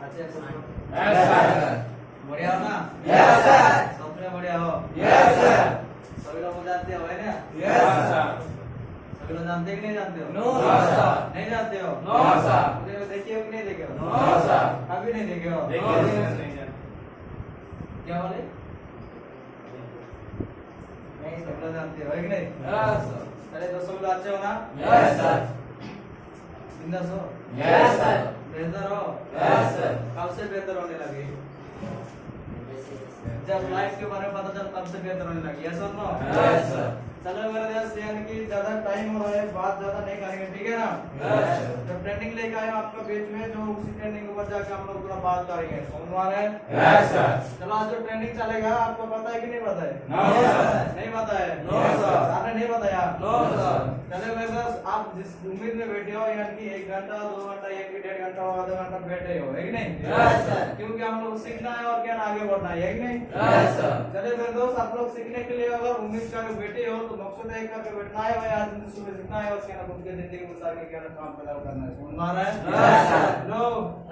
अच्छे सब yes sir. बढ़िया हो ना? Yes sir. सबने बढ़िया हो? Yes sir. सभी लोग जानते हो है ना? Yes sir. सभी लोग जानते हैं कि नहीं जानते हो? No sir. नहीं जानते हो? No sir. मुझे देखे हो कि नहीं देखे हो? No sir. अभी नहीं देखे हो? क्या बोले? नहीं सब लोग जानते हो है कि नहीं? Yes sir. अरे दोस्तों लोग अच्छे हो ना? Yes sir. बिंदास हो? Yes sir. बेहतर हो? Yes sir. कब से बेहतर होने लगी? जब लाइफ के बारे में पता चला तब से बेहतर होने लगी। यस और नो? Yes sir. चलो मेरे दोस्त यानी कि ज्यादा टाइम हो रहा है, बात ज्यादा नहीं करेंगे, ठीक है ना? Yes sir. जब ट्रेंडिंग लेके आए हो आपका बीच में, जो उसी ट्रेंडिंग के ऊपर जाके हम लोग पूरा बात करेंगे। समझ में आ रहा है? Yes sir. चलो आज जो ट्रेंडिंग चलेगा आपको पता है कि नहीं पता है? No sir. नहीं पता है? No sir. आपने नहीं बताया? No sir. चलो मेरे दोस्त आप जिस उम्मीद में बैठे हो यानी कि 1 घंटा 2 घंटा 1 घंटा आधा घंटा बैठे हो है कि नहीं? Yes sir. क्योंकि हम लोग सीखना है और क्या आगे बढ़ना है कि नहीं? Yes sir. चले मेरे दोस्त आप लोग सीखने के लिए अगर उम्मीद करके बैठे हो तो मकसद है करके बैठना है भाई। आज सुबह सीखना है और क्या खुद के जिंदगी में उतार के क्या काम पैदा करना है। समझ में आ रहा है? Yes sir. लो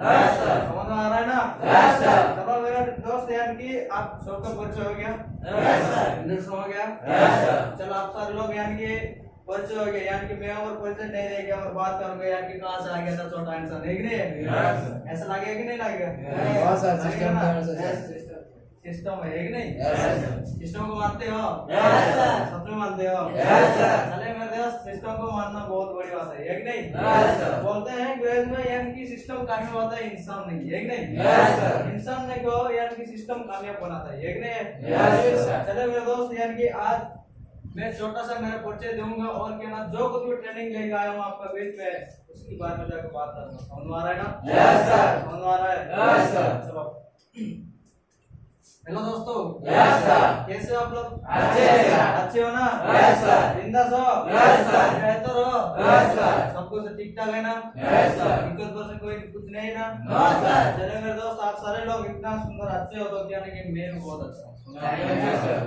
यस सर। समझ में आ रहा है ना? Yes sir. चलो मेरे दोस्त यानी कि आप सबका परिचय हो गया? Yes sir. इंग्लिश हो गया? Yes sir. चलो आप सारे लोग यानी कि परिचय हो गया, यानी कि मैं और परिचय नहीं देंगे और बात करूंगा यानी कि कहां से आ गया था छोटा इंसान है कि नहीं? Yes sir. ऐसा लगेगा कि नहीं लगेगा? बहुत सारा सिस्टम सिस्टम सिस्टम है कि नहीं? Yes sir. सिस्टम को मानते हो? Yes sir. सच में मानते हो? Yes sir. चले मेरे दोस्त सिस्टम को मानना बहुत बड़ी बात है कि नहीं? Yes sir. बोलते हैं अंग्रेज में यानी कि सिस्टम कामयाब होता है, इंसान नहीं है कि नहीं? Yes sir. इंसान ने को यानी कि सिस्टम कामयाब बनाता है कि नहीं? Yes sir. चले मेरे दोस्त यानी कि आज मैं छोटा सा मेरा परिचय दूंगा और क्या ना जो कुछ भी ट्रेनिंग लेके आया हूँ आपका बीच में उसके बारे में जाकर बात करूंगा। समझ में आ रहा है ना? Yes sir. समझ में आ रहा है? Yes sir. चलो हेलो दोस्तों, यस सर। कैसे हो आप लोग? अच्छे हैं। अच्छे हो ना? Yes sir. बिंदास हो? Yes sir. बेहतर हो? Yes sir. सब कुछ ठीक ठाक है ना? Yes sir. दिक्कत पर से कोई कुछ नहीं है ना? No sir. चले मेरे दोस्त आप सारे लोग इतना सुंदर अच्छे हो तो क्या नहीं कि मैं भी बहुत अच्छा हूँ। Yes sir.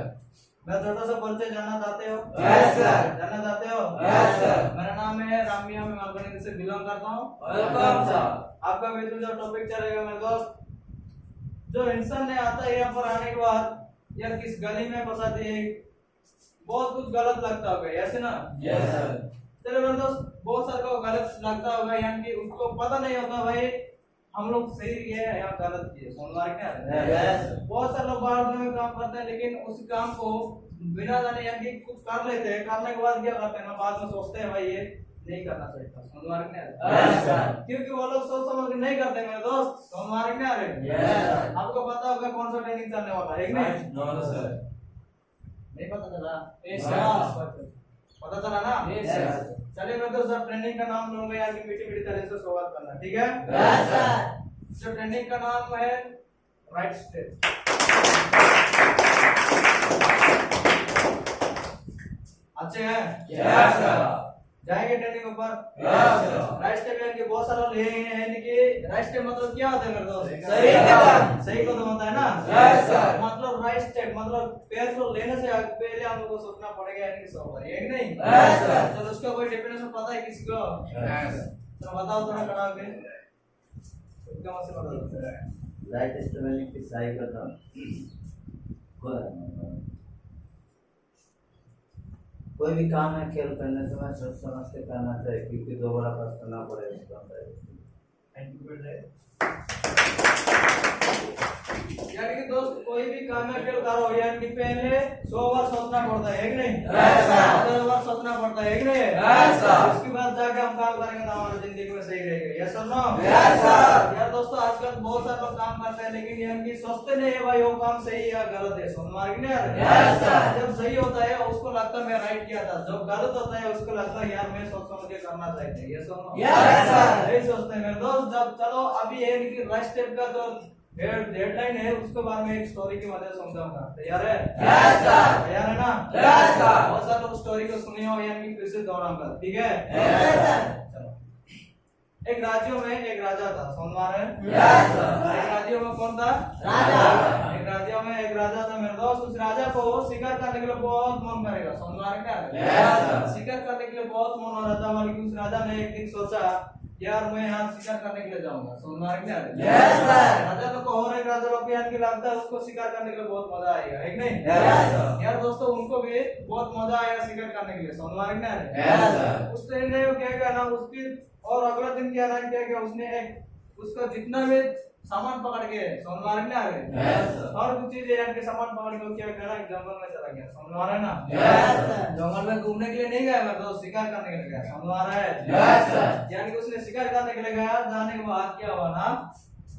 मैं छोटा सा परिचय जानना चाहते हो? Yes sir. जानना चाहते हो? Yes sir. मेरा नाम है रामिया, मैं मालवनी से बिलोंग करता हूँ। Welcome sir. आपका बीच में जो टॉपिक चलेगा मेरे दोस्त, जो इंसान ने आता है यहाँ पर आने के बाद या किस गली में फंसाती है, बहुत कुछ गलत लगता होगा ऐसे ना? Yes sir. चलो मेरे दोस्त बहुत सारे को गलत लगता होगा यानी कि उसको पता नहीं होता भाई हम लोग सही है या गलत है। सोमवार क्या है? यस। बहुत सारे लोग बाहर में काम करते हैं लेकिन उस काम को बिना जाने यानी कि कुछ कर लेते हैं, करने के बाद क्या करते हैं ना बाद में सोचते हैं भाई ये नहीं करना चाहिए था। सोमवार क्या है? Yes sir. क्योंकि वो लोग सोच समझ के नहीं करते मेरे दोस्त। सोमवार क्या है? यस। आपको पता होगा कौन सा ट्रेनिंग चलने वाला है कि नहीं? No sir. नहीं पता चला? Yes sir. पता चला ना? Yes sir. चलिए मैं तो सर ट्रेनिंग का नाम लूंगा यार कि मीठी मीठी तरह से शुरुआत करना, ठीक है? Yes sir. जो ट्रेनिंग का नाम है राइट स्टेप। अच्छे हैं? Yes sir. जाएंगे ट्रेनिंग ऊपर? Yes sir. राइट स्टेप यानी कि बहुत सारे लोग ले हैं यानी कि राइट स्टेप मतलब क्या होता है मेरे दोस्त? सही कदम। सही कदम होता है ना? Yes sir. मतलब राइट स्टेप मतलब पैर को लेने से पहले हम लोग को सोचना पड़ेगा यानी कि सौ बार, है कि नहीं? Yes sir. चलो उसका कोई डेफिनेशन पता है किसी को? यस। तो बताओ थोड़ा खड़ा के एकदम से बता दो। राइट स्टेप की सही कदम कोई भी काम है खेल करने समय सोच समझ के करना चाहिए क्योंकि दोबारा पछताना पड़े उसका। थैंक यू बेटे। यानी कि दोस्त कोई भी काम में फेल करो यानी कि पहले 100 बार सोचना पड़ता है कि नहीं? Yes sir. 100 बार सोचना पड़ता है कि नहीं? Yes sir. उसके बाद जाके हम काम करेंगे तो हमारी जिंदगी में सही रहेगा। Yes sir no? Yes sir. यार दोस्तों आजकल बहुत सारे लोग काम करते हैं लेकिन यानी कि सोचते नहीं है भाई वो काम सही है या गलत है। समझ मार नहीं यार? Yes sir. जब सही होता है उसको लगता है मैं राइट किया था, जब गलत होता है उसको लगता है यार मैं सोच समझ के करना चाहिए। Yes sir no? Yes sir. यही सोचते हैं मेरे दोस्त। जब चलो अभी ये कि राइट स्टेप का जो डेडलाइन है उसके बारे में एक स्टोरी की मदद से समझाऊंगा। तैयार है? Yes sir. तैयार है ना? Yes sir. बहुत सारे लोग स्टोरी को सुने हो यानी कि फिर से दोहराऊंगा, ठीक है? Yes sir. चलो। एक राज्यों में एक राजा था। समझ में आ रहा है? Yes sir. एक राज्यों में कौन था? राजा। एक राज्यों में एक राजा था मेरे दोस्त। उस राजा को शिकार करने के लिए बहुत मन करेगा। समझ में आ रहा है क्या? Yes sir. शिकार करने के लिए बहुत मन हो रहा था, लेकिन उस राजा ने एक दिन सोचा यार मैं यहाँ शिकार करने के लिए जाऊंगा, समझ में आ रहा है? Yes, sir. राजा तो और एक राजा लोग यार की लगता है उसको शिकार करने के लिए बहुत मजा आएगा, है कि नहीं? Yes, sir. यार दोस्तों उनको भी बहुत मजा आएगा शिकार करने के लिए, समझ में आ रहा है? Yes, sir. उस टाइम ने क्या किया ना उसकी और अगला दिन क्या ना क्या किया उसने एक उसका जितना भी सामान पकड़ के समझ में आ रहा है? Yes, sir. और कुछ चीजें यार के सामान पकड़ के वो क्या किया ना जंगल में चला गया, समझ में आ रहा है ना? Yes, sir. जंगल में घूमने के लिए नहीं गया, मैं तो शिकार करने के लिए गया, समझ में आ रहा है? Yes, sir. यानी कि उसने शिकार करने के लिए गया, जाने के बाद क्या हुआ ना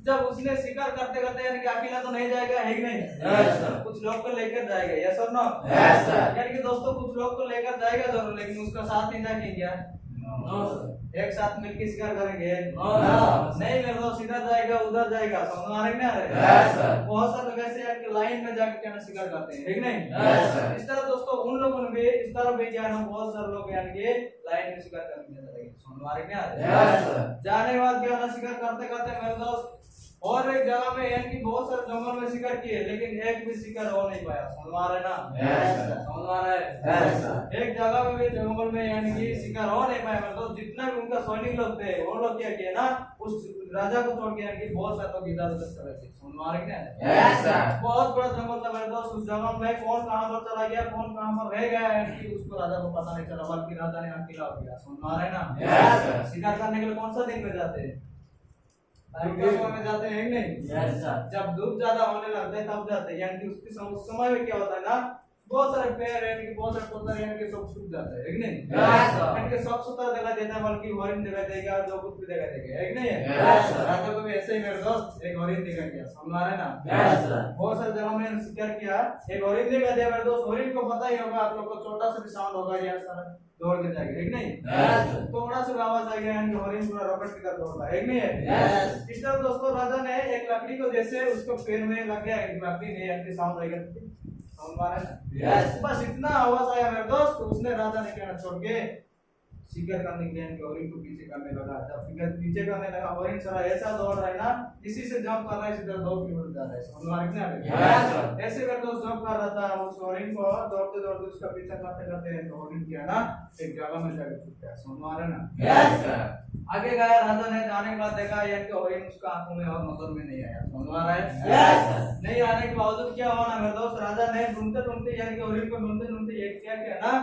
जब उसने शिकार करते करते यानी कि अकेला तो नहीं जाएगा, है कि नहीं? Yes, sir. कुछ लोग को लेकर जाएगा, यस और नो? Yes, sir. यानी कि दोस्तों कुछ लोग को लेकर जाएगा जरूर, लेकिन उसका साथ नहीं जाएंगे क्या? No, sir. एक साथ मिलकर शिकार करेंगे? No, sir. नहीं, मेरे दोस्त सीधा जाएगा उधर जाएगा, समझ में आ रहा है? Yes, sir. बहुत सारे लोग ऐसे हैं कि लाइन में जाकर क्या ना शिकार करते हैं, है कि नहीं? Yes, sir. इस तरह दोस्तों उन लोगों ने भी इस तरह भी क्या है ना बहुत सारे लोग यानी कि लाइन में शिकार करने के लिए चले गए, समझ में आ रहा है? Yes, sir. जाने के बाद क्या ना शिकार करते करते मेरे दोस्त और एक जगह में यानी कि बहुत सारे जंगल में शिकार किए, लेकिन एक भी शिकार हो नहीं पाया, समझ में आ रहा है ना? Yes, sir. समझ में आ रहा है? Yes, sir. एक जगह में भी जंगल में यानी कि शिकार हो नहीं पाया, मतलब जितना भी उनका सैनिक लोग थे वो लोग क्या किए ना उस राजा को छोड़ के यानी कि बहुत सारे लोग इधर उधर चले गए, समझ में आ रहा है? Yes, sir. बहुत बड़ा जंगल था मेरे दोस्त, उस जंगल में कौन कहां पर चला गया कौन कहां पर रह गया यानी कि उसको राजा को पता नहीं चला, बल्कि राजा ने अकेला हो गया, समझ में आ रहा है ना? Yes, sir. शिकार करने के लिए कौन सा दिन में जाते हैं? धूप के समय में जाते हैं कि नहीं? Yes, sir. जब धूप ज्यादा होने लगता है तब जाते हैं, यानी कि उस समय में क्या होता है ना बहुत सारे पेड़ यानी कि बहुत सारे पत्थर यानी कि सब सूख जाते हैं, है कि नहीं? Yes, sir. यानी कि सब सुथरा दिखाई देता है, बल्कि हरिण दिखाई देगा, जो कुछ भी दिखाई देगा, है कि नहीं? Yes, sir. राजा को भी ऐसे ही मेरे दोस्त एक हरिण दिखाई दिया, समझ में आ रहा है ना? Yes, sir. बहुत सारे जगह में शिकार किया, एक हरिण दिखाई दिया मेरे दोस्त, हरिण को पता ही होगा आप लोग को, छोटा सा भी साउंड होगा यार सारा दौड़ के जाएगा, है कि नहीं? Yes, sir. थोड़ा सा भी आवाज आएगा यानी कि हरिण पूरा रॉकेट की तरह दौड़ता है, है कि नहीं? Yes. इस तरह दोस्तों राजा ने एक लकड़ी को जैसे उसको पैर में लग गया, एक लकड़ी ने यानी कि साउंड आएगा, साउंड मारा ना? Yes. बस इतना आवाज आया मेरे दोस्त, तो उसने राजा ने क्या छोड़ के शिकार करने के लिए यानी कि हरिण को पीछे करने लगा, जब फिगर पीछे करने लगा हरिण सारा ऐसा दौड़ रहा है ना इसी से जंप कर रहा है, सीधा 2 किलोमीटर जा रहा है, समझ में आ रहा है? Yes, sir. ऐसे करके उस जंप कर रहा था, उस हरिण को दौड़ते दौड़ते उसका पीछा करते करते तो हरिण क्या ना एक जगह में जाकर छुप गया, समझ में आ रहा है ना? Yes, sir. आगे गया राजा ने, जाने के बाद देखा यानी कि हरिण उसका आंखों में और नजर में नहीं आया, समझ में आ रहा है? Yes, sir. नहीं आने के बावजूद क्या हुआ ना मेरे दोस्त, राजा ने ढूंढते ढूंढते यानी कि हरिण को ढूंढते ढूंढते एक क्या किया ना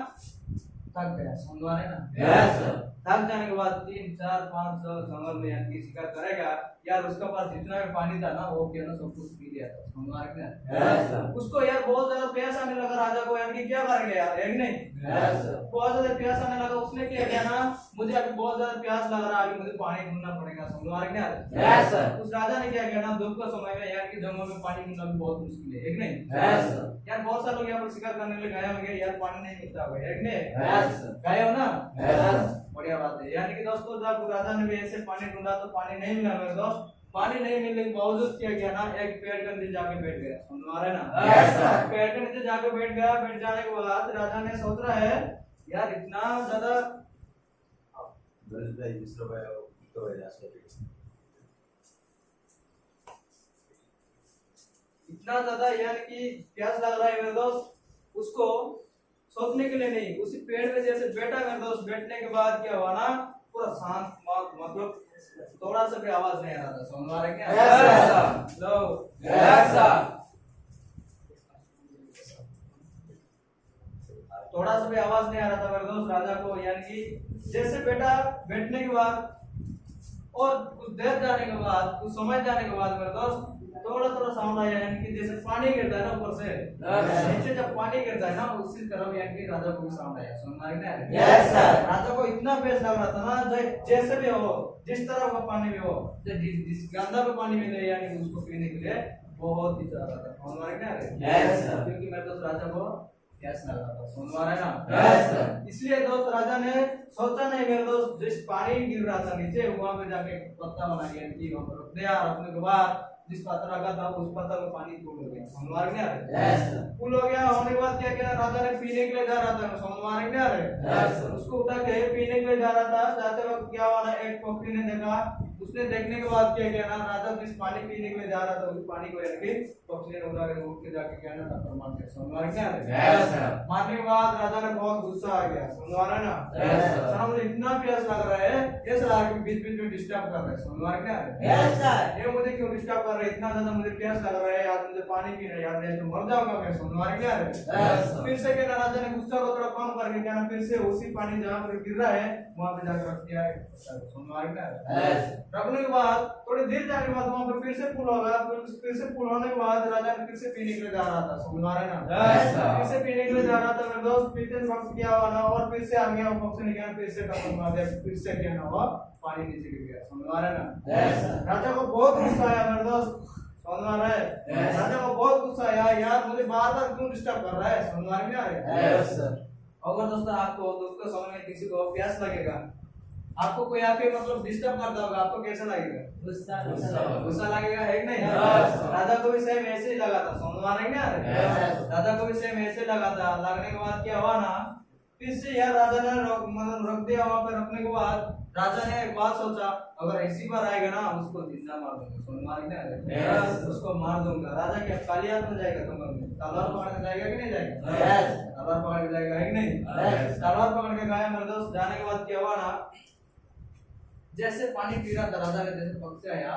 थक गया, समझ में आ रहा है ना? Yes, sir. थक जाने के बाद 3 4 5 साल जंगल में यानी कि शिकार करेगा यार, उसके पास जितना भी पानी था ना वो क्या ना सब कुछ पी लिया था, समझ में आ रहा है? Yes, sir. उसको यार बहुत ज्यादा प्यास आने लगा राजा को, यानी कि क्या करेंगे यार, है कि नहीं? Yes, sir. बहुत ज्यादा प्यास आने लगा, उसने क्या किया ना मुझे अभी बहुत ज्यादा प्यास लग रहा है, अभी मुझे पानी ढूंढना पड़ेगा, समझ में आ रहा है? Yes, sir. उस राजा ने क्या किया ना धूप का समय में यार कि जंगल में पानी मिलना भी बहुत मुश्किल है कि नहीं? Yes, sir. यार बहुत सारे लोग यहाँ पर शिकार करने के लिए गए होंगे यार, पानी नहीं मिलता होगा, है कि नहीं? Yes, sir. गए हो ना? Yes, sir. बढ़िया बात है, यानी कि दोस्तों जब राजा ने भी ऐसे पानी ढूंढा तो पानी नहीं मिला मेरे दोस्त, पानी नहीं मिलने के बावजूद क्या किया ना एक पेड़ के नीचे जाके बैठ गया, समझ में आ रहा है ना? Yes, sir. पेड़ के नीचे जाके बैठ गया, बैठ जाने के बाद राजा ने सोच रहा है यार इतना ज्यादा यानी कि प्यास लग रहा है मेरे दोस्त, उसको सोचने के लिए नहीं, उसी पेड़ पे जैसे बैठा मेरे दोस्त, बैठने के बाद क्या हुआ ना पूरा शांत, मतलब थोड़ा सा भी आवाज नहीं आ रहा था, समझ में आ रहा है क्या? Yes, sir. लो Yes, sir. थोड़ा सा भी आवाज नहीं आ रहा था मेरे दोस्त राजा को, यानी कि जैसे बैठा, बैठने के बाद और कुछ देर जाने के बाद, कुछ समय जाने के बाद मेरे दोस्त थोड़ा थोड़ा साउंड आया, यानी कि जैसे पानी गिरता है ना ऊपर से नीचे, जब पानी गिरता है ना उसी तरफ यानी कि राजा को भी साउंड आया, समझ में आ रहा है? Yes, sir. राजा को इतना प्यास लग रहा था ना, जैसे भी हो, जिस तरह का पानी भी हो, जिस गंदा भी पानी मिले यानी कि उसको पीने के लिए बहुत ही चाह रहा था, समझ में आ रहा है? Yes, sir. क्योंकि मेरे दोस्त राजा को प्यास लग रहा था, समझ में आ रहा है ना? Yes, sir. इसलिए दोस्त राजा ने सोचा नहीं मेरे दोस्त, जिस पानी गिर रहा था नीचे वहां पे जाके पत्ता बना लिया कि वहां पर रख दिया, रखने के बाद जिस पत्थर रखा था उस पत्थर में पानी फूल हो गया, समझ में आ रहा है? Yes, sir. फूल हो गया, होने के बाद क्या किया राजा ने पीने के लिए जा रहा था, समझ में आ रहा है? Yes, sir. उसको उठा के पीने के लिए जा रहा था, जाते वक्त क्या हुआ ना एक पोखरी ने देखा उसने देखने के बाद क्या किया ना, राजा जिस पानी पीने के लिए जा रहा था उस पानी को यानी कि पक्षी ने उड़ा के उठ के जाके क्या ना टक्कर मार दिया। समझ में आ गया? Yes, sir. मारने के बाद राजा ने बहुत गुस्सा आ गया। समझ में आ रहा है ना? Yes, sir. सर मुझे इतना प्यास लग रहा है, ये सर आके बीच बीच में डिस्टर्ब कर रहा है। समझ में आ गया? Yes, sir. ये मुझे क्यों डिस्टर्ब कर रहा है? इतना ज्यादा मुझे प्यास लग रहा है, आज मुझे पानी पीना है यार, नहीं तो मर जाऊंगा मैं। समझ में आ गया? Yes, sir. फिर से क्या ना, राजा ने गुस्सा को थोड़ा कम करके क्या ना, फिर से उसी पानी जहाँ पर गिर रहा है वहां पे जाकर रख दिया है। समझ में आ गया? Yes. रखने के बाद थोड़ी देर जाने के बाद वहां पर फिर से पुल होगा, फिर से पुल होने के बाद राजा फिर से पीने के लिए जा रहा था। समझ में आ रहा है ना? Yes, sir. फिर से पीने के लिए जा रहा था मेरे दोस्त, पीते वक्त क्या हुआ ना, और फिर से आ गया वो पक्षी ने क्या, फिर से टक्कर मार दिया, फिर से क्या ना हुआ, पानी नीचे गिर गया। समझ में आ रहा है ना? Yes, sir. राजा को बहुत गुस्सा आया मेरे दोस्त। समझ में आ रहा है? Yes. राजा को बहुत गुस्सा आया, यार मुझे बार बार क्यों डिस्टर्ब कर रहा है। समझ में आ रहा है? Yes, sir. अगर दोस्तों आपको दोस्तों समय में किसी को प्यास लगेगा, आपको कोई आके मतलब डिस्टर्ब करता होगा, आपको कैसा लगेगा? गुस्सा लगेगा, है कि नहीं? Yes. राजा को भी सेम ऐसे ही लगा था। समझ में आ रहा है क्या? Yes. राजा को भी सेम ऐसे लगा था। लगने के बाद क्या हुआ ना, फिर से यार राजा ने मतलब रख दिया। वहां पर रखने के बाद राजा ने एक बात सोचा, अगर ऐसी बार आएगा ना उसको जिंदा मार दूंगा। समझ में आ रहा है क्या? Yes. उसको मार दूंगा। राजा क्या खाली हाथ में जाएगा? कमर में तलवार पकड़ के जाएगा कि नहीं जाएगा? Yes. तलवार पकड़ के जाएगा, है कि नहीं? Yes. तलवार पकड़ के गया मेरे दोस्त। जाने के बाद क्या हुआ ना, जैसे पानी पी रहा था राजा ने, जैसे पक्षी आया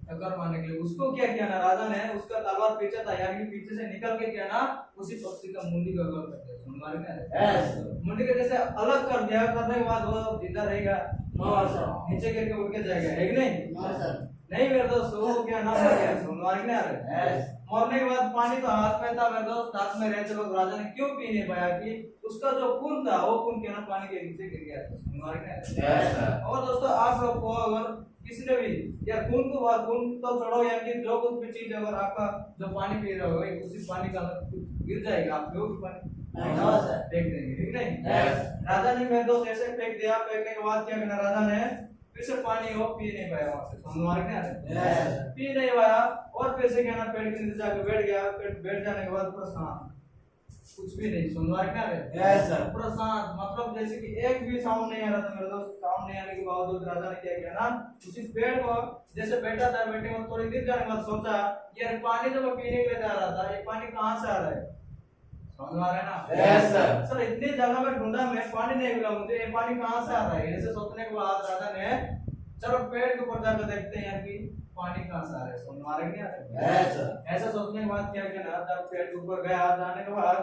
टक्कर मारने के लिए, उसको क्या किया ना, राजा ने उसका तलवार पीछे था यानी कि पीछे से निकल के क्या ना, उसी पक्षी का मुंडी को अलग कर दिया। समझ में आ रहा है? Yes. मुंडी के जैसे अलग कर दिया, करने के बाद वो जिंदा रहेगा, हाँ, सर. नीचे गिर के उठ के जाएगा, है कि नहीं? हाँ, सर. नहीं मेरे दोस्त, वो क्या ना मर गया। समझ में आ रहा है? Yes. मरने के बाद पानी तो हाथ में था मेरे दोस्त, हाथ में रहते वक्त राजा ने क्यों पी नहीं पाया कि उसका जो खून था वो खून क्या ना पानी के नीचे गिर गया था। समझ में आ रहा है? Yes, sir. और दोस्तों आप लोग को अगर किसी ने भी या खून को बात, खून तो छोड़ो यानी कि जो कुछ भी चीज अगर आपका जो पानी पी रहे हो उसी पानी का कुछ गिर जाएगा, आप लोग पानी हाँ, सर. फेंक देंगे, ठीक नहीं? Yes. राजा ने मेरे दोस्त ऐसे फेंक दिया। फेंकने के बाद क्या करना, राजा ने फिर से पानी वो पी नहीं पाया वहां से। समझ में आ रहा है? Yes. पी नहीं पाया और फिर से क्या ना, पेड़ के नीचे जाके बैठ गया। बैठ जाने के बाद पूरा शांत, कुछ भी नहीं। सुन रहा है? Yes, sir. पूरा शांत, मतलब जैसे कि एक भी साउंड नहीं आ रहा था मेरे दोस्त। साउंड नहीं आने के बावजूद राजा ने क्या किया ना, उसी पेड़ को जैसे बैठा था, बैठे में थोड़ी देर जाने के बाद सोचा, यार पानी जो मैं पीने के लिए जा रहा था, ये पानी कहाँ से आ रहा है? समझ में आ रहा है ना? Yes, sir. सर इतनी जगह में ढूंढा, मैं पानी नहीं मिला मुझे, ये पानी कहाँ से आ रहा है? ऐसे सोचने के बाद राजा ने चलो पेड़ के ऊपर जाकर देखते हैं कि पानी कहाँ से आ रहा है। समझ में आ रहा है क्या? Yes, sir. ऐसा सोचने के बाद क्या किया ना, जब पेड़ के ऊपर गया, जाने के बाद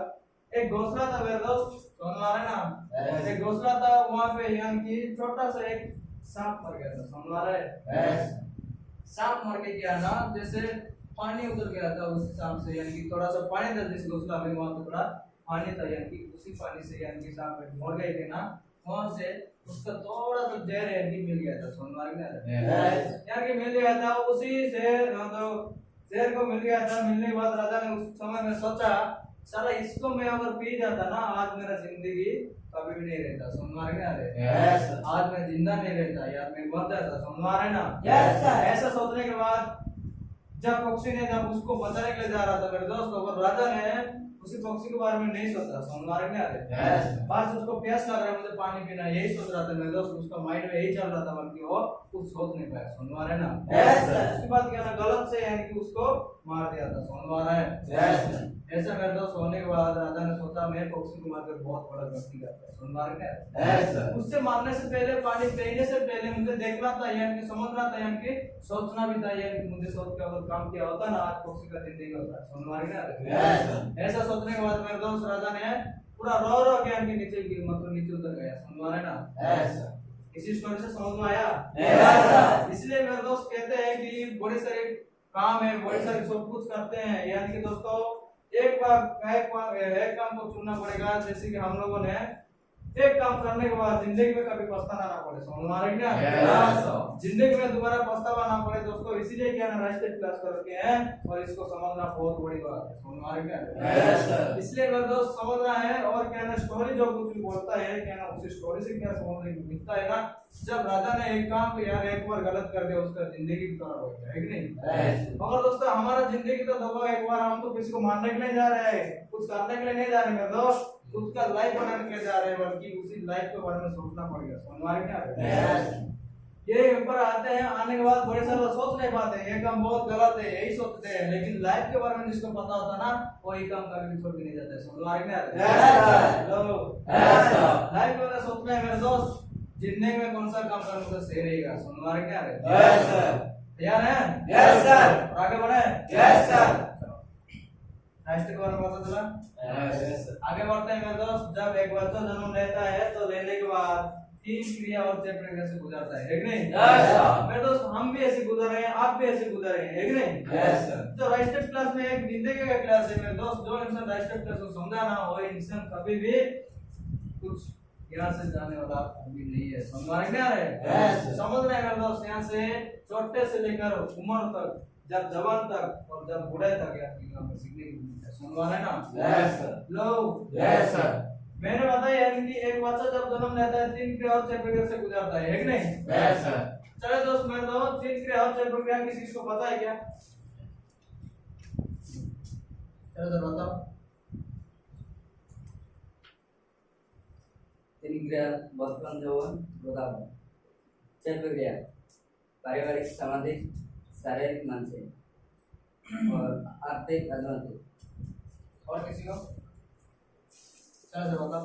एक घोंसला था मेरे दोस्त। समझ में आ रहा है ना? Yes. एक घोंसला था, वहां पे यानी कि छोटा सा एक सांप मर गया था। समझ में आ रहा है? Yes. सांप मर के क्या ना, जैसे पानी उतर गया था उस सांप से, यानी कि थोड़ा सा पानी था जिस घोंसला में, वहां पे थोड़ा पानी था, यानी कि उसी पानी से यानी कि सांप मर गए थे ना, वहां से उसका थोड़ा सा जहर यानी कि मिल गया था। समझ में आ रहा है? Yes. यानी कि मिल गया था, उसी से मतलब शेर को मिल गया था। मिलने के बाद राजा ने उस समय में सोचा, साला इसको मैं अगर पी जाता ना, आज मेरा जिंदगी कभी भी नहीं रहता। समझ में आ रहा है? Yes, sir. आज मैं जिंदा नहीं रहता यार, मैं मर जाता। समझ में आ रहा है ना? Yes, sir. ऐसा सोचने के बाद जब पक्षी ने जब उसको बचाने के लिए जा रहा था मेरे दोस्त, और राजा ने उसी पक्षी के बारे में नहीं सोचा। समझ में आ रहा है? Yes. बस उसको प्यास लग रहा है, मुझे पानी पीना, यही सोच रहा था मेरे दोस्त। उसका माइंड में यही चल रहा था, बल्कि वो कुछ सोच नहीं पाया। समझ में आ रहा है ना? Yes, sir. उसके बाद क्या ना, गलत से यानी कि उसको मार दिया था। समझ में आ रहा है? Yes, sir. ऐसा मेरे दोस्त होने के बाद राजा ने सोचा, मैं पक्षी को मारकर बहुत बड़ा गलती करता है। समझ में आ रहा है? Yes, sir. उससे मारने से पहले, पानी पीने से पहले मुझे देखना था, यानी कि समझना था, यानी कि सोचना भी था, यानी कि मुझे सोच के अगर काम किया होता ना, आज पक्षी का जिंदगी होता। समझ में आ रहा है? Yes, sir. ऐसा सोचने के बाद मेरे दोस्त राजा ने पूरा रो के यानी कि नीचे मतलब नीचे उतर गया। समझ में आ रहा है ना? Yes, sir. इसी स्टोरी से समझ में आया? Yes, sir. इसलिए मेरे दोस्त कहते हैं कि बड़े सारे काम है, बड़े सारे सब कुछ करते हैं, यानी कि दोस्तों एक काम को चुनना पड़ेगा। जैसे कि हम लोगों ने एक काम करने के बाद जिंदगी में कभी पछताना ना पड़े। समझ में आ रहा है क्या? Yes, sir. जिंदगी में दोबारा पछतावा ना पड़े दोस्तों, इसीलिए क्या ना राष्ट्रीय क्लास करके हैं, और इसको समझना बहुत बड़ी बात है। समझ में आ रहा है क्या? Yes, sir. इसलिए मेरे दोस्त समझना है। और क्या ना, स्टोरी जो कुछ भी बोलता है क्या ना, उसी स्टोरी से क्या समझने को मिलता है ना, जब राजा ने एक काम को यार एक बार गलत कर दिया, उसका जिंदगी खराब हो गया, है कि नहीं? Yes. मगर दोस्तों हमारा जिंदगी तो दबा, एक बार हम तो किसी को मारने के लिए जा रहे हैं, कुछ करने के लिए नहीं जा रहे मेरे दोस्त, खुद का लाइफ बनाने के लिए जा रहे हैं, बल्कि उसी लाइफ के बारे में सोचना पड़ेगा। समझ में आ रहा है क्या? Yes. ये ऊपर आते हैं, आने के बाद बड़े सारे सोच नहीं पाते, ये काम बहुत गलत है यही सोचते हैं, लेकिन लाइफ के बारे में जिसको पता होता ना वही काम कभी छोड़ के नहीं जाता है। समझ आ रही है? लाइफ के बारे में सोचना है मेरे दोस्त, जिंदगी में कौन सा काम करने तो सही रहेगा। समझ आ रही है? तैयार है? Yes sir. आगे बढ़े? Yes sir. राष्ट्र के बारे में पता चला? आगे बढ़ते हैं मेरे दोस्त। जब एक बच्चा जन्म लेता है तो लेने के बाद 3 क्रिया और 6 प्रक्रिया से गुजरता है कि नहीं? मेरे दोस्त हम भी ऐसे गुजर रहे हैं, आप भी ऐसे गुजर रहे हैं कि नहीं? तो राष्ट्र क्लास में एक जिंदगी का क्लास है मेरे दोस्त। जो इंसान राष्ट्र क्लास को समझा ना वो इंसान कभी भी कुछ यहाँ से जाने वाला भी नहीं है। समझ में आ रहा है? समझ रहे हैं मेरे दोस्त? यहाँ से छोटे से लेकर उम्र तक, जब जवान तक और जब बूढ़े तक यहाँ पर सीखने की मिलता है। समझ रहे हैं ना? लो मैंने बताया कि एक बच्चा जब जन्म लेता है 3 क्रिया और 6 प्रक्रिया से गुजरता है कि नहीं? चलो दोस्त मैं तो 3 क्रिया और 6 प्रक्रिया किसी को पता है क्या? चलो जरा बताओ। 3 क्रिया बचपन यौवन वृद्धापन। 6 प्रक्रिया पारिवारिक सामाजिक शारीरिक मानसिक और आर्थिक राजनीतिक। और किसी को? चलो जरा बताओ।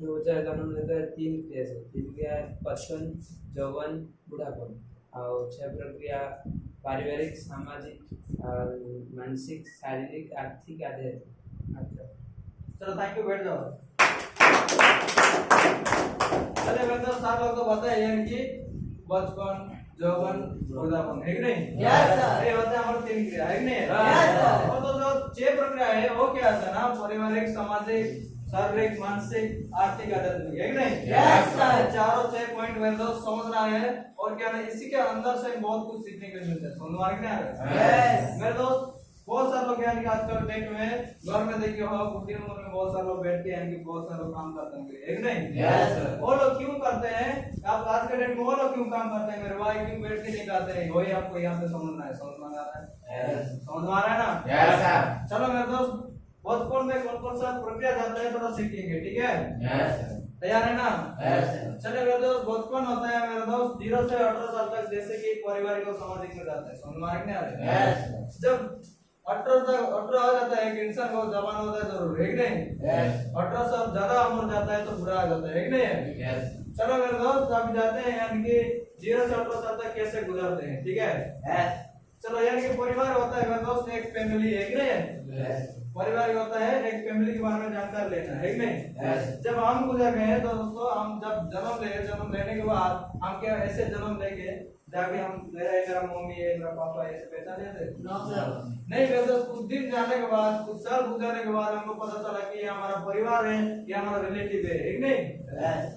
जो बच्चा जन्म लेता है 3 क्रिया से, 3 क्रिया बचपन यौवन बुढ़ापन और 6 प्रक्रिया पारिवारिक सामाजिक और मानसिक शारीरिक आर्थिक आध्यात्मिक। अच्छा चलो थैंक यू, बैठ जाओ। चले मैं तो 7 लोग तो बताए यानी कि बचपन यौवन बुढ़ापन है कि नहीं? Yes sir. ये होते हैं हमारे 3 क्रिया है कि नहीं? Yes sir. और तो जो 6 प्रक्रिया है वो क्या है ना? पारिवारिक सामाजिक शारीरिक मानसिक आर्थिक आध्यात्मिक है कि नहीं? Yes sir. चारों 6 पॉइंट में तो समझना है और क्या ना इसी के अंदर से बहुत कुछ सीखने को मिलता है। समझ आ रहा है? यस। मेरे दोस्त बहुत सारे लोग यानी कि आजकल डेट में घर में देखिए हो बुढ़ी उम्र में बहुत सारे लोग बैठ के यानी कि बहुत सारे लोग काम करते हैं एक नहीं? Yes sir. वो लोग क्यों करते हैं? आप आज के डेट में वो लोग क्यों काम करते हैं? मेरे भाई क्यों बैठ के नहीं करते हैं? वही आपको यहाँ पे समझना है। समझ में आ रहा है? समझ में आ रहा है ना? Yes sir. चलो मेरे दोस्त बचपन में कौन कौन सा प्रक्रिया जाता है थोड़ा सीखेंगे, ठीक है? Yes sir. तैयार है ना? Yes sir. चलो मेरे दोस्त बचपन होता है मेरे दोस्त 0 से 18 साल तक, जैसे कि पारिवारिक और सामाजिक में जाता है। समझ में आ रहा है? यस। जब 18 हो जाता है कि इंसान को जवान होता है जरूर है कि नहीं? यस। 18 साल ज्यादा उम्र जाता है तो बुरा आ जाता है कि नहीं? यस। चलो मेरे दोस्त अभी जाते हैं यानी कि 0 से 18 साल तक कैसे गुजरते हैं, ठीक है? यस। चलो यानी कि परिवार होता है मेरे दोस्त एक फैमिली है कि नहीं? यस। परिवार होता है एक फैमिली के बारे में जानकारी लेना है कि नहीं? यस। जब हम गुजर गए तो दोस्तों हम जब जन्म लेने के बाद हम क्या ऐसे जन्म लेंगे जाके हम मेरा मम्मी है मेरा पापा है ऐसे पहचान लेते? नहीं मेरे दोस्त कुछ दिन जाने के बाद कुछ साल गुजरने के बाद हमको पता चला कि ये हमारा परिवार है, ये हमारा रिलेटिव है एक नहीं?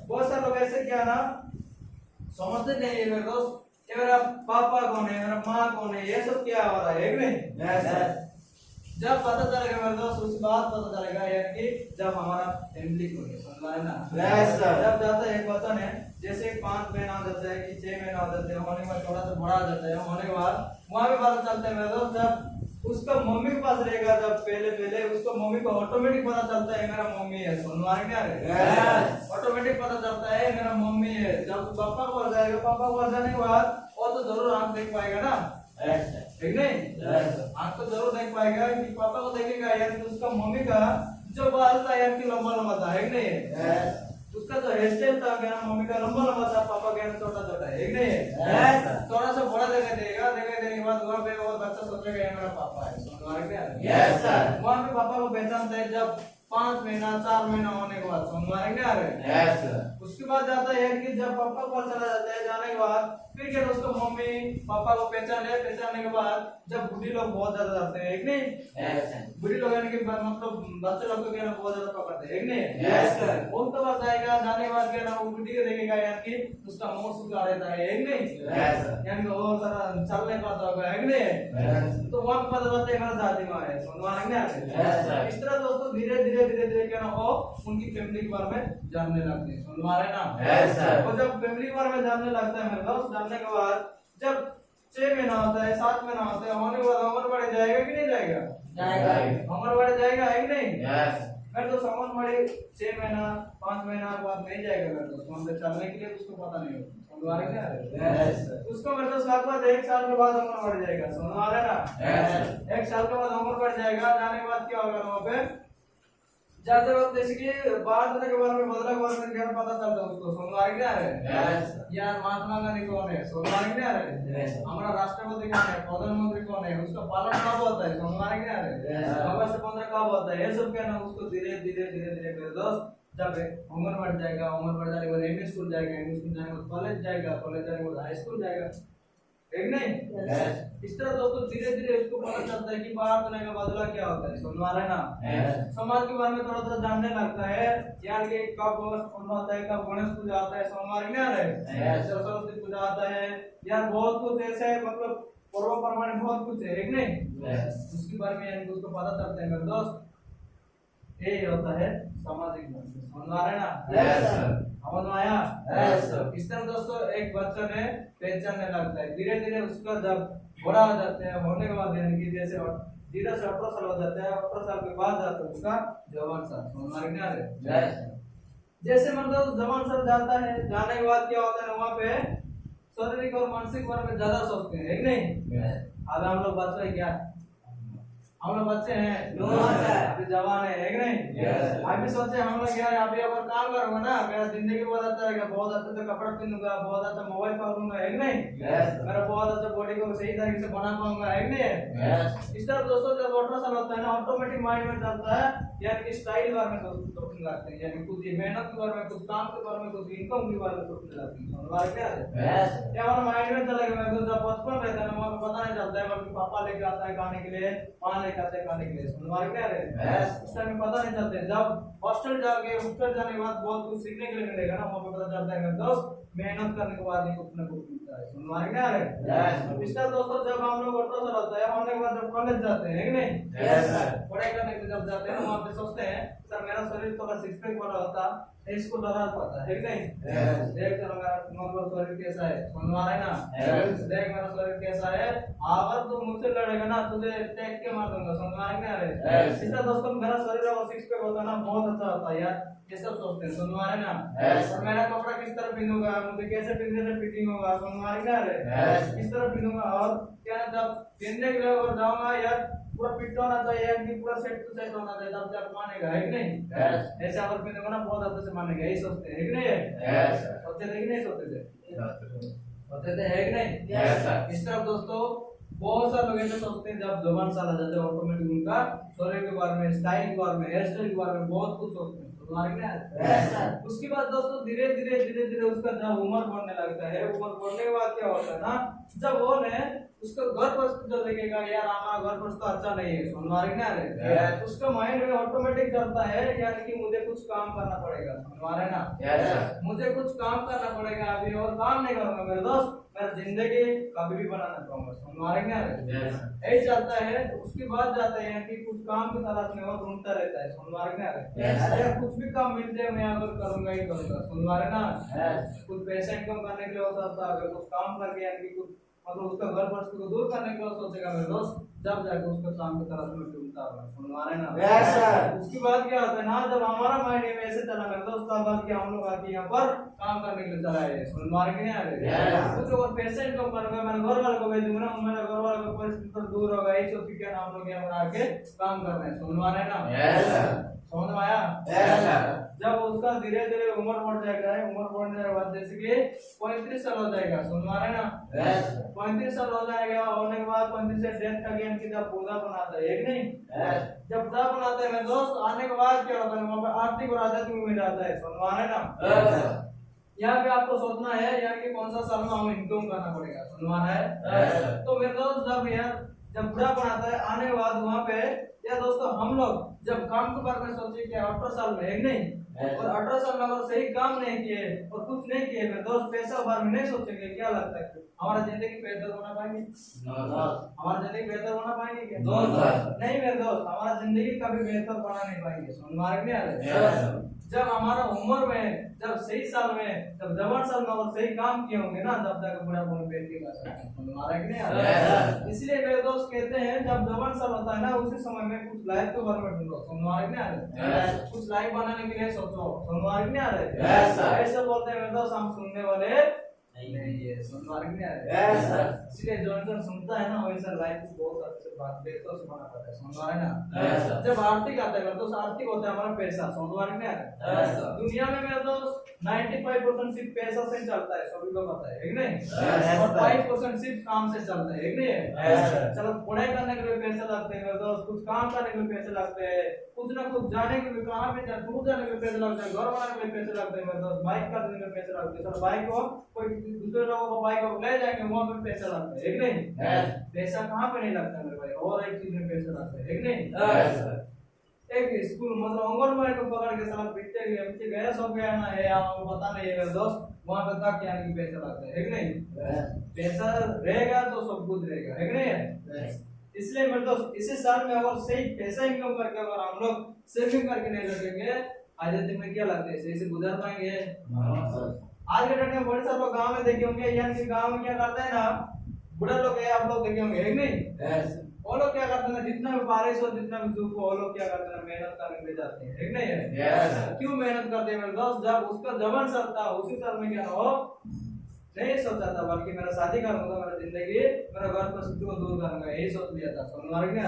बहुत सारे लोग ऐसे क्या ना समझते नहीं है मेरे दोस्त ये मेरा पापा कौन है, मेरा माँ कौन है, ये सब क्या हो रहा है एक नहीं? जब पता चलेगा मेरे दोस्त उसके बाद पता चलेगा यानी कि जब हमारा फैमिली को समझ है ना? Yes sir. जब जाता है एक वचन है जैसे 5 महीना हो जाता है कि 6 महीना हो जाते हैं, होने के बाद थोड़ा सा बड़ा हो जाता है, होने के बाद वहाँ भी पता चलता है मेरे दोस्त जब उसका मम्मी के पास रहेगा जब पहले उसको मम्मी को ऑटोमेटिक पता चलता है मेरा मम्मी है। सुनवार क्या है? ऑटोमेटिक पता चलता है मेरा मम्मी है। जब पापा को पास जाएगा, पापा को पास जाने के बाद वो तो जरूर आंख देख पाएगा ना, ठीक नहीं? आंख तो जरूर देख पाएगा कि पापा को देखेगा यार कि उसका मम्मी का जो बाल था यार कि लंबा लंबा था, है कि नहीं? उसका जो हेयर स्टाइल था क्या मम्मी का लंबा लंबा था, पापा का छोटा छोटा है, एक नहीं? थोड़ा सा बड़ा दिखाई देगा, दिखाई देने के बाद वहाँ पे वो बच्चा सोचेगा ये मेरा पापा है। समझ में आ रहा है? वहाँ पे पापा को पहचानता है जब 5 महीना 4 महीना होने के बाद। समझ में आ रहा है? उसके बाद जाता है कि जब पापा को चला जाता है, जाने के बाद फिर क्या उसको मम्मी पापा को पहचानने के बाद जब बुढ़ी लोग बहुत ज्यादा जाते हैं, एक नहीं? बुढ़ी लोग यानी कि मतलब बच्चे लोग को क्या ना बहुत ज्यादा पकड़ते हैं, एक नहीं? वो तो बात जाएगा, जाने के बाद क्या ना वो बुढ़ी को देखेगा यानी कि उसका मुंह सूखा रहता है, एक नहीं? यानी कि वो सारा चल नहीं पाता होगा, एक नहीं? तो वहाँ पे पता चलता है मेरा दादी माँ है। समझ में आ रहा है? इस तरह दोस्तों धीरे धीरे क्या ना वो उनकी फैमिली के बारे में जानने लगते हैं। समझ में आ रहा है ना? और जब फैमिली के बारे में जानने लगता है मेरे दोस्त, जानने के बाद जब 6 महीना होता है 7 महीना होता है, होने के बाद आंगनबाड़ी जाएगा कि नहीं जाएगा? आंगनबाड़ी जाएगा है कि नहीं? मेरे दोस्त आंगनबाड़ी 6 महीना 5 महीना के बाद नहीं जाएगा मेरे दोस्त, वहाँ पे चलने के लिए उसको पता नहीं होता, समझ आ रहा है क्या? उसको मेरे दोस्त लगभग 1 साल के बाद आंगनबाड़ी जाएगा, समझ आ रहा है ना? 1 साल के बाद आंगनबाड़ी जाएगा, जाने के बाद क्या होगा वहाँ पे जाते वक्त जैसे कि बाहर जाने के बारे में बदला के बारे में क्या पता चलता है उसको, समझ आ रहा है? यार महात्मा गांधी कौन है, समझ आ रहा है? हमारा राष्ट्रपति कौन है, प्रधानमंत्री कौन है, उसका पालन कब होता है, समझ आ रहा है? अगस्त 15 कब होता है, ये सब क्या ना उसको धीरे धीरे मेरे दोस्त जब आंगनबाड़ी जाएगा, आंगनबाड़ी जाने के बाद एमई स्कूल जाएगा, एमई स्कूल जाने के बाद कॉलेज जाएगा, कॉलेज जाने के बाद हाई स्कूल जाएगा, एक नहीं इस तरह दोस्तों धीरे धीरे उसको पता चलता है कि बाहर जाने का बदला क्या होता है, समझ आ रहा है ना? समाज के बारे में थोड़ा थोड़ा जानने लगता है, यार कि कब पूर्णिमा होता है, कब गणेश पूजा आता है, समझ में आ रहा है? सरस्वती पूजा आता है, यार बहुत कुछ ऐसे मतलब पर्व परमाणु बहुत कुछ है, एक नहीं उसके बारे में यानी उसको पता चलता है मेरे दोस्त, ये होता है सामाजिक बंधन, समझ आ रहा है ना? समझ में आया? इस तरह दोस्तों एक बच्चा ने पहचानने लगता है, धीरे धीरे उसका जब बड़ा हो जाते हैं होने के बाद यानी कि जैसे 0 से 18 साल हो जाता है, 18 साल के बाद जाता है उसका जवान साल, समझ में आ रहा है? जैसे मतलब जवान साल जाता है, जाने के बाद क्या होता है वहाँ पे शारीरिक और मानसिक बारे में ज्यादा सोचते हैं, एक नहीं? अब हम लोग बच्चे हैं क्या, हम लोग बच्चे हैं, अभी जवान है, एक नहीं? अभी सोचे हम लोग यार अभी अगर काम करूंगा ना मेरा जिंदगी बहुत अच्छा रहेगा, बहुत अच्छे से कपड़ा पहनूंगा, बहुत अच्छा मोबाइल पकड़ूंगा, एक नहीं? मेरा बहुत अच्छा बॉडी को सही तरीके से बना पाऊंगा, एक नहीं? इस तरह दोस्तों जब 18 साल होता है ना ऑटोमेटिक माइंड में चलता है यानी कि स्टाइल बारे में सोचने लगते हैं, यानी कुछ मेहनत के बारे में, कुछ काम के बारे में, कुछ इनकम के बारे में सोचने लगते हैं, समझ क्या है? क्या हमारा माइंड में चलेगा, मैं तो जब बचपन रहता है ना वहाँ पे पता नहीं चलता है, बल्कि पापा लेके आता है खाने के लिए, माँ लेके आता है खाने के लिए, समझ क्या है? उस टाइम में पता नहीं चलता है, जब हॉस्टल जाने के बाद बहुत कुछ सीखने के लिए मिलेगा ना, वहाँ पे पता चलता है दोस्त मेहनत करने के बाद ही कुछ ना कुछ मिलता है, समझ क्या है? पिछला दोस्तों जब हम लोग 18 साल होता है होने के बाद जब कॉलेज जाते हैं, नहीं पढ़ाई करने के जब जाते हैं वहाँ पे सोचते हैं सर मेरा शरीर थोड़ा सिक्स पैक वाला होता इसको लगा पाता है, नहीं? देख तो मेरा शरीर कैसा है, समझ आ रहा है ना? देख मेरा शरीर कैसा है, अगर तू मुझसे लड़ेगा ना तुझे टेक के मार दूंगा, समझ आ रहा है? इसलिए दोस्तों मेरा शरीर अगर सिक्स पैक होता ना बहुत अच्छा होता है यार, ये सब सोचते हैं, समझ आ रहा है ना? और मेरा कपड़ा किस तरह पहनूंगा, मुझे कैसे पहनने से फिटिंग होगा, समझ आ रहा है? किस तरह पहनूंगा और क्या जब पहनने के लिए और जाऊंगा यार पूरा फिट होना चाहिए कि पूरा सेट टू सेट होना चाहिए, तब जाकर मानेगा, है कि नहीं? ऐसे अगर पहनेगा ना बहुत अच्छे से मानेगा, यही सोचते हैं, है कि नहीं? सोचते थे कि नहीं सोचते थे? सोचते थे, है कि नहीं? इस तरह दोस्तों बहुत सारे लोग ऐसे सोचते हैं जब जवान साल आ जाते हैं ऑटोमेटिक उनका शरीर के बारे में, स्टाइल के बारे में, हेयर स्टाइल के बारे में बहुत कुछ सोचते हैं, उसके बाद दोस्तों धीरे धीरे उसका जब उम्र बढ़ने लगता है, उम्र बढ़ने के बाद क्या होता है ना जब वो ने उसका घर परिस्थिति जो लगेगा यार हमारा घर परिस्थिति अच्छा नहीं है, समझ आ रहा है? उसका माइंड में ऑटोमेटिक चलता है यानी कि मुझे कुछ काम करना पड़ेगा, समझ आ रहा है ना? मुझे कुछ काम करना पड़ेगा, अभी और काम नहीं करूंगा मेरे दोस्त मेरा जिंदगी कभी भी बनाना चाहूंगा, समझ आ रहा है? यही चलता है। उसके बाद जाते हैं कि कुछ काम की तलाश में और ढूंढता रहता है, समझ आ रहा है? कुछ भी काम मिल जाए मैं अगर करूंगा ही करूंगा, समझ आ रहा है ना? कुछ पैसा इनकम करने के लिए हो सकता है, अगर कुछ काम करके यानी कि कुछ मतलब उसका घर परिस्थिति को दूर करने के लिए सोचेगा मेरे दोस्त, जब जाके उसका काम की तरफ में ढूंढता होगा, समझ आ रहा है ना? उसके बाद क्या होता है ना जब हमारा माइंड में ऐसे चला मेरे दोस्त तब बात कि हम लोग आके यहाँ पर काम करने के लिए चला है, समझ आ रहा है? कुछ और पैसा इनकम करूंगा, मैंने घर वालों को भेजूंगा ना, मेरा घर वालों का परिस्थिति पर दूर होगा, यही सोच के हम लोग यहाँ पर आके काम कर रहे हैं, समझ आ रहा है ना? समझ में आया? जब उसका धीरे धीरे उम्र बढ़ जाएगा, उम्र बढ़ने के बाद जैसे कि 35 साल हो जाएगा, समझ आ रहा है ना? 35 साल हो जाएगा, होने के बाद 35 से डेथ का ज्ञान की जब पूरा बनाता है, एक नहीं? जब पूरा बनाता है मेरे दोस्त आने के बाद क्या होता है वहाँ पे आर्थिक और आध्यात्मिक में जाता है, समझ आ रहा है ना? यहाँ पे आपको सोचना है यार कि कौन सा साल में हमें इनकम करना पड़ेगा, समझ आ रहा है? तो मेरे दोस्त जब बुरा बनाता है आने के बाद वहाँ पे या दोस्तों हम लोग जब काम के बारे में सोचे कि 18 साल में एक नहीं और 18 साल में अगर सही काम नहीं किए और कुछ नहीं किए मेरे दोस्त पैसा बारे में नहीं सोचेंगे, क्या लगता है हमारा जिंदगी बेहतर होना पाएंगे? हमारा जिंदगी बेहतर होना पाएंगे क्या? नहीं मेरे दोस्त, हमारा जिंदगी कभी बेहतर बना नहीं पाएंगे, समझ में आ रहा है? जब हमारा उम्र में, जब सही साल में, जब जवान साल में और सही काम किए होंगे ना, तब जाकर बुढ़ापे में पेट नहीं कर सकते। हमारा कि नहीं? इसलिए मेरे दोस्त कहते हैं जब जवान साल होता है ना, उसी समय में कुछ लाइफ के बारे में ढूंढो। सुनवाई नहीं आ रहे? कुछ लाइफ बनाने के लिए सोचो। सुनवाई नहीं आ रहे? ऐसे बोलते हैं मेरे दोस्त, हम सुनने वाले नहीं है। सुनवाई नहीं आ रहे? इसलिए जो इंसान सुनता है ना, वैसा लाइफ को बहुत अच्छे से बात देखते से बना पाता है। सुनवाई ना? जब आर्थिक आता है मेरे दोस्त, आर्थिक होता है हमारा पैसा। सुनवाई नहीं आ रहे? दुनिया में मेरे दोस्त 95% सिर्फ पैसा से चलता है, सभी को पता है कि नहीं? और 5% सिर्फ काम से चलता है कि नहीं? चलो पढ़ाई करने के लिए पैसे लगते हैं मेरे दोस्त, कुछ काम करने के लिए पैसे लगते हैं, कुछ ना कुछ जाने के लिए, कहाँ पे दूर जाने के लिए पैसे लगते हैं, घर बनाने के लिए पैसे लगते हैं मेरे दोस्त, बाइक खरीदने के लिए पैसे लगते हैं। चलो बाइक को कोई दूसरे लोगों को बाइक को ले जाएंगे, वहाँ पे पैसा लगता है कि नहीं? पैसा कहाँ पे नहीं लगता मेरे भाई, और एक चीज में पैसा लगता है कि नहीं? एक स्कूल मतलब आंगनबाड़ी को पकड़ के साला पीटते गए गैस हो गया ना है, आपको पता नहीं है मेरे दोस्त, वहां पे तक क्या नहीं पैसा लगता है कि नहीं? पैसा रहेगा तो सब कुछ रहेगा है कि नहीं? इसलिए मेरे दोस्त इसी साल में अगर सही पैसा इनकम करके अगर हम लोग सेविंग करके नहीं रखेंगे, आज दिन में क्या लगता है सही से गुजार पाएंगे? आज के डेट में बड़े सारे लोग गांव में देखे होंगे, यानी कि गांव में क्या करते हैं ना, बुढ़ा लोग है, आप लोग देखे होंगे है कि नहीं? वो लोग क्या करते हैं, जितना भी बारिश हो, जितना भी धूप हो, वो लोग क्या करते हैं, मेहनत करने के लिए जाते हैं, ठीक नहीं है? क्यों मेहनत करते हैं मेरे दोस्त? जब उसका जवान साल था, उसी साल में क्या हो नहीं सोचा था, बल्कि मेरा शादी करूंगा, मेरा जिंदगी, मेरा घर परिस्थिति को दूर करूंगा, यही सोच लिया था। सुनवा रहे ना?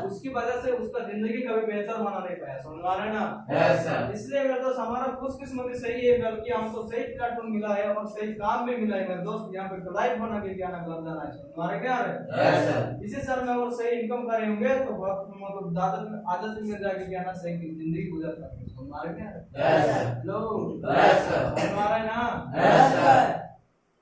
उसकी वजह से उसका जिंदगी कभी बेहतर बना नहीं पाया। सुनवा रहे ना? इसलिए मेरे दोस्त हमारा खुशकिस्मती सही है, बल्कि हमको सही प्लेटफॉर्म मिला है और सही काम भी मिला है मेरे दोस्त, यहाँ पे लाइफ बना के क्या ना जाना है। सुनवा रहे क्या है? इसी साल में अगर सही इनकम करे होंगे तो बहुत मतलब आदत मिल जाएगी क्या ना, सही जिंदगी गुजर पाएंगे। सुनवा रहे क्या है? लोग सुनवा रहे ना?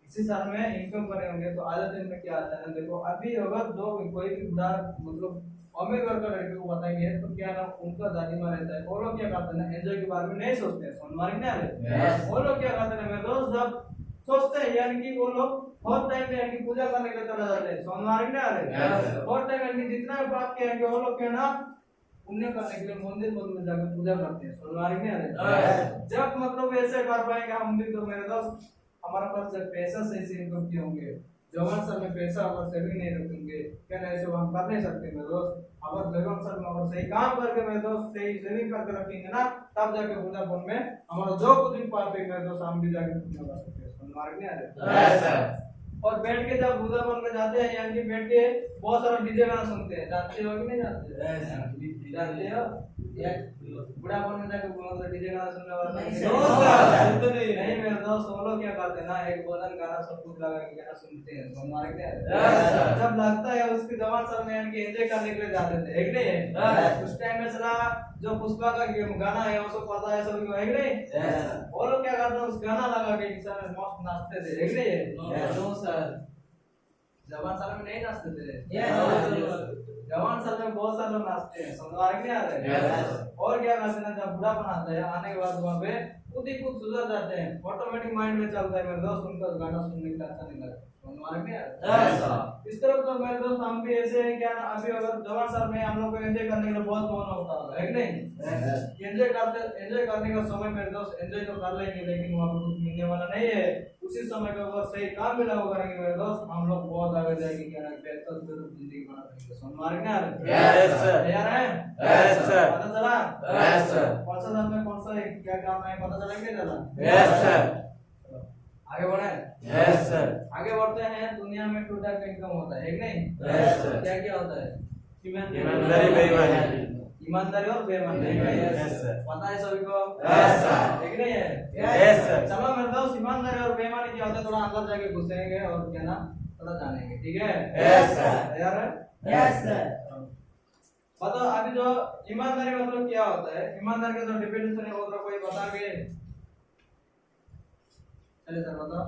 इसी साल में इनकम करे होंगे तो आदत में क्या आता है, देखो अभी अगर दो कोई भी बुढ़ा मतलब अमीर घर का लड़के को बताएंगे तो क्या ना, उनका दादी माँ रहता है, वो लोग क्या करते हैं, एंजॉय के बारे में नहीं सोचते हैं। सोनवारी नहीं आ रहे? वो लोग क्या करते हैं मेरे दोस्त, जब सोचते हैं यानी कि वो लोग बहुत टाइम में यानी पूजा करने के लिए चला जाते हैं। सोनवारी नहीं आ रहे? बहुत टाइम यानी जितना भी बात किया है वो लोग क्या ना, पुण्य करने के लिए मंदिर में जाकर पूजा करते हैं। सोनवारी नहीं आ रहे? जब मतलब ऐसे कर पाएंगे हम भी तो मेरे दोस्त, हमारे पास जब पैसा सही से इनकम किए होंगे, जवान साल में पैसा अगर सेविंग नहीं रखेंगे, क्या ऐसे हम कर नहीं सकते मेरे दोस्त? अगर जवान साल में अगर सही काम करके मेरे दोस्त सही सेविंग करके रखेंगे ना, तब जाके बुढ़ापन में हमारा जो कुछ भी पाप है मेरे दोस्त, हम भी जाके पुण्य कर सकते हैं। सुनवाई नहीं आ रहे? और बैठ के जब बुढ़ापन में जाते हैं, यानी कि बैठ के बहुत सारा डीजे गाना सुनते हैं, जानते हो कि नहीं जानते? जानते हो? बुढ़ापन में जाके मतलब डीजे गाना सुनने वाला नहीं मेरे दोस्त, वो लोग क्या करते हैं ना, एक भजन गाना सब कुछ लगा के गाना सुनते हैं। हमारे क्या जब लगता है उसके जवान साल में यानी एंजॉय करने के लिए जाते थे, एक नहीं है? उस टाइम में सला जो पुष्पा का गाना है वो सब पता है सभी को, एक नहीं? वो लोग क्या करते हैं, उस गाना लगा के मस्त नाचते थे, एक नहीं है? जवान साल में नहीं नाचते थे? जवान साल में बहुत सारे लोग नाचते हैं। समझ नहीं आ रहे? और क्या करते हैं, जब बुढ़ा बनाता है आने के बाद वहाँ पे खुद ही खुद सुधर जाते हैं, ऑटोमेटिक माइंड में चलता है मेरे दोस्त, उनका गाना सुनने का अच्छा नहीं लगता। इस तरह तो मेरे दोस्त हम भी ऐसे हैं क्या ना, अभी अगर जवान साल में हम लोग को एंजॉय करने के लिए बहुत मन होता है कि नहीं? एंजॉय करने का समय मेरे दोस्त एंजॉय तो कर लेंगे, लेकिन वहाँ पे कुछ मिलने वाला नहीं है। उसी समय का अगर सही काम मिला होगा करेंगे मेरे दोस्त, हम लोग बहुत आगे जाएंगे क्या ना, बेहतर जिंदगी बना पाएंगे। सुनवारी नहीं आ रहे? तैयार है? पता चला? कौन सा साल में कौन सा क्या काम है पता चला क्या चला? आगे बढ़े? आगे बढ़ते हैं। दुनिया में टू टाइप का इनकम होता है, एक नहीं? क्या क्या होता है? ईमानदारी और बेईमानदारी। पता है सभी को? एक नहीं है? चलो मेरे दोस्त, ईमानदारी और बेईमानी क्या होता है थोड़ा अंदर जाके घुसेंगे और क्या ना थोड़ा जानेंगे, ठीक है? तैयार है? बताओ अभी जो ईमानदारी मतलब क्या होता है, ईमानदारी का जो डिफिनेशन है वो तो कोई बताओगे? चलिए सर बताओ।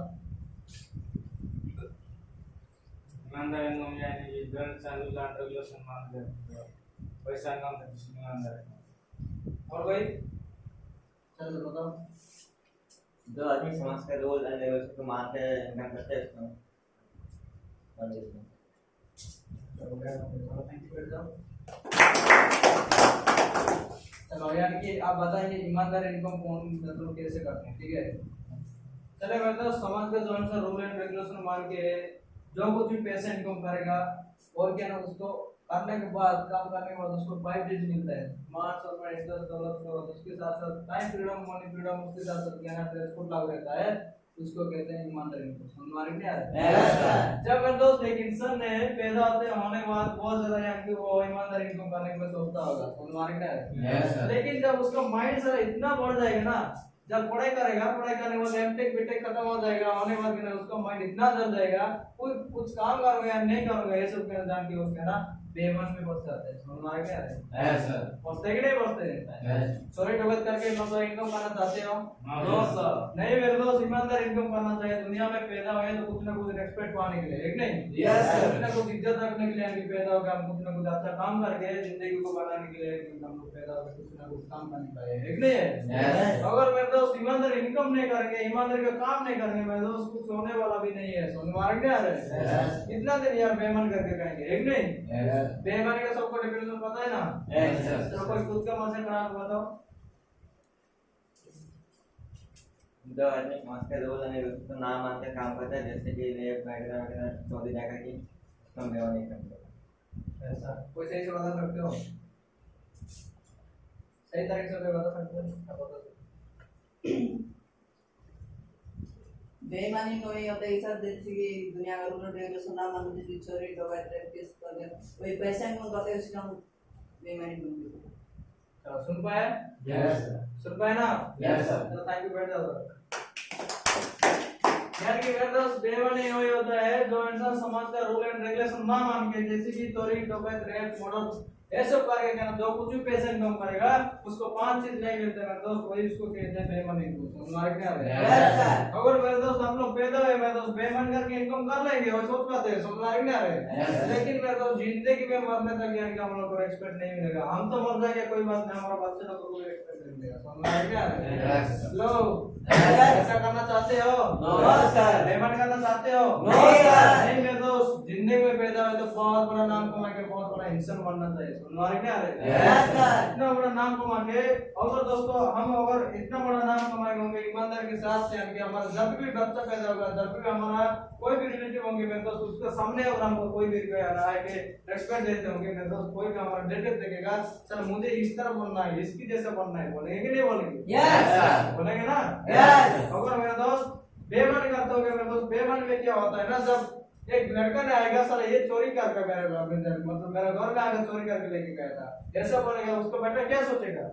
ईमानदारी यानी कि धन चालू लाट रेगुलेशन मान दे पैसा काम करते हैं ईमानदारी। और कोई? चलो बताओ। जो आदमी समाज का रोल एंड लेवल को मानते हैं, इनकम करते हैं उसको थैंक यू। चलो यानी कि आप बताएंगे ईमानदार इनकम कौन मतलब कैसे करते हैं, ठीक है। चले मतलब समाज के जो अनुसार रूल एंड रेगुलेशन मान के जो कुछ भी पैसे इनकम करेगा और क्या ना उसको करने के बाद काम करने के बाद उसको 5 डेज मिलता है, मान सम्मान इज्जत दौलत और उसके साथ साथ टाइम फ्रीडम मनी फ्रीडम उसके साथ साथ क्या ना ट्रांसपोर्ट लागू रहता है, उसको कहते हैं ईमानदार इनकम। समझ में नहीं आ रहा है? जब मेरे दोस्त एक इंसान ने पैदा होने के बाद बहुत ज्यादा यानी कि वो ईमानदार इनकम करने में सोचता होगा, समझ में नहीं आ रहा है? लेकिन जब उसका माइंड सारा इतना बढ़ जाएगा ना, जब पढ़ाई करेगा, पढ़ाई करने के बाद एमटेक बीटेक खत्म हो जाएगा, होने के बाद उसका माइंड इतना जल जाएगा, कोई कुछ काम करूंगा या नहीं करूंगा ये सब जान के उसका ना बेईमान में बस जाता है। समझ में आ गया है सर? बसते कि नहीं बसते? चोरी ठगत करके मतलब इनकम करना चाहते हो? नहीं मेरे दोस्त, ईमानदार इनकम करना चाहिए। दुनिया में पैदा हुए तो कुछ ना कुछ रेस्पेक्ट पाने के लिए, एक नहीं कुछ ना कुछ इज्जत रखने के लिए हम पैदा हो गए, हम कुछ ना कुछ अच्छा काम करके जिंदगी को बनाने के लिए हम लोग पैदा हो गए, कुछ ना कुछ काम करने का है, एक नहीं है? अगर मेरे दोस्त ईमानदार इनकम नहीं करेंगे, ईमानदारी का काम नहीं करेंगे मेरे दोस्त, कुछ होने वाला भी नहीं है। समझ में आ रहा है? इतना दिन यार बेईमान करके कहेंगे, एक नहीं? बेईमानी का सबको डेफिनेशन पता है ना? चलो कोई खुद का मन से बना के बताओ। जो आदमी समाज के रूल और रेगुलेशन ना मानकर काम करता है, जैसे कि रेप वगैरह वगैरह चौधरी जाकर की हम बेवा नहीं करते। ऐसा कोई सही से बता सकते हो? सही तरीके से बता सकते हो? बेईमानी को ये होता है सर, जैसे कि दुनिया का रूल रेगुलेशन ना मानने से चोरी डकैत रेप केस कर दे, वही पैसा इनकम करते हैं, उसका बेईमानी बोलते हैं। चलो सुन पाए? यस सुन पाए ना? Yes sir. चलो थैंक यू, बैठ जाओ। यानी कि मेरे दोस्त बेईमानी वही होता है जो इंसान समाज का रूल एंड रेगुलेशन ना मान के, जैसे कि चोरी डकैत रेप मर्डर ऐसे करके क्या जो कुछ भी पैसे इनकम करेगा उसको 5 चीज नहीं मिलते मेरे दोस्त, वही उसको कहते हैं बेईमानी। हमारे क्या है? अगर मेरे दोस्त हम लोग पैदा हुए मेरे दोस्त बेईमान करके इनकम कर लेंगे और सोच पाते हैं, समझ में आ रहे हैं? लेकिन मेरे दोस्त जिंदगी में मरने तक यानी कि हम लोग को रेस्पेक्ट नहीं मिलेगा। हम तो मर जाएंगे कोई बात नहीं, हमारा बच्चे लोग को कोई रेस्पेक्ट नहीं मिलेगा। समझ में आ रहा है? लो ऐसा करना चाहते हो? बेईमान करना चाहते हो? नहीं मेरे दोस्त, जिंदगी में पैदा हुए तो बहुत बड़ा नाम कमा के बहुत बड़ा इंसान बनना चाहिए। हमारे क्या है? इतना बड़ा नाम कमा के, अगर दोस्तों हम अगर इतना बड़ा नाम कमाएंगे होंगे ईमानदारी के साथ से, यानी हमारा जब भी बच्चा पैदा होगा, जब भी हमारा कोई भी रिलेटिव होंगे मेरे दोस्त, उसके सामने अगर हमको कोई भी आके रेस्पेक्ट देते होंगे मेरे दोस्त, कोई भी हमारा रिलेटिव देखेगा, चल मुझे इस तरह बनना है, इसकी जैसा बनना है, बोलेंगे कि नहीं बोलेंगे? बोलेंगे ना? अगर मेरे दोस्त बेईमानी करते होंगे मेरे दोस्त, बेईमानी में क्या होता है ना, जब एक लड़का ने आएगा साला ये चोरी करके मेरे घर में, मतलब मेरे घर में आकर चोरी करके लेके गया था, ऐसा बोलेगा, उसको बेटा क्या सोचेगा?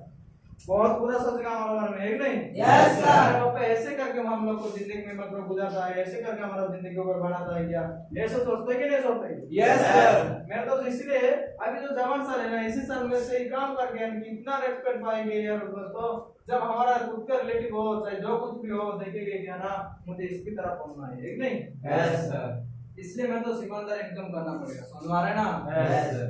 बहुत बुरा सोचेगा हमारे बारे में, एक नहीं? Yes sir. पापा ऐसे करके हम लोग को जिंदगी में मतलब गुजारता है, ऐसे करके हमारा जिंदगी को बनाता है, क्या ऐसा सोचते कि नहीं सोचते? Yes sir. मेरे तो इसलिए अभी जो जवान साल है ना, इसी साल में से ही काम करके हम इतना रेस्पेक्ट पाएंगे यार दोस्तों, जब हमारा खुद का रिलेटिव हो चाहे जो कुछ भी हो, देखेंगे क्या ना मुझे इसकी तरह बनना है, एक नहीं? Yes sir. इसलिए मैं तो ईमानदार इनकम करना पड़ेगा। समझ आ रहा है ना?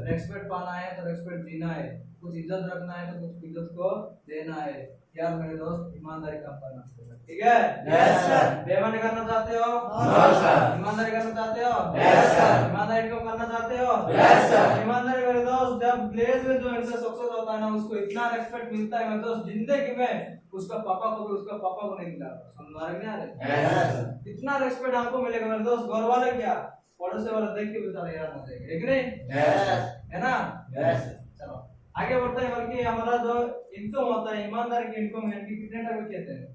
रेस्पेक्ट पाना है तो रेस्पेक्ट जीना है, कुछ इज्जत रखना है तो कुछ इज्जत को देना है। यार मेरे दोस्त ईमानदारी काम करना पड़ेगा, ठीक है? Yes sir. बेईमानी करना चाहते हो? No sir. ईमानदारी करना चाहते हो? Yes sir. ईमानदारी इनकम करना चाहते हो? Yes sir. ईमानदारी मेरे दोस्त, जब विलेज में जो इंसान सक्सेस होता है ना, उसको इतना रेस्पेक्ट मिलता है मेरे दोस्त, जिंदगी में उसका पापा को भी उसका पापा को नहीं मिला। समझ में आ रहा है? इतना रेस्पेक्ट आपको मिलेगा मेरे दोस्त, घर वाले क्या पड़ोसी वाले देख के बेचारे यार हो जाएंगे, एक नहीं? है ना? चलो आगे बढ़ते हैं। बल्कि हमारा जो इनकम होता है, ईमानदारी की इनकम है, कि कितने टाइप के कहते हैं?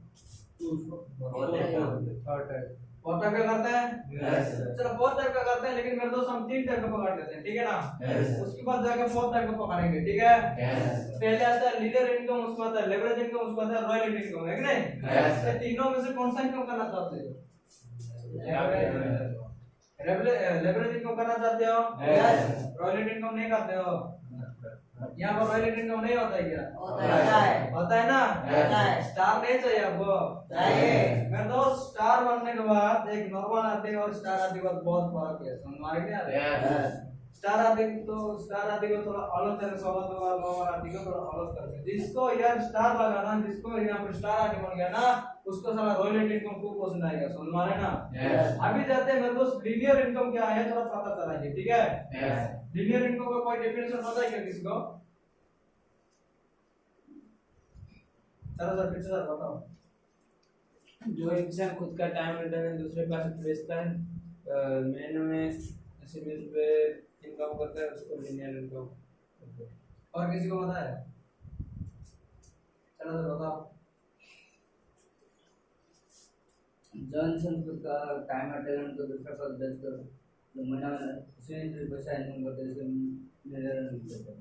4 टाइप का करते हैं। चलो 4 टाइप का करते हैं, लेकिन मेरे दोस्त हम 3 टाइप का पकड़ लेते हैं, ठीक है ना? उसके बाद जाके 4 टाइप का पकड़ेंगे, ठीक है? पहले आता है लीडर इनकम, उसके बाद आता है लेवरेज इनकम, उसके बाद आता है रॉयल्टी इनकम, है कि नहीं? ये तीनों में से कौन सा इनकम करना चाहते हो? लेवरेज इनकम करना चाहते हो? रॉयल्टी इनकम नहीं करते हो? यहाँ पर रॉयल्टी इनकम नहीं होता है क्या? होता है ना? स्टार नहीं चाहिए आपको? चाहिए। मेरे दोस्त स्टार बनने के बाद एक नॉर्मल आदमी और स्टार आदमी का बहुत फर्क है, समझ में आ रहा है? स्टार आदमी को थोड़ा अलग तरह से होगा, तो नॉर्मल आदमी को थोड़ा अलग तरह से। जिसको यार स्टार लगा ना, जिसको यहाँ पर स्टार आदमी बन गया ना, उसको सारा रॉयल्टी इनकम खूब पसंद आएगा, समझ में आ रहा है ना? अभी जाते हैं मेरे दोस्त लीनियर इनकम क्या है थोड़ा पता चलाइए, ठीक है? लीनियर इनकम का कोई डेफिनेशन पता है क्या किसी को? चलो सर पीछे सर बताओ। जो इंसान खुद का टाइम इंटरनेट दूसरे पास बेचता है, महीने में 80-20 रुपए इनकम करता है, उसको लिनियर इनकम कहते हैं। और किसी को पता है? चलो सर बताओ। जो इंसान खुद का टाइम और टैलेंट को दूसरे पर बेचकर जो महीना में उसी पैसा इनकम करते हैं, उसे मिलियनर कहते हैं।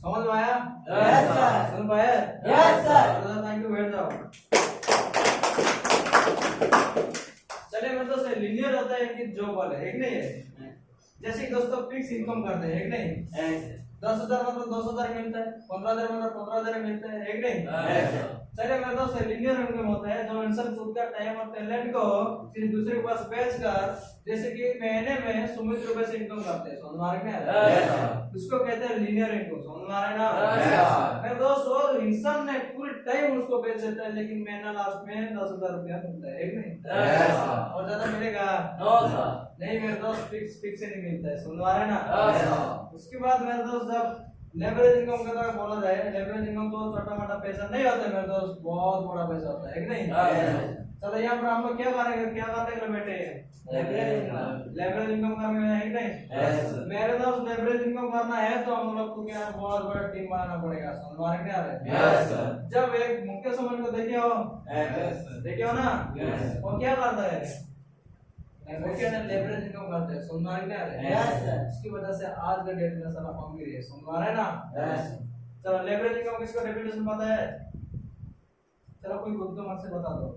समझ में आया? Yes, sir. सुन पाए? Yes, sir. थैंक यू, बैठ जाओ। चलिए मतलब से लिनियर होता है कि जॉब वाले, एक नहीं है। जैसे कि दोस्तों फिक्स इनकम करते हैं, एक नहीं। 10,000 मतलब 10,000 मिलता है, 15,000 मतलब 15,000 मिलता है, एक नहीं। चलिए मेरे दोस्त लिनियर इनकम होता है जो इंसान खुद का टाइम और टैलेंट को किसी दूसरे के पास बेचकर, जैसे कि महीने में 100 रुपए से इनकम करते हैं, समझ में आ रहा है? उसको कहते हैं लिनियर इनकम, समझ में आ रहा है ना? मेरे दोस्त वो इंसान ने पूरे टाइम उसको बेच देता है, लेकिन महीना लास्ट में 10,000 रुपया मिलता है, एक नहीं। और ज्यादा मिलेगा नहीं मेरे दोस्त, फिक्स नहीं मिलता है, समझ में आ रहा है ना? उसके बाद मेरे दोस्त जब लेवरेज इनकम का बोला जाए, लेवरेज इनकम तो छोटा मोटा पैसा नहीं होता है मेरे दोस्त, बहुत बड़ा पैसा होता है, एक नहीं। चलो यहाँ पर हम लोग क्या करने के लिए बैठे हैं? लेवरेज इनकम करने में, एक नहीं। मेरे दोस्त लेवरेज इनकम करना है तो हम लोग को क्या बहुत बड़ा टीम बनाना पड़ेगा, समझ में क्या आ रहा है? जब एक मुकेश अंबानी को देखे हो ना, वो क्या करता है? वो क्या ना लेवरेज इनकम करते हैं, समझ में क्या आ रहा है? इसकी वजह से आज के डेट में सारा अमीर है, समझ में आ रहा है ना? चलो लेवरेज इनकम किसको डेफिनेशन पता है? चलो कोई खुद को मत से बता दो।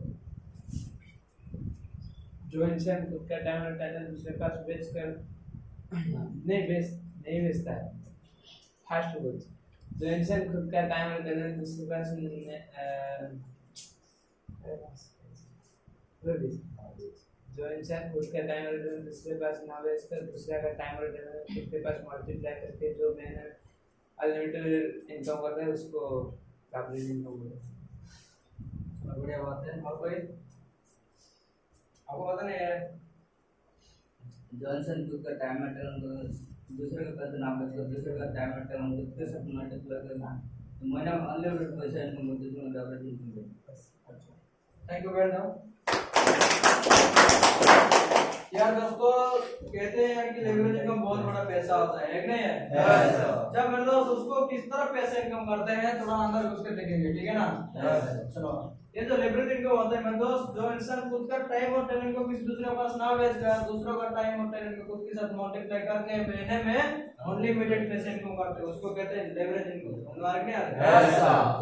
जो इंसान खुद का टाइम और टैलेंट दूसरे पास बेचकर नहीं बेचता है, फास्ट बोल। जो इंसान खुद का टाइम और टैलेंट दूसरे पास जो इंसान खुद का टाइम और टैलेंट दूसरे पास ना बेचकर दूसरे का टाइम और टैलेंट खुद के पास मल्टीप्लाई करके जो मैंने अनलिमिटेड इनकम करता है, उसको काबिल इनकम बोलते हैं। बढ़िया बात है। और कोई आपको पता नहीं है? जो इंसान खुद का टाइम और टैलेंट को दूसरे के पास ना बेचकर दूसरे का टाइम और टैलेंट खुद के साथ मल्टीप्लाई करना, तो महीना में अनलिमिटेड पैसा इनकम करते हैं, उसमें लेवरेज इनकम। अच्छा, थैंक यू, बैठ जाओ। यार दोस्तों कहते हैं कि लेवरेज इनकम बहुत बड़ा पैसा होता है, एक नहीं है? जब हम लोग उसको किस तरह पैसे इनकम करते हैं थोड़ा अंदर घुस के देखेंगे, ठीक है ना? चलो ये जो लेवरेज इनकम होता है मेरे दोस्त, जो इंसान खुद का टाइम और टैलेंट को किसी दूसरे के पास ना बेचकर दूसरों का टाइम और टैलेंट को खुद के साथ मल्टीप्लाई करके महीने में अनलिमिटेड पैसे इनकम करते हैं, उसको कहते हैं लेवरेज इनकम। समझ में आ रहा है?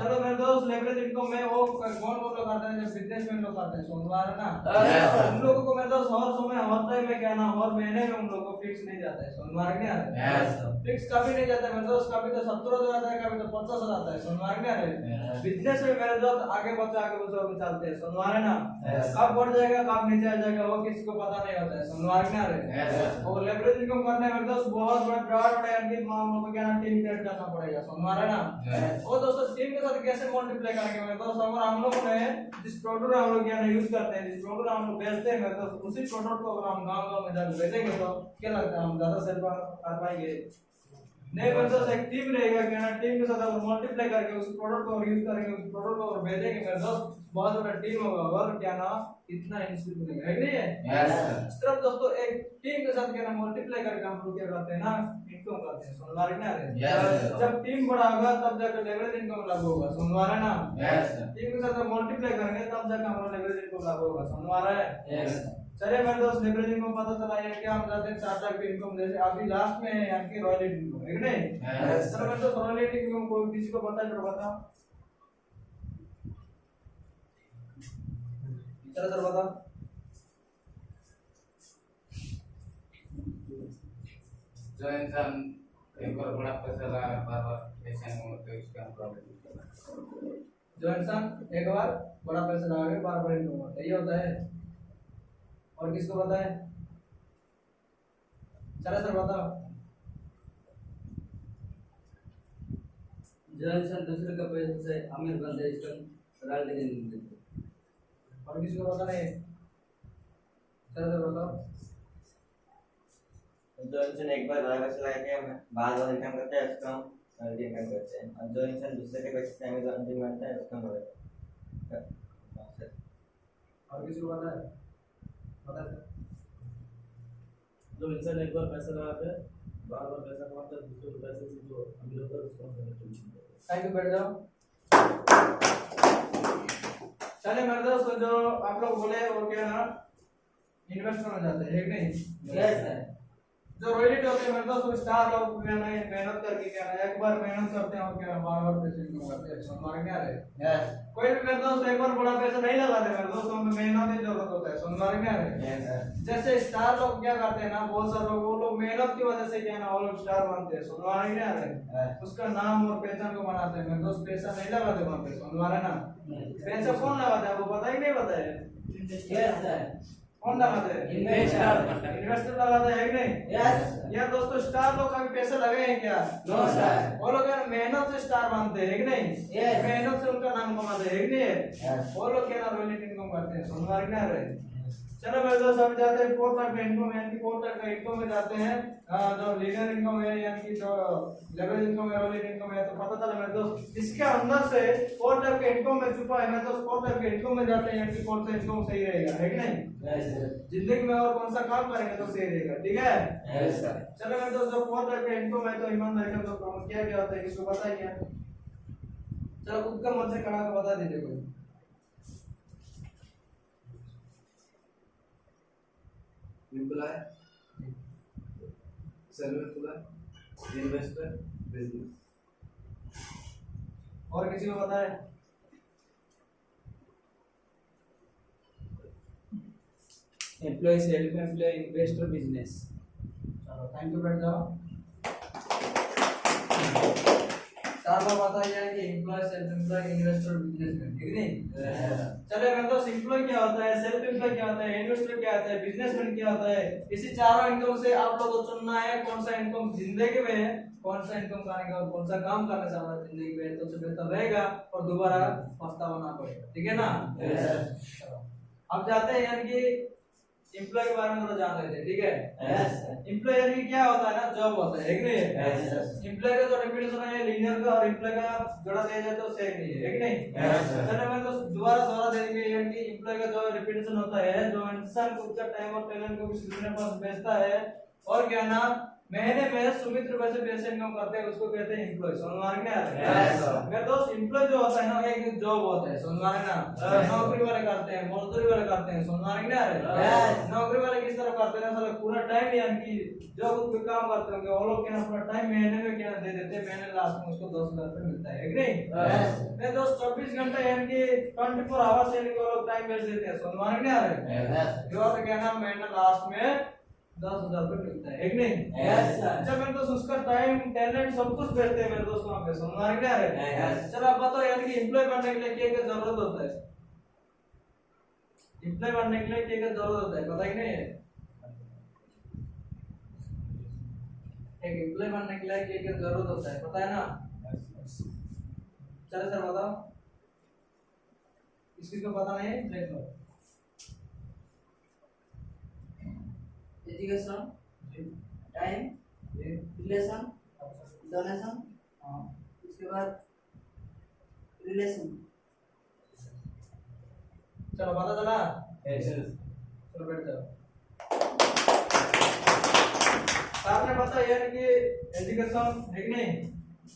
चलो मेरे दोस्त लेवरेज इनकम में वो कौन लोग करते हैं? जो बिजनेसमैन लोग करते हैं, समझ में आ रहा है ना? उन लोगों को मेरे दोस्त हर समय हर टाइम में क्या ना हर महीने में उन लोगों को फिक्स नहीं जाता है, समझ में आ रहा है? फिक्स कभी नहीं जाता है मेरे दोस्त, कभी तो 70,000 आता है, कभी तो 50,000 आता है, समझ में आ रहा है? बिजनेस में मेरे दोस्त आगे बढ़ते चलते हैं, समझ में आ रहा है ना? कब बढ़ जाएगा कब नीचे आ जाएगा वो किसी को पता नहीं होता है, समझ में आ रहा है? और लेवरेज इनकम करने में दोस्त बहुत बड़ा यानी हम लोग को क्या ना टीम क्रिएट करना पड़ेगा, समझ में आ रहा है ना? और दोस्तों टीम के साथ कैसे मल्टीप्लाई करेंगे मेरे दोस्त? अगर हम लोगों ने जिस प्रोडक्ट हम लोग क्या यूज करते हैं, जिस प्रोडक्ट हम लोग बेचते हैं मेरे दोस्त, उसी प्रोडक्ट को अगर हम गांव में जाकर बेचेंगे तो क्या लगता है हम ज्यादा सेल कर पाएंगे? नहीं मेरे दोस्त, एक टीम रहेगा क्या ना, टीम के साथ अगर मल्टीप्लाई करके उस प्रोडक्ट को यूज करेंगे, उस प्रोडक्ट को अगर बेचेंगे मेरे दोस्त, बहुत बड़ा टीम होगा और क्या ना इतना इंस्टीट्यूट मिलेगा, है कि नहीं है? इस तरह दोस्तों एक टीम के साथ क्या ना मल्टीप्लाई करके हम लोग क्या करते हैं ना इनकम करते हैं, समझ में आ रहा है? जब टीम बड़ा होगा तब जाकर लेवरेज इनकम लागू होगा, समझ में आ रहा है ना? टीम के साथ मल्टीप्लाई करेंगे तब जाकर हमारा लेवरेज इनकम लागू होगा, समझ में आ रहा है? चलिए मेरे दोस्त लेवरेज इनकम पता चला है कि हम जाते हैं 4 लाख की इनकम, जैसे अभी लास्ट में है आपकी रॉयल्टी इनकम, है कि नहीं? सर मेरे दोस्त रॉयल्टी इनकम को किसी को पता है तो बताओ। चलो सर बताओ। जो इंसान एक बार बड़ा पैसा लगा बार बार पैसा नहीं होता उसका प्रॉब्लम। जो इंसान एक बार बड़ा पैसा लगा के बार बार इनकम करता है, ये होता है। और किसको पता है? चलो सर बताओ। जो इंसान दूसरे के पैसे से अमीर बनता है, इसका रॉयल्टी इनकम कहते हैं। और किसी को पता नहीं? चलो सर बताओ। जो इंसान एक बार बड़ा पैसा लगा के बाद इनकम करता है उसको अर्निंग इनकम करते हैं, और जो इंसान दूसरे के पैसे से अर्निंग करता है उसका मदद। और किसी को पता है? पता है? जो इंसान एक बार पैसा लगाता है, बार बार पैसा कमाता है, दूसरे के पैसे से जो अमीर होता है उसको हम समझते हैं। थैंक यू, बैठ जाओ। चलिए मेरे दोस्त, जो आप लोग बोले वो क्या ना इन्वेस्टर में जाते हैं, एक नहीं? Yes sir. जो रॉयल्टी होते हैं मेरे दोस्त, स्टार लोग क्या ना मेहनत करके क्या ना एक बार मेहनत करते हैं और क्या बार बार पैसे इनकम करते हैं, समझ में आ रहा है? यस कोई भी मेरे दोस्त एक बार बड़ा पैसा नहीं लगाते मेरे दोस्त, हमें मेहनत की जरूरत होता है, समझ में आ रहा है? Yes sir. जैसे स्टार लोग क्या करते हैं ना, बहुत सारे लोग वो लोग मेहनत की वजह से क्या ना वो लोग स्टार बनते हैं, समझ में आ रहा है? उसका नाम और पहचान को बनाते हैं मेरे दोस्त, पैसा नहीं लगाते वहां पे, समझ में आ रहा है ना? पैसा कौन लगाता है वो पता ही नहीं पता है? Yes sir. कौन लगाते हैं? इन्वेस्टर लगाते हैं कि नहीं? यस या दोस्तों स्टार लोग कभी पैसे लगे हैं क्या? No sir. वो लोग यार मेहनत से स्टार बनते हैं कि नहीं? Yes. मेहनत से उनका नाम कमाते हैं कि नहीं? Yes. वो लोग क्या ना रॉयल्टी इनकम करते हैं, समझ में आ रहा है? चलो मेरे दोस्त, हम जाते हैं फोर्थ टाइप का इनकम, यानी कि फोर्थ टाइप का इनकम में जाते हैं। जो लीनियर इनकम है यानी कि जो लेवरेज इनकम है, रॉयल्टी इनकम है, तो पता चला मेरे दोस्त इसके अंदर से फोर्थ टाइप के इनकम में छुपा है मेरे दोस्त। फोर्थ टाइप के इनकम में जाते हैं यानी कि कौन सा इनकम सही रहेगा, है कि नहीं? Yes sir. जिंदगी में और कौन सा काम करेंगे तो सही रहेगा, ठीक है? Yes sir. चलो मेरे दोस्त, जो फोर्थ टाइप का इनकम है तो ईमानदारी का तो क्या क्या होता है किसको पता है क्या? चलो खुद का मन से कड़ा के बता दीजिए कोई। Employ, self employ, investor, business. और किसी को पता है? Employ, self employ, investor, business. चलो थैंक यू, बैठ जाओ। चार बार बताइए कि employ, self employ, investor, businessman, ठीक नहीं? चलिए मेरे दोस्त, एम्प्लॉय क्या होता है, सेल्फ एम्प्लॉय क्या होता है, इन्वेस्टर क्या होता है, बिजनेसमैन क्या होता है, इसी चारों इनकम से आप लोगों को चुनना है कौन सा इनकम जिंदगी में है, कौन सा इनकम करने का और कौन सा काम करने से हमारा जिंदगी में तो बेहतर रहेगा और दोबारा पछतावा ना पड़ेगा, ठीक है ना? चलो, अब जाते हैं यानी कि एम्प्लॉय के बारे में थोड़ा जान लेते हैं, ठीक है? यस एम्प्लॉय यानी कि क्या होता है ना, जॉब होता है, एक नहीं है? यस एम्प्लॉय का जो डेफिनेशन है लीनियर का और एम्प्लॉय का जोड़ा दिया जाए तो सेम नहीं है, एक नहीं? Yes, sir. चलो मैं तो दोबारा दोहरा देंगे, यानी कि एम्प्लॉय का जो डेफिनेशन होता है, जो इंसान खुद का टाइम और टैलेंट को किसी दूसरे के पास बेचता है और क्या ना महीने में सीमित रुपए से पैसे इनकम करते हैं, उसको कहते हैं एम्प्लॉय, समझ में आ रहा है? Yes, sir. मेरे दोस्त, एम्प्लॉय जो होता है ना एक जॉब होता है, समझ में ना? नौकरी वाले करते हैं, मजदूरी वाले करते हैं, समझ में आ रहा है? Yes. नौकरी वाले किस तरह करते हैं ना, साला पूरा टाइम यानी कि जो कोई काम करते होंगे वो लोग क्या ना पूरा टाइम महीने में क्या दे देते हैं, महीने लास्ट में उसको 10,000 रुपए मिलता है, कि नहीं? Yes. मेरे दोस्त 24 घंटे यानी कि 24 आवर्स यानी कि वो लोग टाइम बेच देते हैं, समझ में आ रहा है? यस जो और क्या ना महीने लास्ट में 10,000 रुपए मिलता है, एक नहीं? Yes, sir. जब मेरे दोस्त उसका टाइम टैलेंट सब कुछ बेचते हैं मेरे दोस्त वहां पे, समझ में आ रहा है? Yes. चलो आप बताओ यानी कि एम्प्लॉय बनने के लिए क्या क्या जरूरत होता है? एम्प्लॉय बनने के लिए क्या क्या जरूरत होता है पता ही नहीं है? एक एम्प्लॉय बनने के लिए क्या क्या जरूरत होता है पता है ना? चलो सर बताओ, किसी को पता नहीं है देख लो। एजुकेशन, टाइम, रिलेशन, डोनेशन, उसके बाद रिलेशन। चलो पता चला? यस चलो बैठ जाओ। आपने पता यानी कि एजुकेशन है कि नहीं,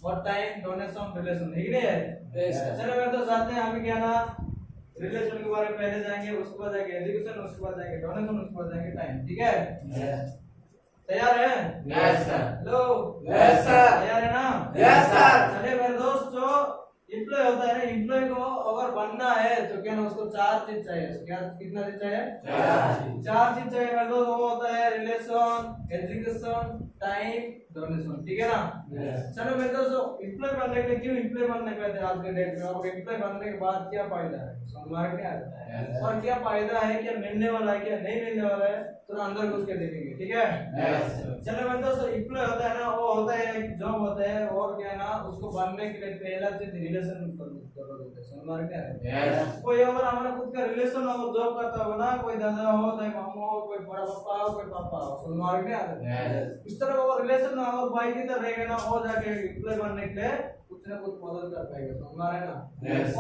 और टाइम, डोनेशन, रिलेशन है कि नहीं है? चलो मैं तो चाहते हैं हम क्या ना रिलेशन के बारे में पहले जाएंगे, उसके बाद जाएंगे एजुकेशन, उसके बाद जाएंगे डोनेशन, उसके बाद जाएंगे टाइम, ठीक है? यस तैयार है? Yes sir. Hello yes sir. तैयार है ना? Yes sir. चलिए मेरे दोस्त, जो एम्प्लॉय होता है ना, एम्प्लॉय को अगर बनना है तो क्या ना उसको चार चीज चाहिए। क्या कितना चीज चाहिए? चार चीज चाहिए मेरे दोस्त। वो होता है रिलेशन, एजुकेशन, टाइम, डोनेशन, ठीक है ना? चलो मेरे दोस्त, एम्प्लॉय बनने के लिए क्यों एम्प्लॉय बनने कहते हैं आज के डेट में, और एम्प्लॉय बनने के बाद क्या फायदा है समझ में आ रहा है? और क्या फायदा है, क्या मिलने वाला है, क्या नहीं मिलने वाला है, तो अंदर घुस के देखेंगे, ठीक है? चलो मेरे दोस्त, एम्प्लॉय होता है ना, वो होता है एक जॉब होता है, और क्या है ना उसको बनने के लिए पहला चीज रिलेशन जरूरत होता है, समझ में आ रहा है? यस कोई अगर हमारा खुद का रिलेशन अगर जॉब करता हो ना, कोई दादा हो, चाहे मामा हो, कोई बड़ा पापा हो, कोई पापा हो, समझ में आ रहा है? इस तरह का रिलेशन अगर भाई की तरह रहेगा ना, हो जाके एम्प्लॉय बनने के लिए कुछ ना कुछ मदद कर पाएगा, समझ में आ रहा है ना?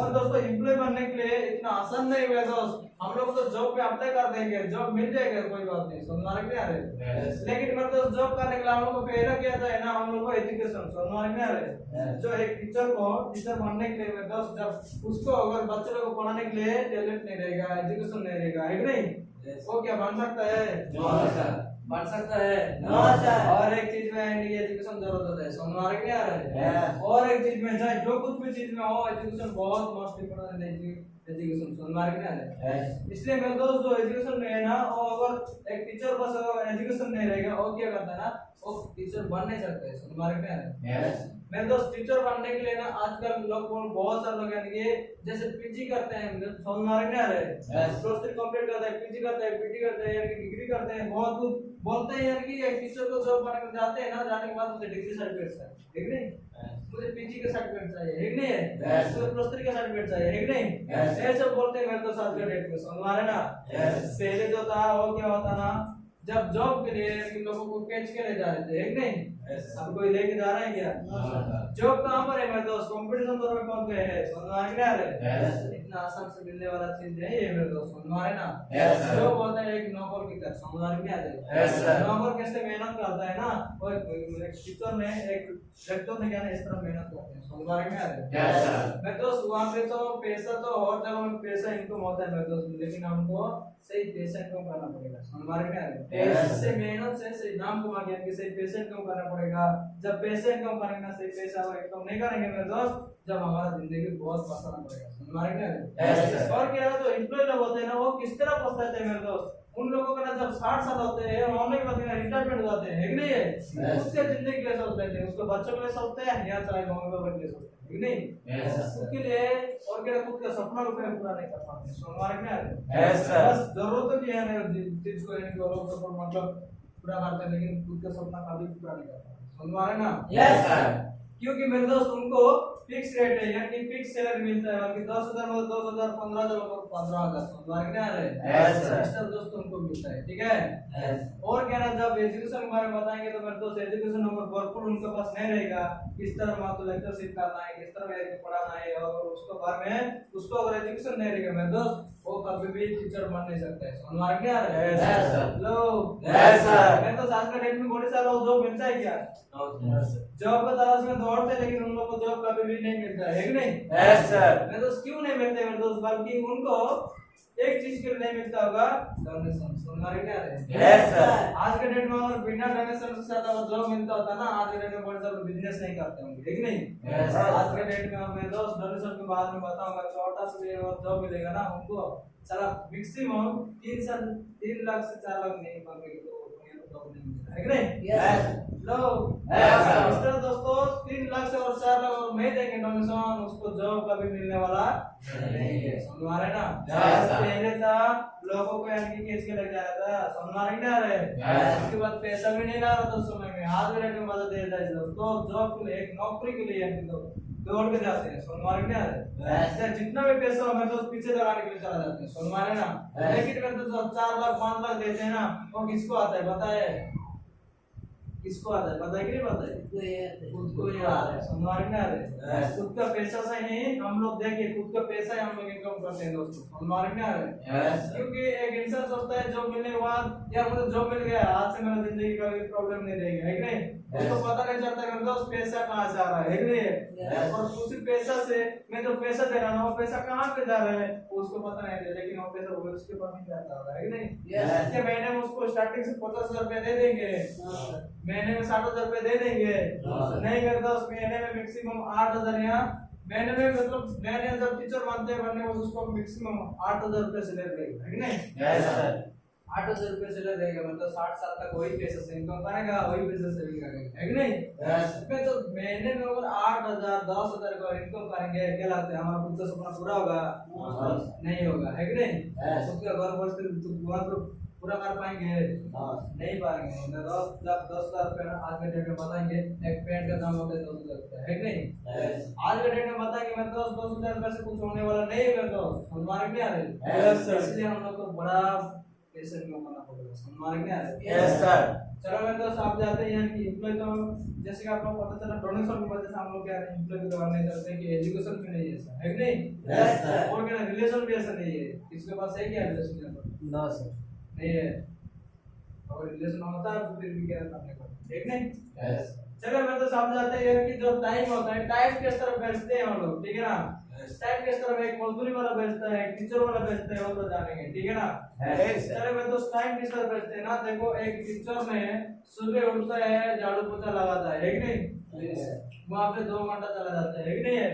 और दोस्तों एम्प्लॉय बनने के लिए इतना आसान नहीं है दोस्त, हम लोग तो जॉब पे अप्लाई कर देंगे, जॉब मिल जाएगा, कोई बात नहीं, समझ में आ रहा है? लेकिन मतलब जॉब करने के लिए हम लोग को पहले क्या चाहिए ना, हम लोग को एजुकेशन, समझ में आ रहा है? जो एक टीचर को टीचर बनने के लिए दोस्त, जब उसको अगर बच्चे लोग को पढ़ाने के लिए टैलेंट नहीं रहेगा, एजुकेशन नहीं रहेगा, है कि नहीं, वो क्या बन सकता है? बन सकता है? और एक चीज में एजुकेशन जरूरत होता है, समझ में आ रहा है? और एक चीज में चाहे जो कुछ भी चीज में हो, एजुकेशन बहुत मोस्ट इम्पोर्टेंट है, एजुकेशन, समझ में आ रहा है? इसलिए मेरे दोस्त जो एजुकेशन में है ना, वो अगर एक टीचर बस एजुकेशन नहीं रहेगा, वो क्या करता है ना, वो टीचर बन नहीं सकता है, समझ में आ रहा है? मेरे दोस्त टीचर बनने के लिए ना आजकल लोग बहुत सारे लोग यानी कि जैसे पीजी करते हैं, समझ में आ रहा है? प्लस 3 कंप्लीट करते हैं, पीजी करते हैं, पीटी करते हैं, यानी कि डिग्री करते हैं, बहुत कुछ बोलते हैं, यानी कि एक टीचर को जॉब बनने के जाते हैं ना, जाने के बाद मुझे डिग्री सर्टिफिकेट चाहिए, ठीक नहीं, मुझे पीजी का सर्टिफिकेट चाहिए, ठीक नहीं है, मुझे प्लस 3 का सर्टिफिकेट चाहिए, ठीक नहीं, ये सब बोलते हैं मेरे दोस्त आज के डेट में, समझ में आ रहा है ना? पहले जो था वो क्या होता ना, जब जॉब के लिए इन लोगों को कैच के ले जा रहे थे, एक नहीं, अब कोई लेके जा रहा है क्या? जॉब कहाँ पर है मेरे दोस्त, कंपटीशन दौर में कौन गए हैं, समझ में आ रहा है? इतना आसान से मिलने वाला चीज नहीं है मेरे दोस्त, समझ में आ रहा है ना? जॉब होता है एक नौकर की तरह, समझ में आ रहा है? नौकर कैसे मेहनत करता है ना, वो एक टीचर ने, एक लेक्चर ने क्या ना, इस तरह मेहनत करते हैं, समझ में आ रहा है? मेरे दोस्त वहाँ पे तो पैसा तो हर जगह में पैसा इनकम होता है मेरे दोस्त, लेकिन हमको सही पैसा इनकम करना पड़ेगा, समझ में आ रहा है? से मेहनत से सही नाम कमा के सही पैसा इनकम करना पड़ेगा। जब पैसे इनकम करेंगे सही पैसा इनकम नहीं करेंगे मेरे दोस्त, जब हमारा जिंदगी बहुत पसंद पड़ेगा, समझ में आ रहा है? और क्या है, जो एम्प्लॉय लोग होते हैं ना, वो किस तरह पछताते हैं मेरे दोस्त, उन लोगों का ना जब 60 साल होते हैं, होने के बाद रिटायरमेंट हो जाते हैं, है कि नहीं है? उसके जिंदगी के लिए सोचते हैं, उसके बच्चों के लिए सोचते हैं, या चाहे मम्मी पापा के लिए सोचते हैं, है कि नहीं? उसके लिए और क्या खुद का सपना को पूरा नहीं कर पाते, समझ में आ रहा है? बस जरूरत की है चीज को, मतलब पूरा करते हैं, लेकिन खुद का सपना कभी पूरा नहीं करता, समझ में आ रहा है ना? Yes sir. क्योंकि मेरे दोस्त उनको फिक्स रेट है, यानी फिक्स सैलरी मिलता है, कि 10,000 में 2,000, 15,000 में 15,000, समझ में आ रहा है? एक्स्ट्रा दोस्त उनको मिलता है, ठीक है? और क्या ना, जब एजुकेशन के बारे में बताएंगे तो मेरे दोस्त एजुकेशन अगर भरपूर उनके पास नहीं रहेगा, किस तरह मात्र लेक्चरशिप करना है, किस तरह पढ़ाना है, और उसके बारे में उसको अगर एजुकेशन नहीं रहेगा मेरे दोस्त, वो कभी भी टीचर बन नहीं सकता है, समझ में आ रहा है? लो मैं तो आज का डेट में बहुत सारा जॉब मिलता है क्या? जॉब का तलाश में दौड़ते, लेकिन उन लोगों को जॉब कभी भी नहीं मिलता है, कि नहीं? मैं तो क्यों नहीं मिलते मेरे दोस्त, बल्कि उनको एक चीज के लिए नहीं मिलता होगा, डोनेशन, समझ में आ रहा है? आज के डेट में अगर बिना डोनेशन से ज्यादा जॉब मिलता होता ना, आज के डेट में बहुत सारे बिजनेस नहीं करते होंगे, है कि नहीं? आज के डेट में मेरे दोस्त डोनेशन के बाद में बताऊंगा, छोटा सा भी जॉब मिलेगा ना उनको, सारा मैक्सिमम 3 लाख से 4 लाख नहीं मांगेंगे, तो जॉब नहीं मिलेगा, है कि नहीं? लो इस तरह दोस्तों 3 लाख से और 4 लाख और नहीं देंगे डोनेशन, उसको जॉब कभी मिलने वाला नहीं है, समझ में आ रहा है ना? पहले था लोगों को यानी कि केस के लग जा रहा था, समझ में आ रहा है? उसके बाद पैसा भी नहीं ला रहा था उस समय में, आज रेट में मदद दे रहा है दोस्तों, जॉब के लिए, एक नौकरी के लिए यानी तो दौड़ के जाते हैं, समझ में आ रहा है? जितना भी पैसा हो मैं तो पीछे लगाने के लिए चला जाते हैं, समझ में आ रहा है ना? लेकिन मैं तो 4 लाख 5 लाख देते हैं ना, वो किसको आता है बताए? किसको आता है पता है कि नहीं पता है? खुद को ही आता है, समझ में आ रहा है? खुद का पैसा से ही हम लोग देखिए, खुद का पैसा ही हम लोग इनकम करते हैं दोस्तों, समझ में आ रहा है? क्योंकि एक इंसान सोचता है जॉब मिलने के बाद यार मुझे जॉब मिल गया, आज से मेरा जिंदगी का कोई प्रॉब्लम नहीं रहेगी, है कि नहीं? उसको पता नहीं चलता कि दोस्त पैसा कहाँ से आ रहा है कि नहीं? और उसी पैसा से मैं जो पैसा दे रहा हूँ वो पैसा कहाँ पे जा रहा है उसको पता नहीं है, लेकिन वो पैसा वो उसके पास नहीं जाता होगा, है कि नहीं? इसके महीने में उसको स्टार्टिंग से 50,000 रुपए दे देंगे, महीने में 60,000 रुपए दे देंगे, नहीं करता उस महीने में मैक्सिमम 8,000, या महीने में मतलब मैंने जब टीचर बनने उसको मैक्सिमम 8,000 रुपए सैलरी रहेगा, है कि नहीं? 8,000 रुपए सैलरी रहेगा, मतलब 60 साल तक वही पैसा से इनकम करेगा, वही पैसा सेविंग करेगा, है कि नहीं? इसमें तो महीने में अगर 8,000 10,000 का इनकम करेंगे, क्या लगता है हमारा खुद का सपना पूरा होगा? नहीं होगा, है कि नहीं? उसका घर पूरा कर पाएंगे? नहीं पाएंगे। जब 10,000 रुपये आज के डेट में बताएंगे, एक पेंट का दाम होता है 2,000 रुपये, है कि नहीं? आज के डेट में बताएंगे मेरे दोस्त 2,000 रुपये से कुछ होने वाला नहीं है मेरे दोस्त, हमारे नहीं आ रहे। इसलिए हम लोग को बड़ा पैसे कमाना पड़ेगा, हमारे नहीं आ रहे। चलो मेरे दोस्त आप जाते हैं यानी कि एम्प्लॉय तो जैसे कि आप लोग पता चला डोनेशन की वजह से हम लोग क्या है एम्प्लॉय को करवाने चाहते हैं कि एजुकेशन भी नहीं है ऐसा, है कि नहीं? और क्या रिलेशन भी ऐसा नहीं है, किसके पास है क्या रिलेशन है? ना सर नहीं है। अगर रिलेशन होता है तो फिर भी क्या करने को, ठीक नहीं? चलो मैं तो समझ जाते हैं कि जो टाइम होता है टाइम किस तरह बेचते हैं हम लोग, ठीक है ना? टाइम किस तरह एक मजदूरी वाला बेचता है, एक टीचर वाला बेचता है, वो तो जानेंगे, ठीक है ना? चलो मैं तो टाइम किस तरह बेचते हैं ना, देखो एक टीचर में सुबह उठता है, झाड़ू पोछा लगाता है कि नहीं? वहाँ पे 2 घंटा चला जाता है कि नहीं है?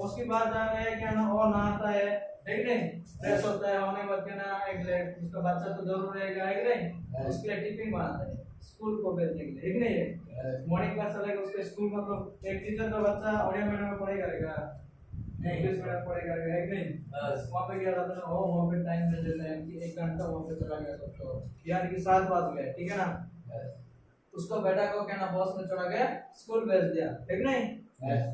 उसके बाद जाके क्या ना वो नहाता है, ठीक नहीं? फ्रेश होता है, होने के बाद क्या ना एक उसका बच्चा तो जरूर रहेगा, है कि नहीं? उसके लिए टिफिन बनाता है स्कूल को भेजने के लिए, ठीक नहीं है? मॉर्निंग क्लास चलेगा उसके स्कूल, मतलब एक टीचर का बच्चा ओडिया मीडियम में पढ़ाई करेगा, इंग्लिश मीडियम में पढ़ाई करेगा, है कि नहीं? वहाँ पे क्या रहता है, वो वहाँ पे टाइम दे देता है कि 1 घंटा वहाँ पे चला गया सबको, यानी कि 7 बज गए, ठीक है ना? उसको बेटा को क्या ना बॉस में चढ़ा गया, स्कूल भेज दिया, ठीक नहीं?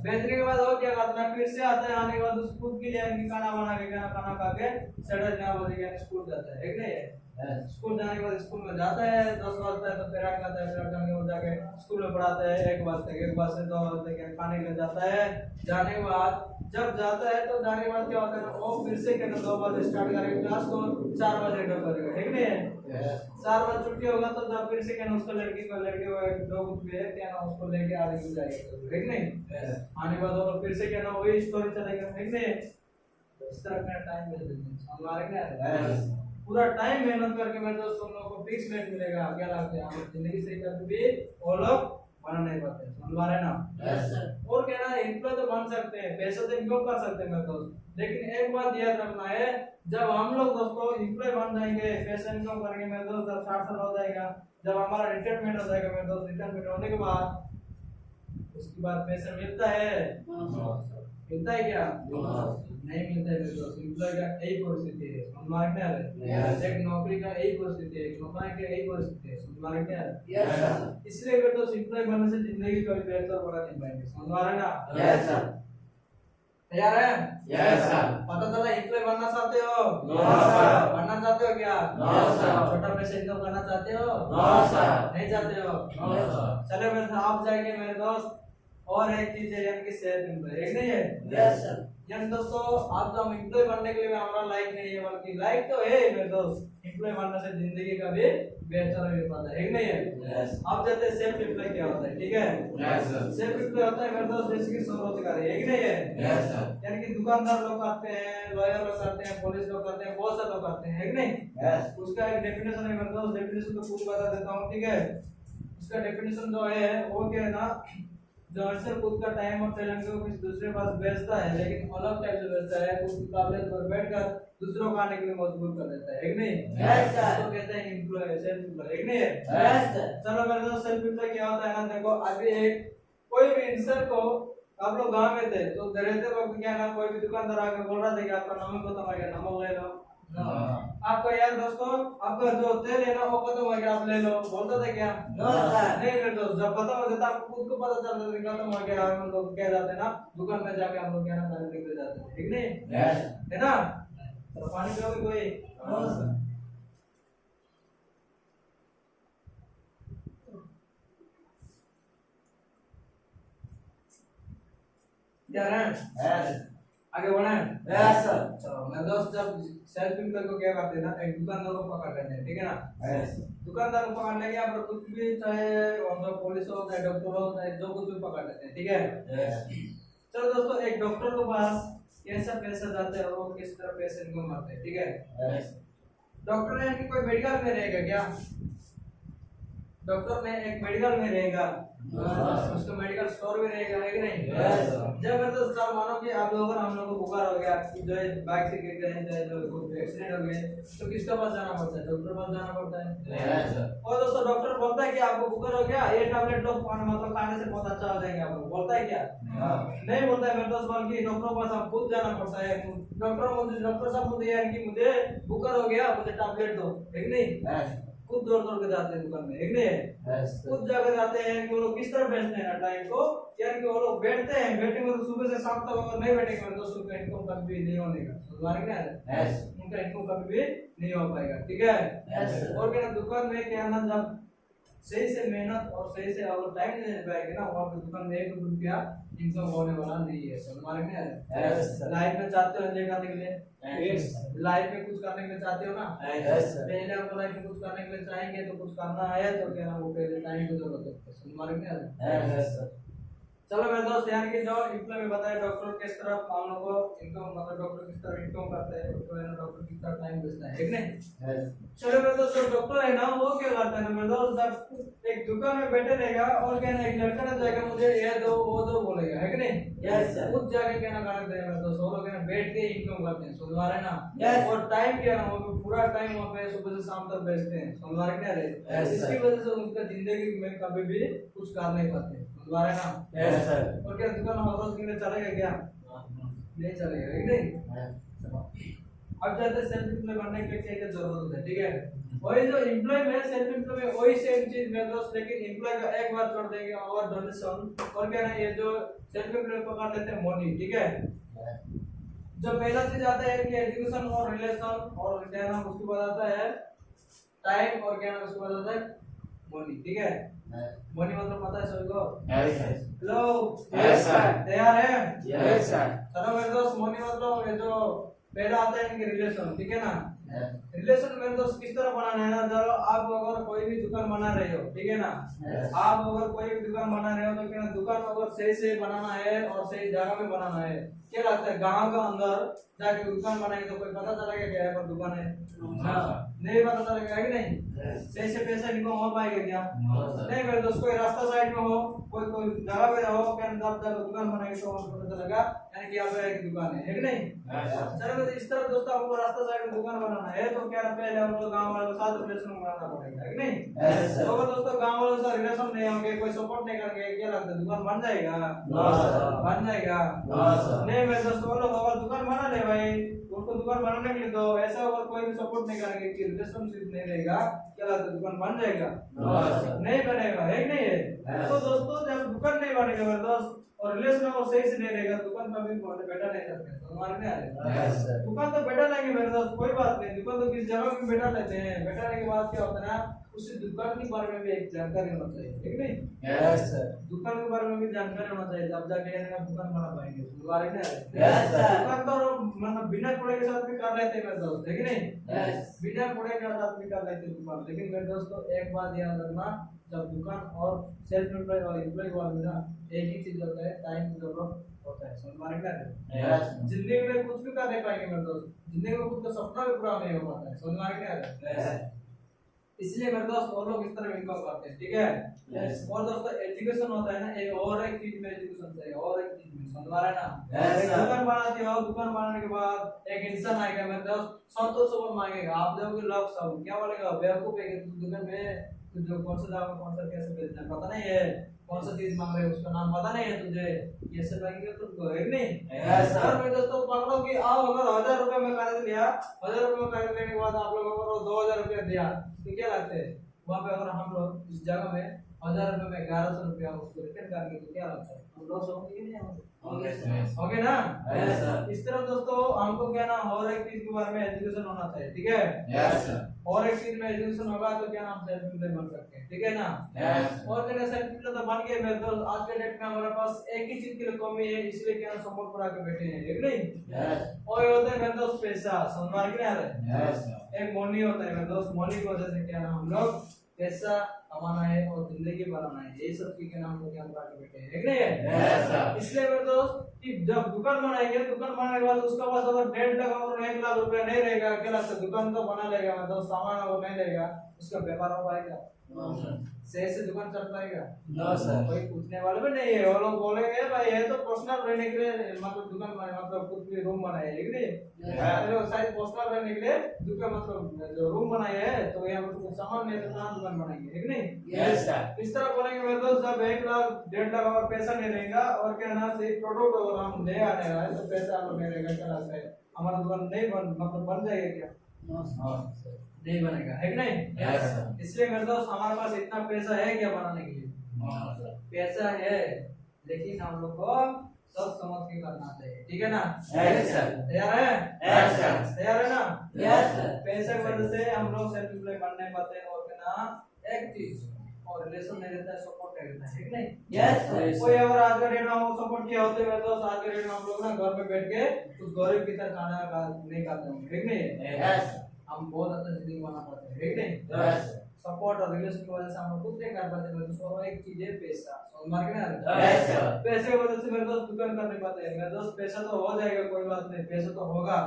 भेजने के बाद वो क्या करता है, फिर से आता है, आने के बाद स्कूल के लिए खाना बना के खाना खा के 9:30 बजे स्कूल जाता है, ठीक नहीं है? स्कूल जाने के बाद स्कूल में जाता है, 10 बजता है तो पैराट खाता है, पैराट जाने के बाद जाके स्कूल में पढ़ाता है 1 बजे तक, 1 बजे से 2 बजे तक खाने के लिए जाता है। जाने के बाद जब जाता है तो जाने के बाद क्या होता है ना, वो फिर से कहना 2 बजे स्टार्ट करेगा क्लास को, 4 बजे एंड करेगा, ठीक नहीं है? 4 बजे छुट्टी होगा तो जब फिर से कहना उसका लड़के को दो कुछ भी है क्या ना उसको लेके आने को जाएगा, ठीक नहीं? आने के बाद वो फिर से कहना वही स्टोरी चलेगा, ठीक नहीं? इस तरह का टाइम मिल जाता है हमारे क्या पूरा टाइम मेहनत करके मेरे दोस्तों लोगों को फिक्स रेट मिलेगा, क्या लगता है? हमारी जिंदगी से कभी भी वो लोग बना नहीं पाते, समझ रहे ना? और क्या ना एम्प्लॉय तो बन सकते हैं, पैसे तो इनकम कर सकते हैं मेरे दोस्त, लेकिन एक बात याद रखना है, जब हम लोग दोस्तों एम्प्लॉय बन जाएंगे, पैसे इनकम करेंगे मेरे दोस्त, जब 60 साल हो जाएगा, जब हमारा रिटायरमेंट हो जाएगा मेरे दोस्त, रिटायरमेंट होने के बाद उसके बाद पैसा मिलता है? मिलता है क्या? नहीं मिलता है मेरे दोस्त। एम्प्लॉय का यही परिस्थिति है, समझ में आ रहा है? एक नौकरी का यही परिस्थिति है, कमाने का यही परिस्थिति है, समझ में आ रहा है? इसलिए मेरे दोस्त एम्प्लॉय बनने से जिंदगी कभी बेहतर बना नहीं पाएंगे, समझ में आ रहा है ना? तैयार है? पता चला एम्प्लॉय बनना चाहते हो? बनना चाहते हो क्या? छोटा पैसा इनकम करना चाहते हो? नहीं चाहते हो? चलो मेरे आप जाएंगे मेरे दोस्त, और एक चीज है यानी कि सेल्फ एम्प्लॉय, एक नहीं है? यानी दोस्तों आप जो हम एम्प्लॉय बनने के लिए हमारा लाइक नहीं है, बल्कि लाइक तो है मेरे दोस्त, एम्प्लॉय बनने से जिंदगी का भी बेहतर हो पाता है, नहीं है? आप जानते हैं सेल्फ एम्प्लॉय क्या होता है, ठीक है? सेल्फ एम्प्लॉय होता है मेरे दोस्त जैसे कि स्वरोजगारी, है कि नहीं है? यानी कि दुकानदार लोग करते हैं, लॉयर लोग करते हैं, पुलिस लोग करते हैं, बहुत सारे लोग करते हैं, है कि नहीं? उसका एक डेफिनेशन है मेरे दोस्त, डेफिनेशन तो पूरी बता देता हूँ, ठीक है? उसका डेफिनेशन जो है वो क्या है ना, जो अक्सर खुद का टाइम और टैलेंट को किसी दूसरे पास बेचता है, लेकिन अलग टाइप से बेचता है, उसकी काबिलियत पर बैठकर दूसरों को आने के लिए मजबूर कर देता है, एक नहीं? तो कहते हैं एम्प्लॉय, सेल्फ एम्प्लॉय, एक नहीं है? चलो मेरे दोस्त सेल्फ एम्प्लॉय क्या होता है ना, देखो अभी एक कोई भी इंसान को, आप लोग गांव में थे तो रहते वक्त क्या ना, कोई भी दुकानदार आके बोल रहा था कि आपका नमक खत्म हो गया, नमक ले लो। आपका यार दोस्तों आपका जो तेल है ना वो खत्म हो गया, आप ले लो, बोलता था क्या? नहीं मेरे दोस्त, जब खत्म हो जाता आपको खुद को पता चलता था खत्म हो गया, हम लोग क्या जाते ना दुकान में जाके हम लोग क्या ना खरीद लेके जाते हैं, ठीक नहीं है ना? तो पानी पियोगे कोई? आगे बढ़े? चलो मैं दोस्त जब सेल्फ एम्प्लॉय को क्या करते हैं ना, एक दुकानदार को पकड़ लेते हैं, ठीक है ना? दुकानदार को पकड़ लेंगे आप कुछ भी, चाहे पुलिस हो चाहे डॉक्टर हो चाहे जो कुछ भी पकड़ लेते हैं, ठीक है? चलो दोस्तों एक डॉक्टर के पास कैसा पैसा जाता है और वो किस तरह पैसे इनकम करते हैं, ठीक है? डॉक्टर यानी कि कोई मेडिकल में रहेगा क्या? डॉक्टर में एक मेडिकल में रहेगा, उसका मेडिकल स्टोर भी रहेगा, है कि नहीं? जब मैं तो सर मानो कि आप लोगों को हम लोगों को बुखार हो गया, जो है बाइक से गिर गए हैं, जो एक्सीडेंट हो गए, तो किसके पास जाना पड़ता है? डॉक्टर पास जाना पड़ता है। और दोस्तों डॉक्टर बोलता है कि आपको बुखार हो गया, ये टैबलेट लो, मतलब खाने से बहुत अच्छा हो जाएगा, आपको बोलता है क्या? नहीं बोलता है मेरे दोस्त, बल्कि डॉक्टर के पास आप खुद जाना पड़ता है। डॉक्टर साहब मुझे यार कि मुझे बुखार हो गया, मुझे टैबलेट दो, है कि नहीं? खुद दौड़ दौड़ के जाते हैं दुकान में, एक नहीं खुद जाकर जाते हैं कि वो लोग किस तरह बेचते हैं टाइम को, यार कि वो लोग बैठते हैं, बैठेंगे तो सुबह से शाम तक, अगर नहीं बैठेंगे तो उनका इनकम कभी भी नहीं होने का, सुधार क्या है, उनका इनकम कभी भी नहीं हो पाएगा, ठीक है? और क्या दुकान में क्या ना, जब सही से मेहनत और सही से अगर टाइम नहीं दे पाएंगे ना, वहाँ पे दुकान में 1 रुपया इनकम होने वाला नहीं है, सुधार क्या है? लाइफ में चाहते हो एंजॉय करने के लिए, लाइफ में कुछ करने के लिए चाहते हो ना, पहले आपको लाइफ में कुछ करने के लिए चाहेंगे तो कुछ करना है तो क्या ना, वो पहले टाइम की जरूरत है, समझ में आ रहा है? चलो मेरे दोस्त, यानी कि जो इम्प्लाई में बताया डॉक्टर किस तरह हम लोग को इनकम, मतलब डॉक्टर किस तरह इनकम करते हैं, तो है ना डॉक्टर किस तरह टाइम बेचता है, ठीक नहीं? चलो मेरे दोस्त, डॉक्टर है ना वो क्या करता है मेरे दोस्त, जब एक दुकान में बैठे रहेगा और क्या ना, एक लड़का ना जाएगा मुझे ये दो वो दो बोलेगा, है कि नहीं? खुद जाके क्या ना करते हैं मेरे दोस्त, वो लोग ना बैठ के इनकम करते हैं, समझ रहे ना? और टाइम क्या ना, वो पूरा टाइम वहाँ पे सुबह से शाम तक बेचते हैं, समझ रहे क्या रहे? इसकी वजह से उनका जिंदगी में कभी भी कुछ कर नहीं पाते, समझ रहे ना? और क्या दुकान हमारे के लिए चलेगा क्या? नहीं चलेगा, है कि नहीं? अब जाते सेल्फ एम्प्लॉय बनने के लिए क्या क्या जरूरत है, ठीक है? वही जो एम्प्लॉय में सेल्फ एम्प्लॉय में वही सेम चीज मेरे दोस्त, लेकिन एम्प्लॉय का एक बार छोड़ देंगे और डोनेशन, और क्या ना ये जो सेल्फ एम्प्लॉय पकड़ लेते हैं मनी, ठीक है? जो पहला चीज आता है कि एजुकेशन और रिलेशन, और क्या ना उसके बाद आता है टाइम, और क्या ना उसके बाद आता है मनी, ठीक है? मनी मतलब पता है सभी को? हेलो, तैयार है? चलो मेरे दोस्त, मनी मतलब ये जो पहला आता है इनके रिलेशन, ठीक है ना? रिलेशन मेरे दोस्त किस तरह बनाना है ना, चलो आप अगर कोई भी दुकान बना रहे हो, ठीक है ना? आप अगर कोई भी दुकान बना रहे हो तो क्या दुकान अगर सही से बनाना है और सही जगह में बनाना है, क्या लगता है गांव का अंदर जाके दुकान बनाएंगे तो कोई पता चलेगा क्या है पर दुकान है? नहीं पता चलेगा, है कि नहीं? सही से पैसा इनको हो पाएगा क्या? नहीं मेरे दोस्त, कोई रास्ता साइड में हो, कोई कोई जगह पे हो, क्या दुकान बनाएंगे तो पता चलेगा यानी कि यहाँ पे एक दुकान है कि नहीं? चलो इस तरह दोस्तों, आपको रास्ता साइड में दुकान बनाना है तो क्या पहले हम लोग गाँव वालों के साथ रिलेशन बनाना पड़ेगा, है कि नहीं? तो दोस्तों गाँव वालों से रिलेशन नहीं होंगे, कोई सपोर्ट नहीं करेंगे, क्या लगता है दुकान बन जाएगा? बन जाएगा? नहीं मेरे दोस्तों, वो लोग अगर दुकान बना ले भाई, उनको दुकान बनाने के लिए तो ऐसा अगर कोई भी सपोर्ट नहीं करेंगे कि रिलेशनशिप नहीं रहेगा, क्या लगता है दुकान बन जाएगा? नहीं बनेगा, है कि नहीं है? तो दोस्तों जब दुकान नहीं बनेगा मेरे दोस्त और रिलेशन और सही से नहीं रहेगा, दुकान पर भी बैठा नहीं सकते, हमारे में आ रहे दुकान तो बैठा लेंगे मेरे दोस्त, कोई बात नहीं, दुकान तो किस जगह में बैठा लेते हैं, बैठाने के बाद क्या होता है ना, उस दुकान के बारे में भी एक जानकारी होना चाहिए, ठीक नहीं? दुकान के बारे में भी जानकारी होना चाहिए, तब जाके दुकान बना पाएंगे, दुकान तो मतलब बिना कूड़े के साथ भी कर लेते हैं मेरे दोस्त, है कि नहीं? बिना कूड़े के साथ भी कर लेते हैं दुकान, लेकिन मेरे दोस्तों एक बात ध्यान रखना, जब दुकान और सेल्फ एम्प्लॉय और एम्प्लॉय के बारे में ना एक ही चीज होता है, टाइम की जरूरत होता है, समझ में आ रहा है? जिंदगी में कुछ भी कर नहीं पाएंगे मेरे दोस्त, जिंदगी में खुद का सपना भी पूरा नहीं हो पाता है, समझ में आ रहा है? इसलिए मेरे दोस्त और लोग इस तरह इनकम करते हैं, ठीक है? और दोस्तों एजुकेशन होता है ना, एक और एक चीज में एजुकेशन चाहिए, और एक चीज में, समझ रहा है ना? दुकान बनाते हो, दुकान बनाने के बाद एक इंसान आएगा मेरे दोस्त, 100-200 मांगेगा, आप देखोगे लोग सब क्या बोलेगा, बेवकूफ है कि दुकान में तुझे कौन सा जगह कौन सा कैसे बेचना है पता नहीं है, कौन सा चीज मांग रहे हो उसका नाम पता नहीं है तुझे, ये सब लगेगा तुमको, है कि नहीं? सर मैं दोस्तों पकड़ो कि आओ, अगर 1000 रुपए में खरीद लिया, 1000 रुपए में खरीद लेने के बाद आप लोगों को 2000 रुपया दिया, तो क्या लगता है वहाँ पे अगर हम लोग इस जगह में 1000 रुपए में 1100 रुपया उसको रिटर्न करेंगे तो क्या लगता है हम लॉस होंगे कि नहीं होंगे ना? इस तरह दोस्तों हमको क्या ना और एक चीज के बारे में एजुकेशन होना चाहिए, ठीक है? और एक चीज में एजुकेशन होगा तो क्या हम सेल्फ एम्प्लॉय बन सकते हैं, ठीक है ना? और क्या सेल्फ एम्प्लॉय तो बन गए मेरे दोस्त, आज के डेट में हमारे पास एक ही चीज की कमी है, इसलिए क्या सपोर्ट करा के बैठे हैं, ठीक नहीं? और ये होता है मेरे दोस्त पैसा, समझ में आ रहा है? एक मनी होता है मेरे दोस्त, मनी की वजह से क्या ना हम लोग पैसा कमाना है और जिंदगी बनाना है, यही सब चीजें हम लोग यहाँ पर बैठे हैं, है कि नहीं है? Yes, sir. इसलिए मेरे दोस्त कि जब दुकान बनाएंगे, दुकान बनाने के बाद उसका पास अगर 1.5 लाख और 1 लाख रुपया नहीं रहेगा, क्या लगता है दुकान तो बना लेगा, मतलब सामान अगर नहीं लेगा उसका व्यापार हो पाएगा? सही से दुकान चल पाएगा? No sir. कोई पूछने वाले भी नहीं है, वो लोग बोलेंगे भाई ये तो पर्सनल रहने के लिए मतलब दुकान बनाए, मतलब कुछ भी रूम बनाए है, लेकिन ये लोग शायद पर्सनल रहने के लिए दुकान मतलब जो रूम बनाए है, तो यहाँ पर कुछ सामान नहीं तो कहाँ दुकान बनाएंगे, है कि नहीं? Yes, sir. इस तरह बोलेंगे मेरे दोस्त जब 1 लाख 1.5 लाख और पैसा नहीं रहेगा और क्या ना सही प्रोडक्ट अगर हम ले आने वाले हैं तो पैसा हम लोग नहीं रहेगा, क्या लगता है हमारा दुकान नहीं बन मतलब बन जाएगा क्या? नहीं बनेगा, है कि नहीं? Yes, sir. इसलिए मेरे दोस्त हमारे पास इतना पैसा है क्या बनाने के लिए? No, sir. पैसा है, लेकिन हम लोग को सब समझ के करना चाहिए, ठीक है ना? Yes, sir. तैयार है? Yes, sir. तैयार है ना? Yes, sir. पैसे की वजह से हम लोग सेल्फ एम्प्लॉय बन नहीं पाते हैं और क्या ना एक चीज और रिलेशन नहीं रहता है, सपोर्ट नहीं रहता है, ठीक नहीं? Yes, sir. कोई अगर आज का डेट में हमको सपोर्ट किया होते हुए तो आज के डेट में हम लोग ना घर पे बैठ के उस गरीब की तरह खाना नहीं खाते होंगे, ठीक नहीं? Yes. हम बहुत अच्छा जिंदगी बना पाते हैं, ठीक नहीं? Yes. सपोर्ट और रिलेशन की वजह से हम लोग कुछ नहीं कर पाते, मेरे दोस्त और एक चीज है पैसा, समझ में आ रहा है? Yes, sir. पैसे की वजह से मेरे दोस्त दुकान कर नहीं पाते हैं, मेरे दोस्त पैसा तो हो जाएगा, कोई बात नहीं, पैसा तो होगा,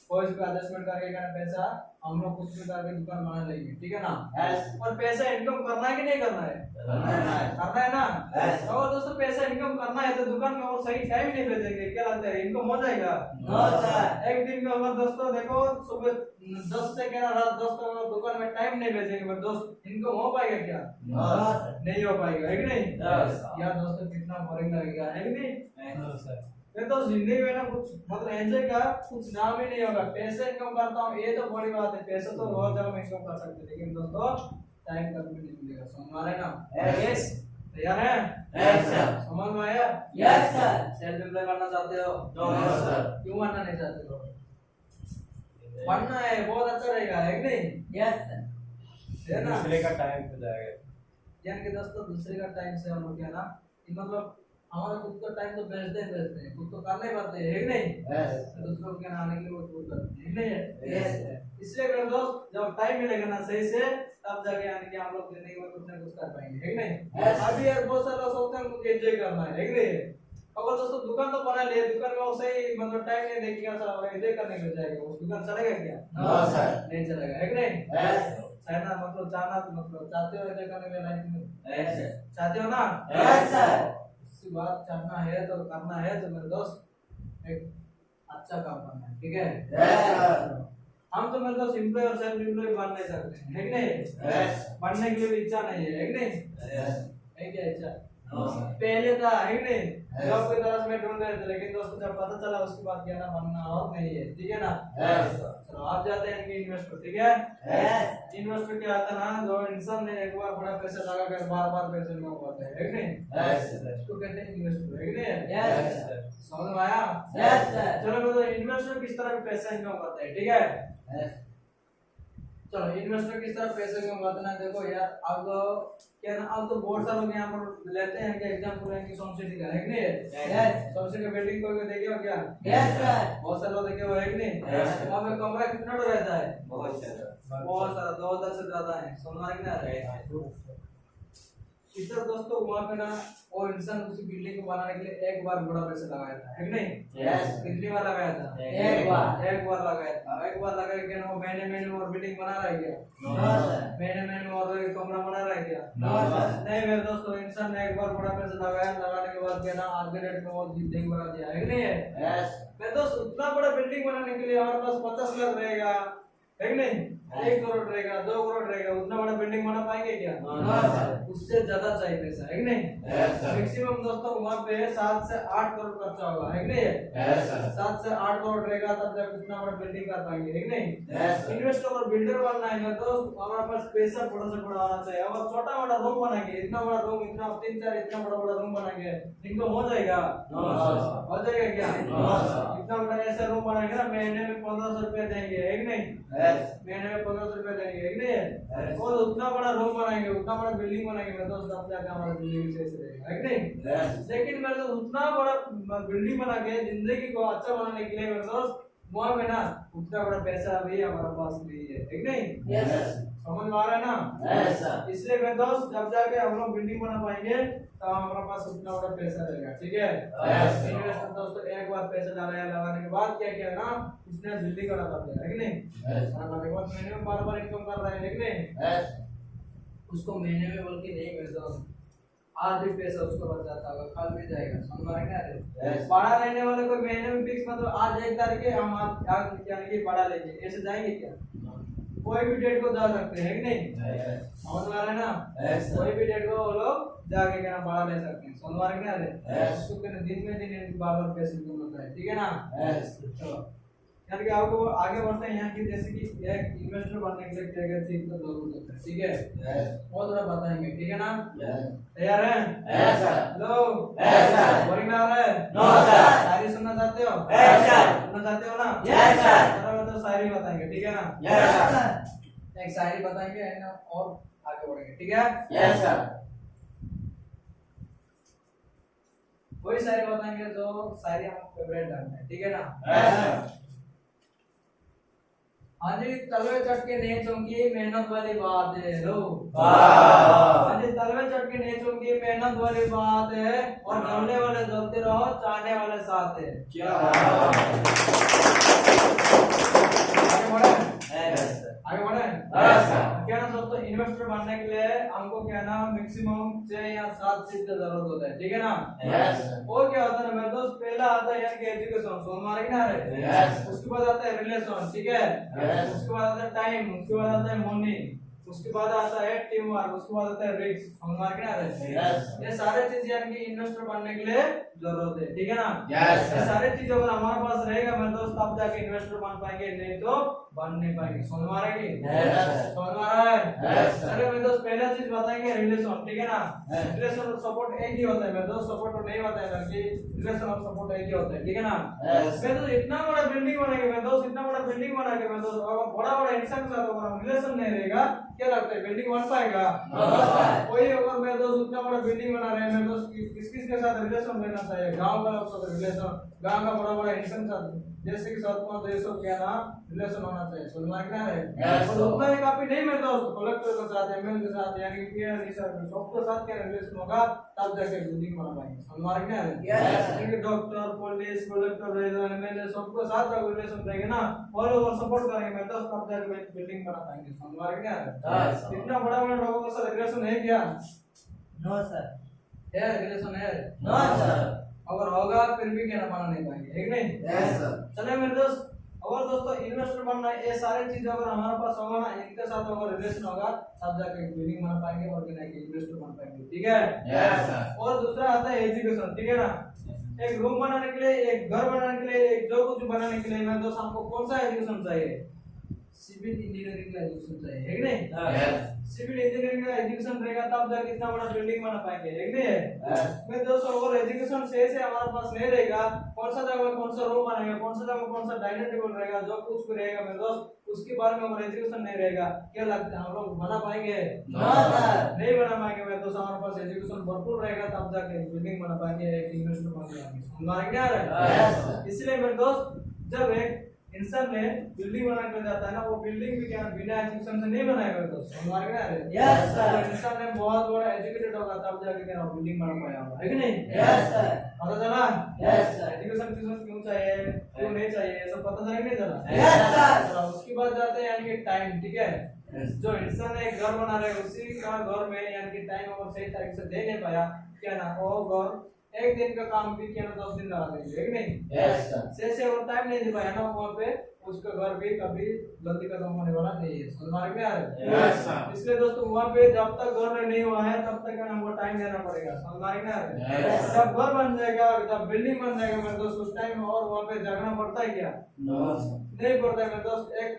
कोई इस पे एडजस्टमेंट करके क्या पैसा हम लोग कुछ भी करके दुकान बना लेंगे, ठीक है ना? Yes. और पैसा इनकम करना है कि नहीं करना है? करना है ना? Yes. और दोस्तों पैसा इनकम करना है तो दुकान में और सही टाइम नहीं भेजेंगे, क्या लगता है इनकम हो जाएगा? No, sir. एक दिन में अगर दोस्तों देखो सुबह 10 से क्या रात 10 तक अगर दुकान में टाइम नहीं भेजेंगे मेरे दोस्त, इनकम हो पाएगा क्या? No, sir. नहीं हो पाएगा, है कि नहीं? Yes. यार दोस्तों कितना बोरिंग लगेगा, है कि नहीं? No sir. फिर तो जिंदगी में ना कुछ मतलब एंजॉय का कुछ नाम ही नहीं होगा, पैसे इनकम करता हूँ ये तो बड़ी बात है, पैसे तो बहुत जगह में इनकम कर सकते हैं, लेकिन दोस्तों टाइम कभी नहीं मिलेगा, समझ आ रहा है ना? Yes. तैयार है? Yes, sir. समझ में आया? Yes, sir. सेल्फ एम्प्लॉय बनना चाहते हो? No, sir. क्यों बनना नहीं चाहते हो? बनना है, बहुत अच्छा रहेगा, है कि नहीं? Yes, sir. है ना? दूसरे का टाइम हो जाएगा। यानी कि दोस्तों दूसरे का टाइम से हम लोग क्या ना कि मतलब हमारा खुद का टाइम तो बेचते हैं, खुद तो कर नहीं पाते, है कि नहीं? Yes. दूसरों के आने के लिए वो खुद करते हैं, है कि नहीं? Yes. इसलिए मेरे दोस्त जब टाइम मिलेगा ना सही से तब जाके यानी कि हम लोग जिंदगी में कुछ ना कुछ कर पाएंगे, है कि नहीं? Yes. अभी यार बहुत सारे लोग सोचते हैं कुछ एंजॉय करना है कि नहीं? अगर दोस्तों दुकान तो बना लिए, दुकान में वो सही मतलब टाइम नहीं देखेगा, सब एंजॉय करने के लिए जाएगा, उस दुकान चलेगा क्या? No, sir. नहीं चलेगा, है कि नहीं? Yes. चाहना मतलब चाहना मतलब चाहते हो एंजॉय करने के लिए लाइफ में, Yes, sir. चाहते हो ना? Yes, sir. इसकी बात चाहना है तो करना है तो मेरे दोस्त एक अच्छा काम करना है, ठीक है? Yes, sir. हम तो मेरे दोस्त एम्प्लॉय और सेल्फ एम्प्लॉय बन नहीं सकते हैं, है कि नहीं? Yes. बनने के लिए भी इच्छा नहीं है कि नहीं? Yes. है क्या इच्छा? No, sir. पहले था, है कि नहीं? Yes. जॉब की तरह से मैं ढूंढ रहे थे, लेकिन दोस्तों जब पता चला उसके बाद क्या ना बनना और नहीं है, ठीक है ना? Yes. चलो आप जाते हैं कि इन्वेस्टर, ठीक है? Yes. इन्वेस्टर क्या आता है ना, जो इंसान ने एक बार बड़ा पैसा लगा कर बार बार पैसे में उगाता है कि नहीं? Yes. इसको कहते हैं इन्वेस्टर, है कि नहीं? Yes. समझ में आया? Yes, sir. चलो मैं तो इन्वेस्टर किस तरह पैसा इनकम करता है, ठीक है? Yes. चलो इन्वेस्टर किस तरह पैसे इनकम करता है, देखो यार अब तो क्या ना अब तो बहुत सारे लोग यहाँ पर लेते हैं कि एग्जाम्पल है कि सोमसिटी का, है कि नहीं? Yes. सोमसिटी का बिल्डिंग कोई देखे हो क्या? Yes, sir. बहुत सारे लोग देखे हो, है कि नहीं? Yes. वहाँ पे कमरा कितना बड़ा रहता है? बहुत ज्यादा। बहुत सारा, 2000 से ज्यादा है, समझ में आ रहा है? इधर दोस्तों वहाँ पे ना वो इंसान उसी बिल्डिंग को बनाने के लिए एक बार बड़ा पैसा लगाया था, है कि नहीं? Yes. कितनी बार लगाया था? एक बार। एक बार लगाया था, एक बार लगा के ना वो महीने महीने में और बिल्डिंग बना रहा है क्या? No, sir. महीने महीने में और एक कमरा बना रहा है क्या? No, sir. नहीं मेरे दोस्तों, इंसान ने एक बार बड़ा पैसा लगाया, लगाने के बाद क्या ना आज के डेट में वो बिल्डिंग बना दिया, है कि नहीं है? Yes. मेरे दोस्त उतना बड़ा बिल्डिंग बनाने के लिए हमारे पास 50 लाख रहेगा, है कि नहीं? 1 करोड़ रहेगा, 2 करोड़ रहेगा, उतना बड़ा बिल्डिंग बना पाएंगे क्या? No, sir. उससे ज्यादा चाहिए पैसा, है कि नहीं? Yes, sir. मैक्सिमम दोस्तों वहाँ पे 7 से 8 करोड़ खर्चा होगा, है कि नहीं? Yes, sir. 7 से 8 करोड़ रहेगा तब जाकर उतना बड़ा बिल्डिंग कर पाएंगे, है कि नहीं? Yes, sir. इन्वेस्टर और बिल्डर बनना है ना तो हमारे पास पैसा बड़ा से बड़ा आना चाहिए। अगर छोटा बड़ा रूम बनाएंगे, इतना बड़ा रूम, इतना 3-4 इतना बड़ा बड़ा रूम बनाएंगे, इनको हो जाएगा? No, sir. हो जाएगा क्या? No, sir. इतना बड़ा ऐसा रूम बनाएंगे ना, महीने में 1500 रुपए देंगे, है कि नहीं? Yes. महीने में 1500 रुपए देंगे, है कि नहीं? Yes. और उतना बड़ा रूम बनाएंगे, उतना बड़ा बिल्डिंग बनाएंगे तो तब जाकर हमारा जिंदगी सही से रहेगा, है कि नहीं? Yes. लेकिन मैं तो उतना बड़ा बिल्डिंग बना के जिंदगी को अच्छा बनाने के लिए मेरे दोस्त वहाँ पे ना उतना बड़ा पैसा अभी हमारे पास नहीं है, ठीक नहीं? यस समझ में आ रहा है ना? Yes sir. इसलिए मेरे दोस्त जब जाके हम लोग बिल्डिंग बना पाएंगे तो हमारे पास उतना बड़ा पैसा रहेगा, ठीक है? Yes, sir. इन्वेस्टर दोस्तों एक बार पैसा डाला है, लगाने के बाद क्या किया ना, उसने बिल्डिंग बना दिया है कि नहीं? Yes. बनाने के बाद महीने में बार-बार इनकम कर रहा है, ठीक नहीं? यस उसको महीने में बोल के नहीं मिलता, आज भी पैसा उसको बच जाता होगा, कल भी जाएगा, समझ में आ रहा है? Yes. बड़ा लेने वाले को महीने में फिक्स मतलब आज 1 तारीख है हम आज यानी कि बड़ा लेंगे, ऐसे जाएंगे क्या? कोई भी डेट को जा सकते हैं कि नहीं? यस समझ में आ रहा है ना? Yes, sir. कोई भी डेट को वो लोग जाके क्या बड़ा ले सकते हैं, समझ में आ रहा है? Yes. उसको कहते हैं दिन में दिन बार-बार पैसे इनकम होता है, ठीक है ना? यस चलो यानी कि आपको आगे बढ़ते हैं यहाँ की, जैसे कि एक इन्वेस्टर बनने के लिए क्या क्या चीज की जरूरत होता है, ठीक है? यस वो थोड़ा बताएंगे, ठीक है ना? यस तैयार हैं? Yes sir. Hello Yes, sir. Boring आ रहा है? No sir. शायरी सुनना चाहते हो? Yes, sir. सुनना चाहते हो ना? Yes, sir. चलो मैं तो शायरी बताएंगे, ठीक है ना? Yes sir. एक शायरी बताएंगे है ना, और आगे बढ़ेंगे, ठीक है? Yes sir. वही शायरी बताएंगे जो शायरी हम फेवरेट जानते हैं, ठीक है ना? Yes sir. हाँ जी, तलवे चढ़ के नहीं चौंकी मेहनत वाली बात है, लो वाह। हाँ जी, तलवे चढ़ के नहीं चौंकी मेहनत वाली बात है, और जलने वाले जलते रहो, चाहने वाले साथ है। क्या आगे बढ़े, यस सर। आगे बढ़े। Yes sir. क्या ना दोस्तों, इन्वेस्टर बनने के लिए हमको क्या ना मैक्सिमम 6 या 7 चीज की जरूरत होता है, ठीक है ना? Yes sir. वो क्या होता है मेरे दोस्त, पहला आता है यानी कि एजुकेशन, सोन मार्ग ना है। यस। उसके बाद आता है रिलेशन, ठीक है? यस। उसके बाद आता है टाइम, उसके बाद आता है मनी, उसके बाद आता है टीम वर्क, उसके बाद आता है रिस्क, सोन मार्ग ना है। यस। ये सारे चीज यानी कि इन्वेस्टर बनने के लिए जरूरत है, ठीक है ना? यस ये सर। सारे चीज अगर हमारे पास रहेगा मेरे दोस्त, तब जाके इन्वेस्टर बन पाएंगे, नहीं तो बन नहीं पाएंगे, समझ में आ रहा है? यस। समझ में आ रहा है? Yes sir. अरे मेरे दोस्त पहला चीज बताएंगे रिलेशन, ठीक है ना? यस। रिलेशन और सपोर्ट एक ही होता है मेरे दोस्त, सपोर्ट नहीं होता है, बल्कि रिलेशन और सपोर्ट एक ही होता है, ठीक है ना? यस। मेरे दोस्त इतना बड़ा बिल्डिंग बनाएंगे मेरे दोस्त, इतना बड़ा बिल्डिंग बना के मेरे दोस्त, अगर बड़ा बड़ा इंसान के साथ अगर रिलेशन नहीं रहेगा, क्या लगता है बिल्डिंग बन पाएगा? वही अगर मेरे दोस्त उतना बड़ा बिल्डिंग बना रहे हैं मेरे दोस्त, किस किस के साथ रिलेशन रहना चाहिए? गांव का लोग साथ रिलेशन, गांव का बड़ा बड़ा इंसान के साथ, जैसे कि सरपंच देशों क्या ना रिलेशन होना चाहिए, समझ में क्या है? Yes, और उतना ही काफी नहीं मेरे दोस्त, कलेक्टर के साथ, एमएलए के साथ, यानी कि पीआर के साथ, सबके साथ क्या रिलेशन होगा, तब जाके बिल्डिंग बना पाएंगे, समझ में क्या है? Yes. यानी कि डॉक्टर, पुलिस, कलेक्टर, एमएलए सबके साथ अगर रिलेशन रहेगा ना, और लोग सपोर्ट करेंगे मेरे दोस्त, तब जाके बिल्डिंग बना पाएंगे, समझ में क्या है? Yes. इतना बड़ा बड़ा लोगों के साथ रिलेशन है क्या? No sir. है रिलेशन है? No sir. अगर होगा फिर भी क्या ना बना नहीं पाएंगे, ठीक नहीं? Yes sir. चले मेरे दोस्त, अगर दोस्तों इन्वेस्टर बनना है, ये सारे चीज अगर हमारे पास होगा ना, इनके साथ अगर रिलेशन होगा, तब जाके बिल्डिंग बना पाएंगे और बिना के इन्वेस्टर बन पाएंगे, ठीक है? Yes sir. और दूसरा आता है एजुकेशन, ठीक है ना? एक रूम बनाने के लिए, एक घर बनाने के लिए, एक जो कुछ बनाने के लिए मेरे दोस्त हमको कौन सा एजुकेशन चाहिए? सिविल इंजीनियरिंग का एजुकेशन चाहिए, है कि नहीं? यस। सिविल इंजीनियरिंग का एजुकेशन रहेगा तब जाके इतना बड़ा बिल्डिंग बना पाएंगे, है कि नहीं? मैं दोस्तों अगर एजुकेशन सही से हमारे पास नहीं रहेगा, कौन सा जगह कौन सा रूम बनेगा, कौन सा जगह कौन सा डाइनिंग टेबल रहेगा, जो कुछ भी रहेगा मेरे दोस्त, उसके बारे में अगर एजुकेशन नहीं रहेगा, क्या लगता है हम लोग बना पाएंगे? No sir. नहीं बना पाएंगे मेरे दोस्त, हमारे पास एजुकेशन भरपूर रहेगा तब जाके बिल्डिंग बना पाएंगे, एक इन्वेस्टर बन पाएंगे, समझ में क्या आ Yes, रहा sir. है? इसलिए मेरे दोस्त जब एक इंसान ने बिल्डिंग बना कर जाता है ना, वो बिल्डिंग भी क्या बिना एजुकेशन से नहीं बनाएगा दोस्त, समझ में क्या है? Yes, sir. अगर इंसान ने बहुत बड़ा एजुकेटेड होगा तब जाके क्या बिल्डिंग बना पाया होगा, है कि नहीं? Yes sir. पता चला? Yes, sir. एजुकेशन क्यों चाहिए, क्यों नहीं चाहिए, ये सब पता चला कि नहीं चला? Yes, sir. चलो, उसके बाद जाते हैं यानी कि टाइम, ठीक है? Yes. जो इंसान एक घर बना रहे उसी का घर में यानी कि टाइम अगर सही तरीके से दे नहीं पाया, क्या ना वो घर एक दिन का काम भी क्या ना 10 दिन लगा देंगे, है कि नहीं? Yes sir. सही से अगर टाइम नहीं दे पाया ना वहाँ पे, उसका घर भी कभी जल्दी खत्म होने वाला नहीं है, समझ में आ रहा है? Yes, sir. इसलिए दोस्तों वहाँ पे जब तक घर नहीं हुआ है तब तक ना हमको टाइम देना पड़ेगा, समझ में आ रहा है? Yes. जब घर बन जाएगा, जब बिल्डिंग बन जाएगा मेरे दोस्त, उस टाइम और वहाँ पे जगना पड़ता है क्या? No sir. नहीं पड़ता है मेरे दोस्त। एक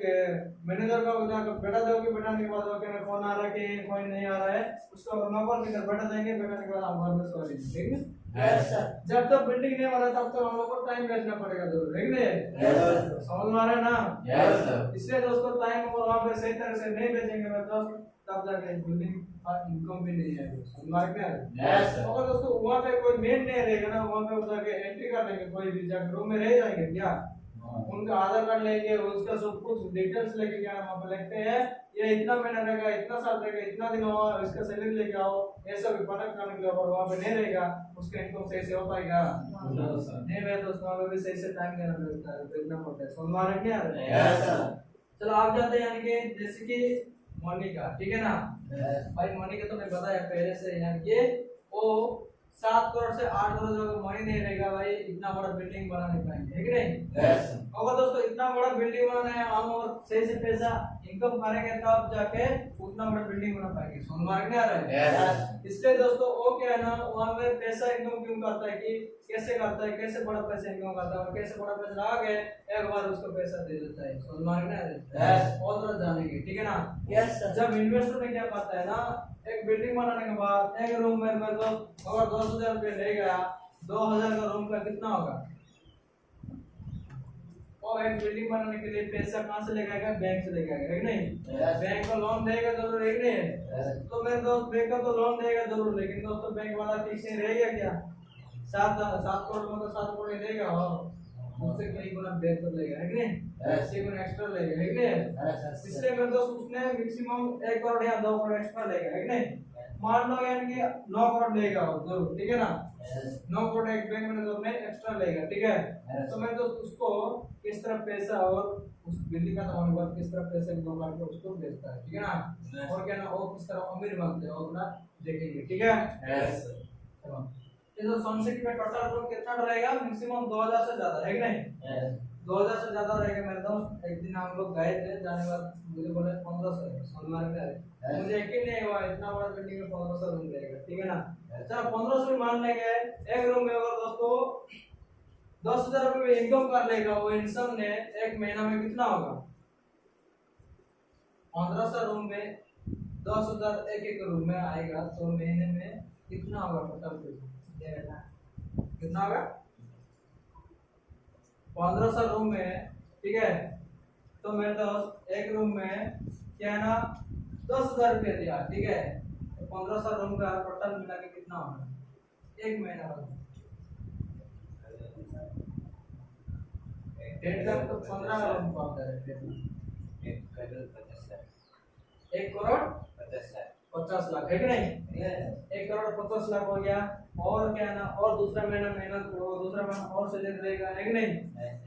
मैनेजर का जाकर बेटा दो कि बेटा के बाद ओके कौन आ रहा है कि कोई नहीं आ रहा है, उसको नौकर के घर बैठा देंगे, बेटा के बाद हम घर में सो रहे हैं, ठीक है? Yes, sir. जब तक बिल्डिंग नहीं बना तब तक हम लोग को टाइम वेचना पड़ेगा जरूर, है कि नहीं? Yes, sir. समझ में आ रहा है ना? Yes, sir. इसलिए दोस्तों टाइम और वहाँ पे सही तरह से नहीं बेचेंगे मेरे दोस्त, तब जाके बिल्डिंग का इनकम भी नहीं आएगा, समझ में आ रहा है? Yes, sir. अगर दोस्तों वहाँ पे कोई मेन नहीं रहेगा ना, वहाँ पे जाके एंट्री कर लेंगे, कोई भी जाके रूम में रह जाएंगे क्या? उनका आधार कार्ड लेंगे, उसका सब कुछ डिटेल्स लेके क्या वहाँ पे लिखते हैं, ये इतना महीना रहेगा, इतना साल रहेगा, इतना दिन हुआ, इसका सैलरी लेके आओ, ये सब पता करने के लिए। और वहाँ पे नहीं रहेगा, उसका इनकम सही से हो पाएगा नहीं रहे तो वहाँ पे भी सही से टाइम देना पड़ता है, देखना पड़ता है। समझ में आ रहा है? चलो आप जाते हैं यानी कि जैसे कि मोनिका, ठीक है ना भाई, मोनिका तो मैं बताया पहले से, यानी कि वो 7 करोड़ से 8 करोड़ जो मनी नहीं रहेगा भाई, इतना बड़ा बिल्डिंग बना नहीं पाएंगे, है कि नहीं? अगर दोस्तों इतना बड़ा बिल्डिंग बनाना है हम और सही से पैसा इनकम करेंगे तब जाके उतना बड़ा बिल्डिंग बना पाएंगे। समझ में आ रहा है? इसलिए दोस्तों वो क्या है ना, वहाँ पे पैसा इनकम क्यों करता है कि कैसे करता है, कैसे बड़ा पैसा इनकम करता है, और कैसे बड़ा पैसा लगा के एक बार उसको पैसा दे देता है। समझ में आ रहा है? और तरह जानेंगे, ठीक है ना? जब इन्वेस्टर ने क्या करता है ना, एक बिल्डिंग बनाने के बाद एक रूम में अगर 10,000 रुपये ले गया, 2,000 का रूम का कितना होगा? और एक बिल्डिंग बनाने के लिए पैसा कहाँ से लेके आएगा? बैंक से लेके आएगा, है कि नहीं? बैंक को लोन देगा जरूर, है कि नहीं? तो मेरे दोस्त बैंक का तो लोन देगा जरूर, लेकिन दोस्तों बैंक वाला फिक्स नहीं रहेगा क्या? 7 करोड़ में तो 7 करोड़ ही देगा, और उससे कई गुना बेहतर लेगा, है कि नहीं? ऐसे गुना एक्स्ट्रा लेगा, है कि नहीं? इसलिए मेरे दोस्त उसने मैक्सिमम 1 करोड़ या 2 करोड़ एक्स्ट्रा लेगा, है कि नहीं? मान लो यानी कि 9 करोड़ लेगा जरूर, ठीक है ना? 9 करोड़ एक बैंक में तो एक्स्ट्रा लेगा, ठीक है? तो मैं तो उसको किस तरह पैसा और उस बिल्डिंग का होने बाद किस तरह पैसे इनकम करके उसको बेचता है, ठीक है ना? और क्या ना वो किस तरह अमीर बनते हैं और ना देखेंगे, ठीक है? चलो ये जो सनसेट में टोटल रोड कितना रहेगा? मैक्सिमम 2000 से ज्यादा, है कि नहीं? 2000 से ज्यादा रहेगा मेरे दोस्त। एक दिन हम लोग गए थे, जाने बाद मुझे बोले 1500 है, सोनमार्ग में है। मुझे यकीन नहीं हुआ इतना बड़ा बिल्डिंग में 1500 रूम रहेगा, ठीक है ना? चलो 1500 मान लेंगे, एक रूम में अगर दोस्तों 10,000 रुपये इनकम कर लेगा वो इंसान ने, एक महीना में कितना होगा? 1500 रूम में 10,000 एक रूम में आएगा, तो महीने में कितना होगा टोटल? कितना होगा? 1500 रूम में, ठीक है? तो मेरे दोस्त एक रूम में क्या है ना 10,000 रुपये दिया, ठीक है? तो 1500 रूम का टोटल मिला के कितना होगा एक महीना का? 1.5 लाख तो 15 रूम का होता है। 1 करोड़ 50 लाख, है कि नहीं? 1 करोड़ 50 लाख हो गया। और क्या है ना, और दूसरा महीना दूसरा महीना और से रहेगा, है कि नहीं?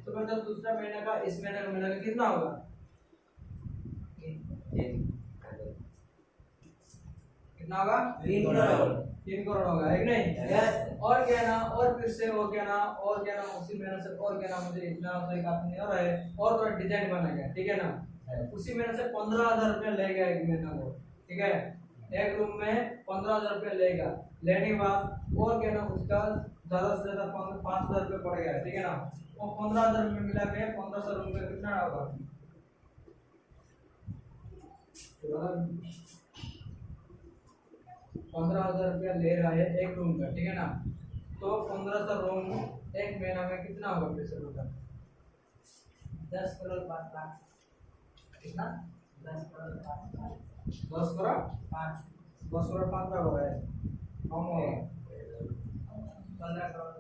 तो मतलब दूसरा महीना का इस महीने का मिला के कितना होगा? कितना होगा? 3 करोड़। 3 करोड़ होगा, है कि नहीं? और क्या ना, और फिर से हो गया ना, और क्या ना उसी महीने से, और क्या ना मुझे इतना सही काफी नहीं हो रहा है, और थोड़ा डिजाइन बनेगा, ठीक है ना? उसी महीने से 15,000 रुपया लेगा एक महीना को, ठीक है? एक रूम में 15,000 रुपया लेगा, लेने के बाद और क्या ना उसका ज्यादा से ज्यादा 5,000 रुपये पड़ेगा, ठीक है ना? वो 15,000 रुपये मिला के 1500 रूम का कितना होगा? 15,000 रुपया ले रहा है एक रूम का, ठीक है ना? तो 1500 रूम एक महीना में कितना होगा पैसे का? 10 करोड़ 5 लाख। कितना? 10 करोड़ 5 लाख। 10 करोड़ 5 लाख हो गए। कम हो गया 15 करोड़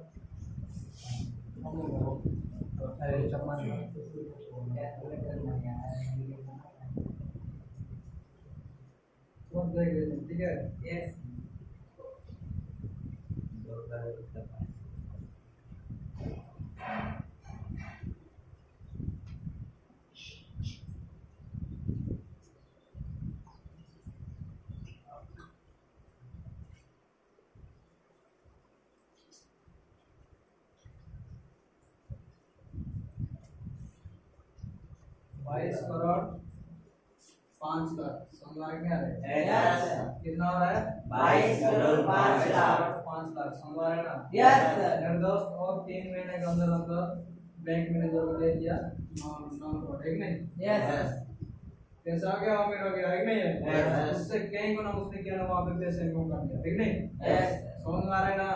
कम हो गया। ठीक है? यस। बाईस करोड़ 5 लाख। समझ आ गया है? कितना हो रहा है? 22 करोड़ 5 लाख। 5 लाख समझ आ रहा है ना? मेरे दोस्त और 3 महीने के अंदर अंदर बैंक मैनेजर को दे दिया 9 करोड़, है कि नहीं? पैसा आ गया, मेरा गया, है कि नहीं? उससे कहीं को ना उसने किया ना, वहाँ पे पैसे इनकम कर दिया, है कि नहीं? समझ में आ रहा है ना?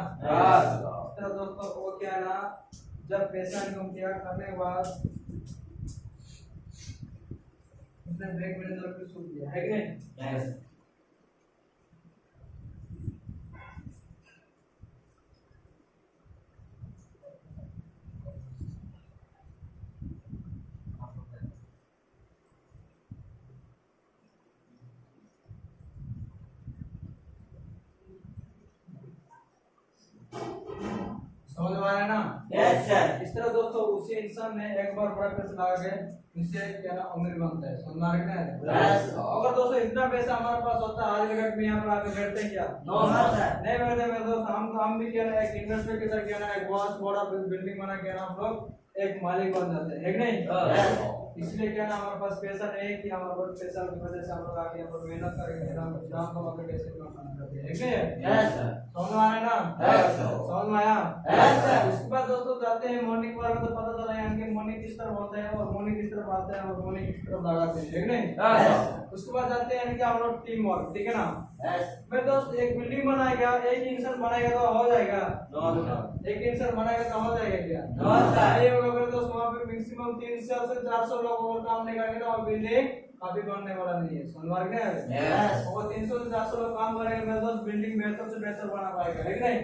इस तरह दोस्तों वो क्या है ना, जब पैसा इनकम किया करने के बाद उसने बैंक मैनेजर को सूट दिया, है कि नहीं? तरह दोस्तों उसी इंसान ने एक बार बड़ा पैसा लगा के इससे क्या ना अमीर बनता है, समझ में आ रहा है? अगर दोस्तों इतना पैसा हमारे पास होता है आज के डेट में यहाँ पर आके बैठते हैं क्या? नहीं बैठते मेरे दोस्त। हम भी क्या ना एक इन्वेस्टर की तरह क्या ना एक बहुत बड़ा बिल्डिंग बना के ना हम लोग एक मालिक बन जाते हैं, नहीं? इसलिए क्या ना हमारे पास पैसा नहीं है कि हमारे पास पैसा की वजह से हम लोग आगे यहाँ पर मेहनत करेंगे ना जान कमा के कैसे कमाना करते हैं, ठीक है? समझ में आ रहा है ना? समझ में आया? उसके बाद दोस्तों जाते हैं मॉर्निंग वॉक में, तो पता चला यार कि मॉर्निंग किस तरफ होता है और मॉर्निंग किस तरफ आता है और मॉर्निंग किस तरफ लगाते हैं, ठीक नहीं? उसके बाद जाते हैं कि हम लोग टीम वर्क, ठीक है ना? मेरे दोस्त एक बिल्डिंग बनाएगा, एक इंसान बनाएगा तो हो जाएगा? एक इंसान बनाएगा तो हो जाएगा क्या? नहीं होगा मेरे दोस्त। वहाँ पे मैक्सिमम 300 से 400 लोग और काम नहीं करेंगे तो बिल्डिंग कभी बनने वाला नहीं है, समझ में आ रहा है? और 300 से 400 लोग काम करेंगे मेरे दोस्त, बिल्डिंग बेहतर से बेहतर बना पाएगा, है कि नहीं?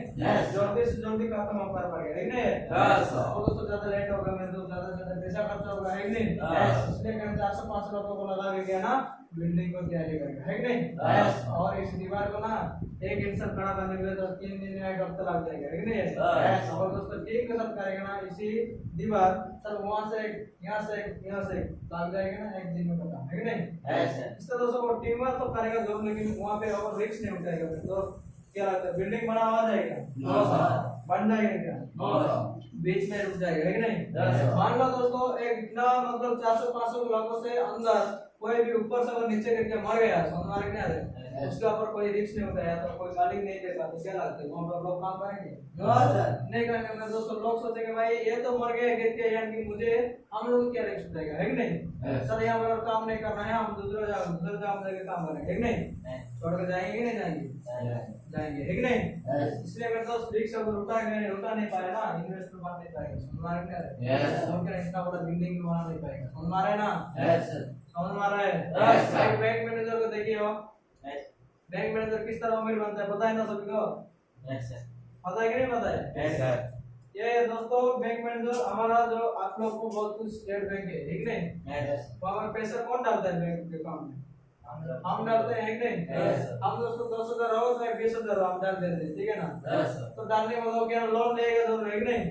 जल्दी से जल्दी खत्म हो पाएगा, है कि नहीं? और दोस्तों ज्यादा लेट होगा मेरे दोस्त, ज्यादा से ज्यादा पैसा खर्चा होगा, है कि नहीं? इसलिए कहना 400-500 लोगों को लगा के क्या ना बिल्डिंग को तैयारी करेगा, है कि नहीं? और इस दीवार को ना एक इंसान खड़ा करने के लिए तो 3 दिन या 1 हफ्ता लग जाएगा, है कि नहीं? और दोस्तों टीम के साथ करेगा ना इसी दीवार सर वहां से यहाँ से लग जाएगा ना 1 दिन में खत्म, है कि नहीं? इस तरह दोस्तों वो टीम वर्क तो करेगा जरूर, लेकिन वहाँ पे और रिस्क नहीं उठाएगा। तो क्या लगता है बिल्डिंग बना हुआ जाएगा? बन जाएगा क्या? बीच में रुक जाएगा, है कि नहीं? मान लो दोस्तों एक इतना मतलब 400-500 लोगों से अंदर कोई भी ऊपर से और नीचे करके मर गया, समझ में आ रहा है? उसके ऊपर कोई रिस्क नहीं उठाया तो कोई गाली नहीं देता तो क्या लगता है वहाँ पर लोग काम करेंगे? नहीं करेंगे मेरे दोस्तों। लोग सोचेंगे भाई ये तो मर गया गिर के, यानी मुझे हम लोग क्या रिस्क उठाएगा, है कि नहीं? सर यहाँ पर काम नहीं करना है, हम दूसरे जगह जाके काम करेंगे, है कि नहीं? छोड़ कर जाएंगे कि नहीं जाएंगे, है कि नहीं? इसलिए मेरे दोस्त रिस्क अगर उठा नहीं पाया ना, इन्वेस्टर बन नहीं पाएगा, समझ में आ रहा है? इतना बड़ा बिल्डिंग बना नहीं पाएगा, समझ में आ रहा है ना? समझ में आ रहा है? बैंक मैनेजर को देखिए हो, बैंक मैनेजर किस तरह अमीर बनता है पता है ना सभी को? पता है कि नहीं पता है? ये दोस्तों बैंक मैनेजर हमारा जो आप लोग को बहुत कुछ स्टेट बैंक है, ठीक नहीं? वहाँ पर पैसा कौन डालता है बैंक अकाउंट में? हम डालते हैं, कि नहीं? हम दोस्तों 10,000 हो चाहे 20,000 हो हम डाल देते हैं, ठीक है ना? तो डालने के बाद क्या लोन लेगा जरूर, है कि नहीं?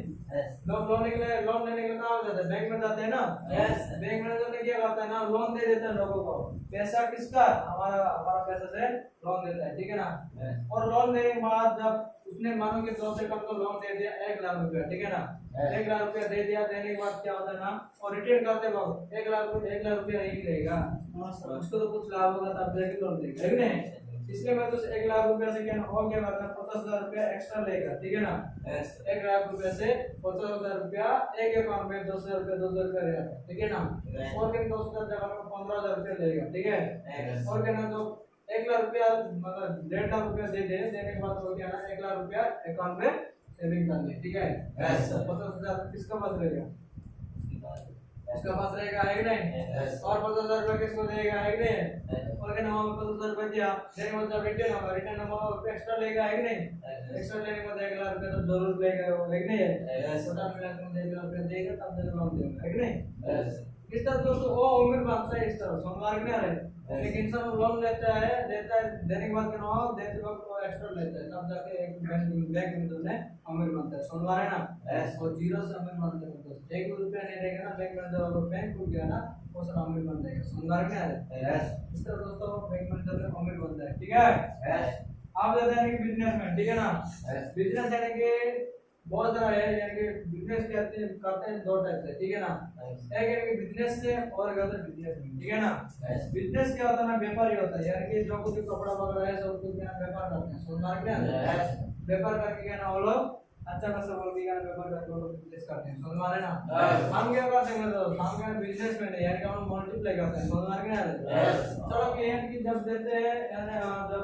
लोन लेने के लिए कहाँ जाते हैं? बैंक में जाते हैं ना? बैंक मैनेजर ने क्या करता है ना लोन दे देता है लोगों को। पैसा किसका? हमारा पैसा से लोन देता है, ठीक है ना? और लोन देने के बाद जब उसने मानो कि 2 सेकंड को लोन दे दिया 1 लाख रुपया, ठीक है ना? 1 लाख रुपया दे दिया, देने के बाद क्या होता है ना और रिटर्न करते वक्त 1 लाख रुपया नहीं रहेगा, उसको तो कुछ लाभ होगा तब जाके लोन देगा, है कि नहीं? इसलिए मैं तो 1 लाख रुपया से क्या हो गया मतलब 50,000 रुपया एक्स्ट्रा लेगा, ठीक है ना? 1 लाख रुपया से 50,000 रुपया एक अकाउंट में 2,000 रुपया रहेगा, ठीक है ना? और क्या 2,000 जगह में 15,000 रुपया लेगा, ठीक है? और क्या ना तो 1 लाख रुपया मतलब 1.5 लाख रुपया देने के बाद तो क्या ना 1 लाख रुपया अकाउंट में सेविंग कर ले, ठीक है? 50,000 किसका पास रहेगा? इसका पास रहेगा, है कि नहीं? और 50,000 रुपया किसको देगा, है कि नहीं? और क्या नाम 50,000 रुपया दिया देने मतलब रिटर्न नंबर एक्स्ट्रा लेगा, है कि नहीं? एक्स्ट्रा लेने के बाद 1 लाख रुपया तो जरूर लेगा वो, है कि नहीं? छोटा मिला के 1 लाख रुपया देगा तब जरूर लोन देगा, है कि नहीं? इस तरह दोस्तों वो उम्र बनता है, इस तरह समझ में आ रहा है? लेकिन इंसान लोन लेता है देने के बाद क्या देते वक्त वो एक्स्ट्रा लेता है तब जाके एक बैंक मैनेजर ने अमीर बनता है, समझ रहे ना? और जीरो से अमीर बनता है दोस्त। 1 रुपया नहीं रहेगा ना बैंक मैनेजर वाला बैंक टूट गया ना वो सब अमीर बन जाएगा, समझ में आ रहा है? इस तरह दोस्तों बैंक मैनेजर अमीर बनता है, ठीक है? आप जाते हैं बिजनेसमैन, ठीक है ना? बिजनेस यानी कि बहुत सारा है, यानी कि बिजनेस करते हैं 2 टाइप से, ठीक है ना? एक है कि बिजनेस से और एक होता है बिजनेस में, ठीक है ना? बिजनेस क्या होता है ना व्यापारी होता है, यानी कि जो कुछ कपड़ा वगैरह है सब कुछ क्या व्यापार करते हैं, समझ में आ रहा है? व्यापार करके क्या ना वो लोग अच्छा खासा बोल के व्यापार करके वो लोग बिजनेस करते हैं, समझ में आ रहा है ना? हम क्या करते हैं मतलब हम क्या बिजनेस में यानी कि हम मल्टीप्लाई करते हैं, समझ में आ रहा है? चलो कि यानी कि जब देते हैं यानी जब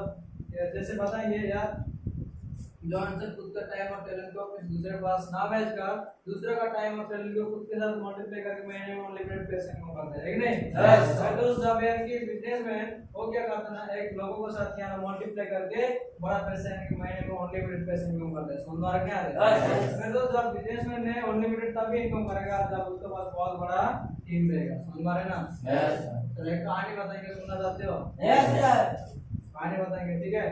जैसे बताइए यार जॉनसन खुद का टाइम और टैलेंट को किसी दूसरे के पास ना भेज कर दूसरे का टाइम और टैलेंट को खुद के साथ मल्टीप्लाई करके महीने में अनलिमिटेड पैसे इनकम करते हैं, है कि नहीं? दोस्त जब यानी कि बिजनेसमैन वो क्या करता है ना एक लोगों के साथ क्या मल्टीप्लाई करके बड़ा पैसा यानी कि महीने में अनलिमिटेड पैसे इनकम करता है, समझ में क्या आ रहा है? दोस्त जब बिजनेसमैन ने अनलिमिटेड तभी इनकम करेगा जब उसके पास बहुत बड़ा टीम रहेगा, समझ में आ रहा है ना? चलो एक कहानी बताएंगे, सुनना चाहते हो? कहानी बताएंगे, ठीक है?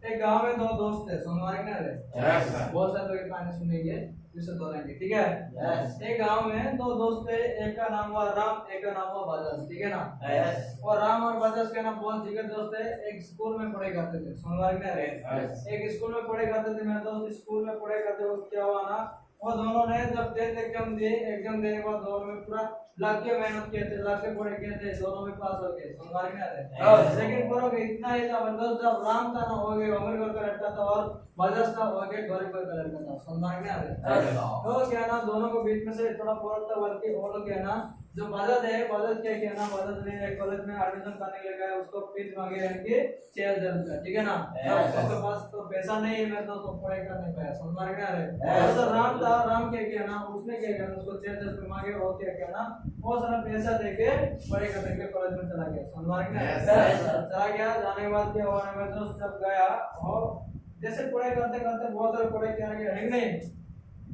एक गांव में दो दोस्त थे, सोमवार ना रहे। Yes, sir. बहुत सारे लोग कहानी सुनेंगे, जिससे दोहराएंगे, ठीक है? Yes. एक गांव में दो दोस्त थे, एक का नाम हुआ राम, एक का नाम हुआ बजाज, ठीक है ना? Yes. और राम और बजाज के ना बहुत जिगर दोस्त थे, एक स्कूल में पढ़ाई करते थे, सोमवार ना रहे। Yes. एक स्कूल में पढ़ाई करते थे, मेरे दोस्त स्कूल में पढ़ाई करते वक्त क्या हुआ ना, वो दोनों ने जब टेंथ एग्जाम दिए, एग्जाम देने के बाद दोनों में पूरा लग के मेहनत किए थे, लग के पढ़े किए थे, दोनों में पास हो गए, सोमवार ना रहे। लेकिन फर्क इतना ही था, मतलब जब राम था ना हो गए अमीर घर का लड़का था और बजाज था हो गए गरीब घर का लड़का था, सोमवार ना रहे। तो क्या ना दोनों को बीच में से थोड़ा फर्क था, बल्कि वो लोग क्या ना जो बजाज है, बजाज क्या किया ना, बजाज ने एक कॉलेज में एडमिशन करने के लिए गया, उसको फीस मांगे इनकी 6,000 रुपया, ठीक है ना? उसके पास तो पैसा नहीं है, मैं तो पढ़ाई कर नहीं पाया, सोमवार ना रहे। तो राम था, राम क्या किया ना, उसने क्या किया, उसको 6,000 रुपये मांगे, वो क्या किया ना बहुत सारा पैसा देके पढ़ाई करने के कॉलेज में चला गया, सोमवार ना चला गया। जाने के बाद क्या हुआ, मैं दोस्त जब गया और जैसे पढ़ाई करते करते बहुत सारे पढ़ाई किया गया है नहीं,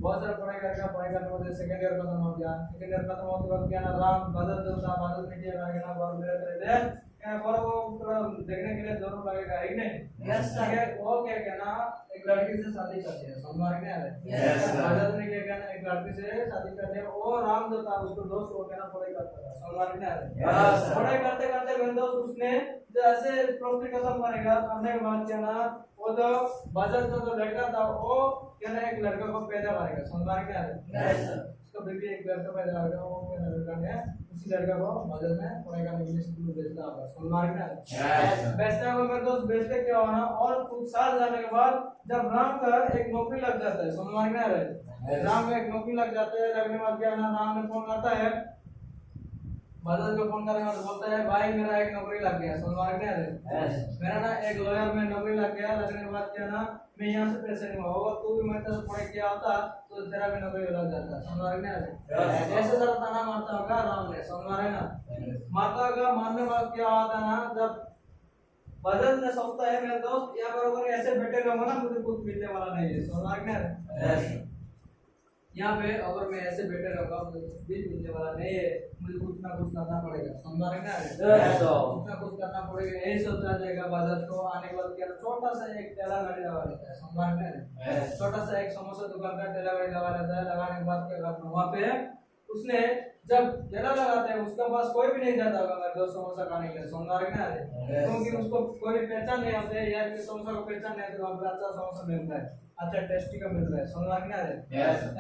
बहुत सारा पढ़ाई करके करने के बाद सेकंड ईयर खत्म हो गया। सेकंड ईयर खत्म होने के बाद क्या ना राम बदल जो था बदल में क्या लगे ना बार मेरे तेरे क्या बड़ों को पूरा देखने के लिए दोनों लगेगा है नहीं? Yes sir. वो क्या क्या ना एक लड़की से शादी करते हैं, समझ में आ रहा है? Yes sir. बदल ने क्या ना एक लड़की से शादी करते हैं, और राम जो था उसको दोस्त हो गया ना पढ़ाई करता था, समझ में आ रहा है? Yes sir. पढ़ाई करते करते मेरे दोस्त उसने जैसे प्लस 3 खत्म करेगा, करने के बाद क्या ना वो जो बजट जो लड़का था वो क्या ना एक लड़का को पैदा करेगा, समझ में आ रहा है? Yes sir. उसका बेबी एक लड़का पैदा करेगा, वो क्या लड़का है उसी लड़का को बजट में पढ़ाई करने के लिए स्कूल में भेजता होगा, समझ में आ रहा है? भेजता होगा मेरे दोस्त, भेजते क्या होना और कुछ साल जाने के बाद जब राम का एक नौकरी लग जाता है, समझ में आ रहा है? राम का एक नौकरी लग जाता है, लगने के बाद क्या ना राम ने फोन करता है, बदल को फोन करने के बाद बोलता है भाई मेरा एक नौकरी लग गया, समझ में आ रहा है? मेरा ना एक लॉयर में नौकरी लग गया, लगने के बाद क्या ना मैं यहाँ से पैसे नहीं होगा, तू भी मेरे तरफ पढ़ाई किया होता तो तेरा भी नौकरी लग जाता, समझ में आ रहा है? ऐसे जरा ताना मारता होगा राम ने, समझ में आ रहा है ना? मारता होगा, मारने के बाद क्या होता ना जब बदल ने सोचता है मेरे दोस्त यहाँ पर अगर ऐसे बैठे रहूंगा ना मुझे कुछ मिलने वाला नहीं है, समझ में आ रहा है? यहाँ पे अगर मैं ऐसे बैठे रहूंगा मुझे कुछ भी मिलने वाला नहीं है, मुझे कुछ ना कुछ करना पड़ेगा, समझ में आ रहा है? कुछ ना कुछ करना पड़ेगा, यही सोचा जाएगा। बाजार को आने के बाद क्या छोटा सा एक ठेला गाड़ी लगा लेता है, समझ में आ रहा है? छोटा सा एक समोसा दुकान का ठेला गाड़ी लगा लेता है, लगाने के बाद क्या करता है वहाँ पे उसने जब ठेला लगाते हैं उसके पास कोई भी नहीं जाता होगा मेरे दोस्त समोसा खाने के लिए, समझ में आ रहा है? क्योंकि उसको कोई पहचान नहीं आते यार कि समोसा को पहचान नहीं आती, वहाँ पे अच्छा समोसा मिलता है, अच्छा टेस्टी का मिल रहा है, समझ में आ रहा है?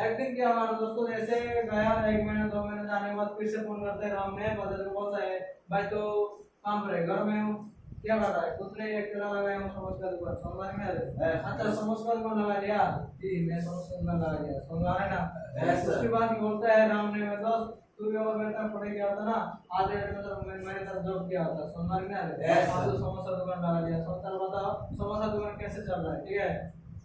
एक दिन क्या हमारा दोस्तों ऐसे गया, 1 महीने 2 महीने जाने के बाद फिर से फोन करते हैं राम ने, बदल को बोलता है भाई तो काम करे घर में हूँ, क्या कर रहा है? कुछ नहीं, एक ठेला लगाया हूँ समोसा का दुकान, समझ में आ रहा है? अच्छा समोसा का दुकान लगा लिया जी, मैं समोसा का दुकान लगा लिया, समझ आ रहा है ना? उसके बाद बोलता है राम ने मेरे दोस्त तू भी और मेरे तरफ पढ़ाई किया होता ना आधे मतलब मैंने तरफ जॉब किया होता, समझ में आ रहा है? आज तो समोसा दुकान लगा लिया, चल बताओ समोसा दुकान कैसे चल रहा है, ठीक है?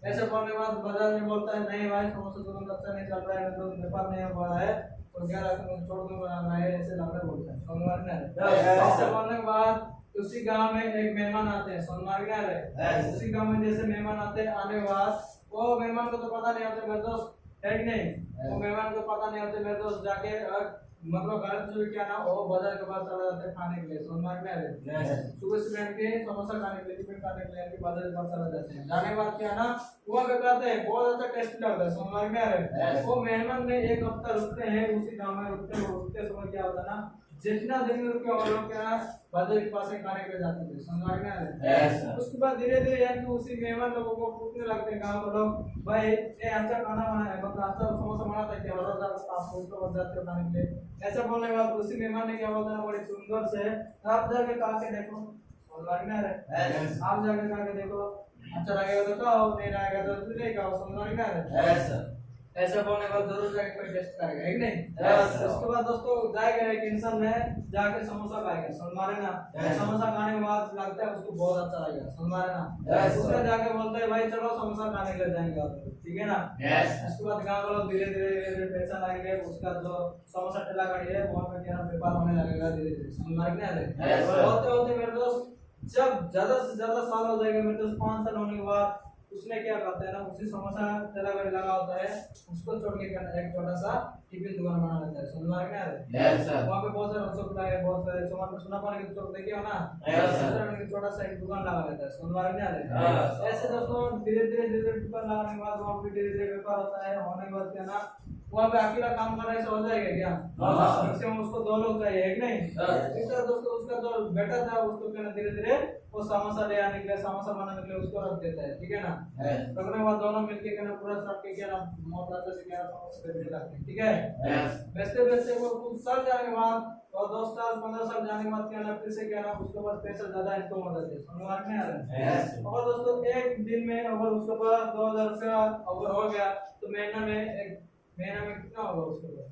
ऐसे बोलने के बाद बाजार में बोलता है नहीं भाई समोसा दुकान अच्छा नहीं चल रहा है, तो व्यापार नहीं हो रहा है, तो क्या छोड़ दूंगा मैं, ऐसे लगा बोलता है, समझ में आ रहा है? ऐसे बोलने के बाद उसी गांव में एक मेहमान आते हैं, समझ में आ रहा है? उसी गांव में जैसे मेहमान आते हैं, आने के बाद वो मेहमान को तो पता नहीं होता मेरे दोस्त है कि नहीं, वो मेहमान को पता नहीं होता मेरे दोस्त जाके मतलब घर जो क्या ना वो बाजार के पास चला जाता है खाने के लिए, समझ में आ रहा है? सुबह से बैठ के समोसा खाने के लिए टिफिन खाने के लिए बाजार के पास चला जाते हैं, जाने के बाद क्या ना वो कहते हैं बहुत अच्छा टेस्ट लगता है, समझ में आ रहा है? वो मेहमान में 1 हफ्ता रुकते हैं उसी गांव में, रुकते समय क्या होता ना जितना दिन में रुके और लोग क्या बाजार के पास खाने के लिए जाते थे, समझ में आ रहा है? उसके बाद धीरे धीरे यार कि उसी मेहमान लोगों को पूछने लगते हैं गांव के लोग भाई ये अच्छा खाना बना है, मतलब अच्छा समोसा बनाता है क्या, और आप उसको बस जाते हो खाने के लिए, ऐसा बोलने के बाद उसी मेहमान ने क्या बोलता है बड़ी सुंदर से आप जाके खा के देखो, समझ में आ रहा है? आप जाके खा के देखो, अच्छा लगेगा तो खाओ, नहीं लगेगा तो नहीं खाओ, समझ में आ रहा है? ऐसा बोलने के बाद जरूर जाके कोई टेस्ट करेगा है कि नहीं? उसके बाद दोस्तों जाएगा एक इंसान ने जाके समोसा खाएगा, समझ में ना? समोसा खाने के बाद लगता है उसको बहुत अच्छा लगेगा, समझ में ना? उसने जाके बोलता है भाई चलो समोसा खाने के लिए जाएंगे आप, ठीक है ना? उसके बाद गाँव वालों धीरे धीरे पैसा लगेगा, उसका जो समोसा ठेला गाड़ी है वहाँ पे क्या व्यापार होने लगेगा धीरे धीरे, समझ में होते होते मेरे दोस्त जब ज्यादा से ज्यादा साल हो जाएगा मेरे दोस्त 5 साल होने के बाद उसने क्या करता है ना, उसी समोसा ठेला गाड़ी लगा होता है, उसको छोड़ के क्या एक छोटा सा टिफिन दुकान बना लेता है। समझ में आ रहा है? Yes sir. वहाँ पे बहुत सारे चौक लगे, बहुत सारे सामान सुना पाने के चौक देखे हो ना, Yes, sir. इस तरह के छोटा सा एक दुकान लगा लेता है। समझ में आ रहा है? Yes. ऐसे दोस्तों धीरे धीरे दुकान लगाने के बाद वहाँ पे धीरे धीरे व्यापार होता है, होने के बाद क्या ना वहाँ पे अकेला काम करना ऐसा हो जाएगा क्या? हाँ। मैक्सिमम उसको 2 लोग चाहिए, एक नहीं? Yes. इस तरह दोस्तों उसका जो बेटा था उसको क्या ना धीरे धीरे वो समोसा ले आने के लिए, समोसा बनाने के लिए उसको रख देता है, ठीक है ना? Yes. रखने के बाद दोनों मिलके क्या ना पूरा साथ के क्या ना मोटा से क्या ना समोसा बेचने लगते हैं, ठीक है? Yes. बेचते बेचते वो कुछ साल जाने के बाद और 10 साल 15 साल जाने के बाद क्या ना फिर से क्या ना उसके पास पैसा ज्यादा इनकम हो जाती है। समझ में आ रहा है? Yes. और दोस्तों एक दिन में अगर उसके पास 2000 रुपया अगर हो गया तो महीना में कितना होगा उसके पास?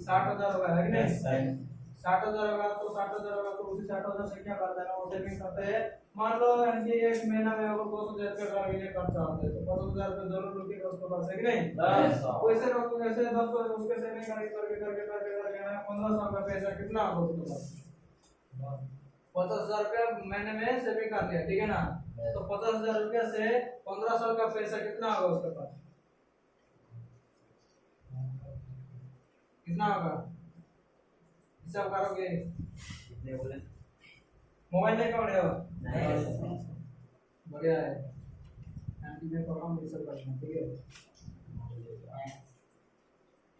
60,000 होगा, है कि नहीं? 60,000 होगा तो 60,000 होगा तो उसी 60,000 से क्या करता है ना वो सेविंग करते हैं। मान लो यानी एक महीना में अगर 2,000 रुपये का के लिए खर्चा होता है तो 50,000 रुपये जरूर रुकेगा उसके पास, है कि नहीं? Yes. वैसे लोग ऐसे दोस्तों उसके सेविंग करके ना 15 साल का पैसा कितना होगा उसके पास? 50,000 रुपया महीने में सेविंग कर लिया, ठीक है ना? तो 50,000 रुपया से 15 साल का पैसा कितना होगा उसके पास? कितना होगा? हिसाब करोगे? कितने बोले? मोबाइल नहीं पकड़े हो? नहीं। बढ़िया है। एंटी में प्रोग्राम हिसाब करना, ठीक है?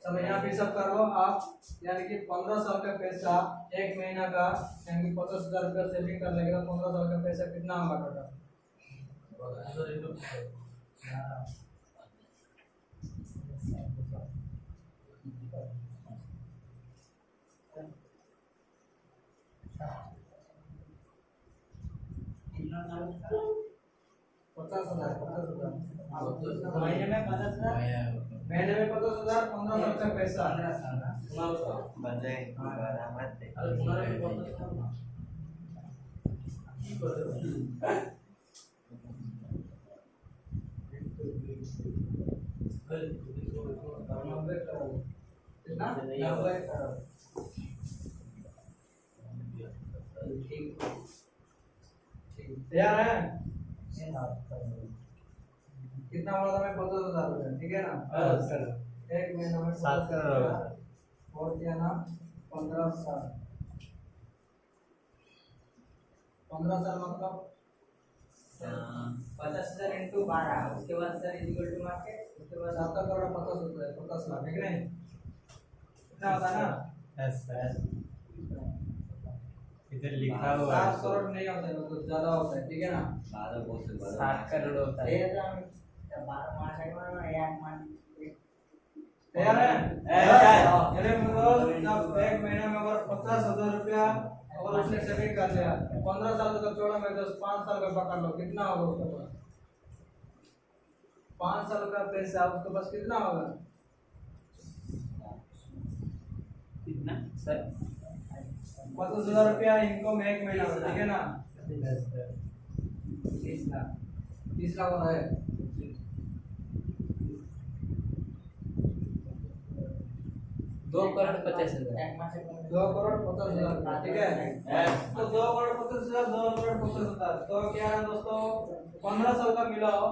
चलो यहाँ पे हिसाब करो आप, यानी कि 15 साल का पैसा एक महीना का यानी कि 50,000 रुपया सेविंग कर लेगा, 15 साल का पैसा कितना होगा टोटल? पचास हजार महीने में 50,000, महीने में 50,000, 15 साल का पैसा। बन जाएगा बराबर से। कितना? 90 करोड़। ठीक, तैयार है? कितना बोला था मैं? 50,000 रुपये, ठीक है ना? एक महीना में 7 करोड़ और क्या ना 15 साल, 15 साल मतलब 50,000 into 12 उसके बाद सर इक्वल टू मार्केट, उसके बाद 7 करोड़ 50 होता है, 50 लाख, है कि नहीं? कितना होता है ना? इधर लिखा हुआ 7 करोड़ नहीं होता है, मतलब ज्यादा होता है, ठीक है ना? 60 करोड़ होता है। तैयार है? मेरे मतलब जब एक महीने में अगर 50,000 रुपया अगर उसने सेविंग कर लिया, 15 साल तक छोड़ा मैं 5 साल का पकड़ लो, कितना होगा उसके पास? 5 साल का पैसा उसके पास कितना होगा? कितना सर? 50,000 रुपया इनकम एक महीना में, ठीक है ना? 30 लाख हो रहा है। 2 करोड़ 50,000। 2 करोड़ 50,000, ठीक है? तो 2 करोड़ 50,000, 2 करोड़ 50,000, तो क्या है दोस्तों? 15 साल का मिला हो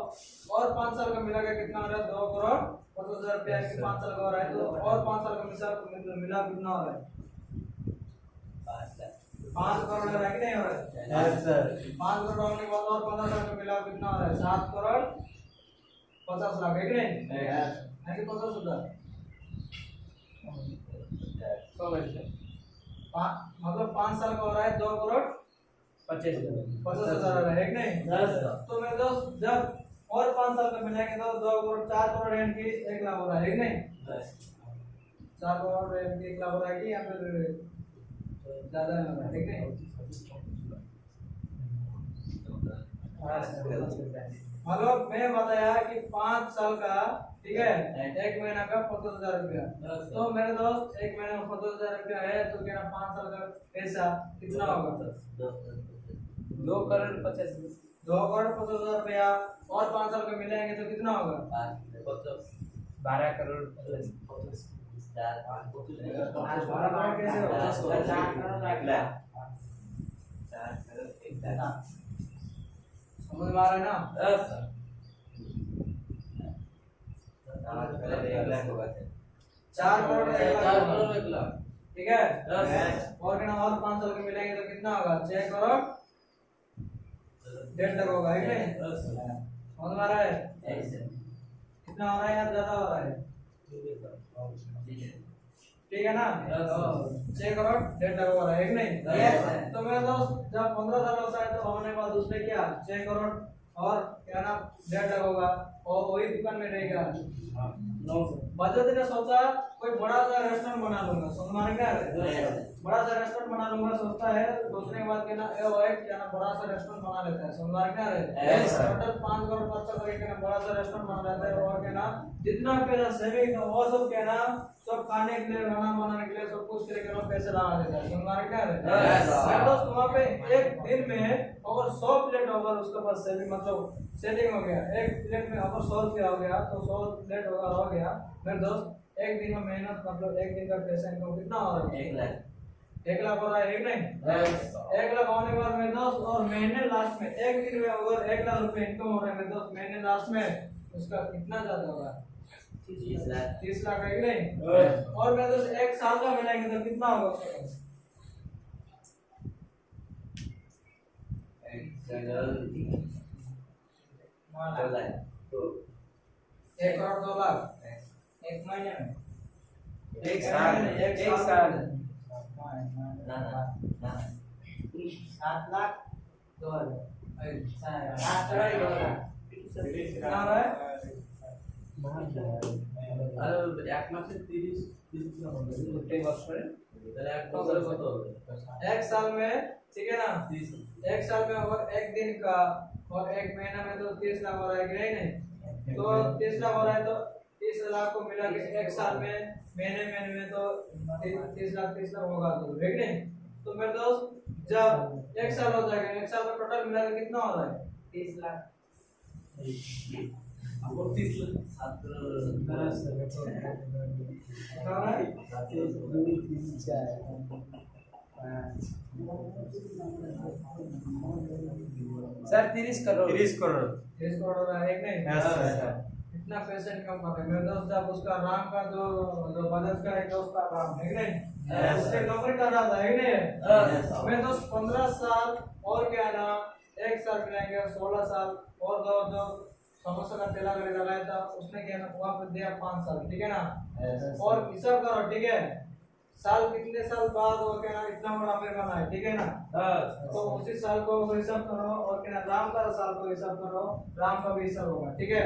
और 5 साल का मिला के कितना हो रहा है? 2 करोड़ 50,000 रुपया की 5 साल का हो रहा है, तो और 5 साल का मिला कितना हो रहा है? 5 करोड़ हो रहा है कि नहीं हो रहा है? 5 करोड़ होने के बाद और 15 साल का मिला कितना हो रहा है? 7 करोड़ 50 लाख, है कि नहीं? है कि 50,000? मतलब 5 साल का हो रहा है 2 करोड़ 50,000 हो रहा है, कि नहीं? तो मेरे दोस्त जब और 5 साल का मिलाएंगे तो 2 करोड़ 4 करोड़ एंड की 1 लाख हो रहा है, कि नहीं? 4 करोड़ एंड की 1 लाख हो रहा है कि यहाँ पे ज्यादा हो रहा है, ठीक नहीं? मतलब मैं बताया कि 5 साल का, ठीक है, एक महीना का 50,000 रुपया, तो मेरे दोस्त एक महीने में 50,000 रुपया है तो क्या 5 साल का पैसा कितना होगा? 2 करोड़ 50,000। 2 करोड़ 50,000 रुपया और 5 साल का मिलाएंगे तो कितना होगा? 12 करोड़ 12 करोड़ कैसे होगा? समझ में आ रहा है ना? पहले 1 लाख होगा सर। 4 करोड़ 1 लाख 4 होगा। करोड़ 1 लाख। ठीक है यस। और कहना और 5 साल के मिलेंगे तो कितना होगा 6 करोड़ 1.5 लाख होगा है कि नहीं यस सर। समझ में आ रहा है कितना हो रहा है यार ज्यादा हो रहा है ठीक है ना 6 करोड़ 1.5 लाख हो रहा है कि नहीं तो मेरे दोस्त जब 15 साल होता है तो होने के बाद उसमें क्या 6 करोड़ और क्या ना 1.5 लाख होगा और वही दुकान में रहेगा बचत ने सोचा कोई बड़ा सा रेस्टोरेंट बना लूंगा समझ में क्या है बड़ा सा रेस्टोरेंट बना लूंगा सोचता है दूसरे के बाद क्या ना बड़ा सा रेस्टोरेंट बना लेता है समझ में क्या है टोटल 5 करोड़ खर्चा करके ना बड़ा सा रेस्टोरेंट बना लेता है और क्या ना जितना पैसा सेविंग है वो सब क्या ना सब खाने के लिए खाना बनाने के लिए सब कुछ के लिए पैसे लगा देता है समझ में क्या है दोस्त वहाँ पे एक दिन में अगर 100 प्लेट अगर उसके पास सेविंग मतलब सेलिंग हो गया एक प्लेट में अगर 100 रुपया हो गया तो 100 प्लेट होगा हो गया मेरे दोस्त एक दिन में मेहनत मतलब एक दिन का पैसा इनकम कितना हो रहा है 1 लाख 1 लाख हो रहा है एक नहीं 1 लाख होने के बाद मेरे दोस्त और महीने लास्ट में एक दिन में अगर 1 लाख रुपए इनकम हो रहा है मेरे दोस्त महीने लास्ट में उसका कितना ज्यादा होगा 30 लाख है कि नहीं और मेरे दोस्त एक साल का मिलाएंगे तो कितना होगा उसका एक करोड़ 2 लाख एक महीने में एक साल ना ना ना 7 लाख 2 हजार कितना हो रहा है अरे 1 मासे 30 ना হবে প্রত্যেক বছরে তাহলে 1 বছরে কত হবে एक साल में ठीक है ना 1 साल में अगर एक दिन का और एक महीना में तो 30 लाख हो रहा है कि नहीं तो 30 लाख हो रहा है तो 30 लाख को मिला के एक साल में महीने में तो 30 लाख होगा तो है कि नहीं तो मेरे दोस्त जब एक साल हो जाएगा एक साल का टोटल मिला के कितना हो रहा है 30 लाख आपको 30 लाख कितना हो रहा है सर 30 करोड़ 30 करोड़ हो रहा है कि नहीं इतना पैसा इनकम कर रहे हैं मेरे दोस्त जब उसका राम का जो बचत का एक दोस्त का राम है कि नहीं उससे नौकरी कर रहा था है कि नहीं मेरे दोस्त 15 साल और क्या ना एक साल मिलाएंगे 16 साल और दो समोसा का ठेला गाड़ी लगाया था उसने क्या ना वहाँ पर दिया 5 साल ठीक है ना और हिसाब करो ठीक है साल कितने साल बाद वो क्या ना इतना बड़ा अमीर बना है ठीक है ना तो उसी साल को हिसाब करो और क्या ना राम का साल को हिसाब करो राम का भी हिसाब होगा ठीक है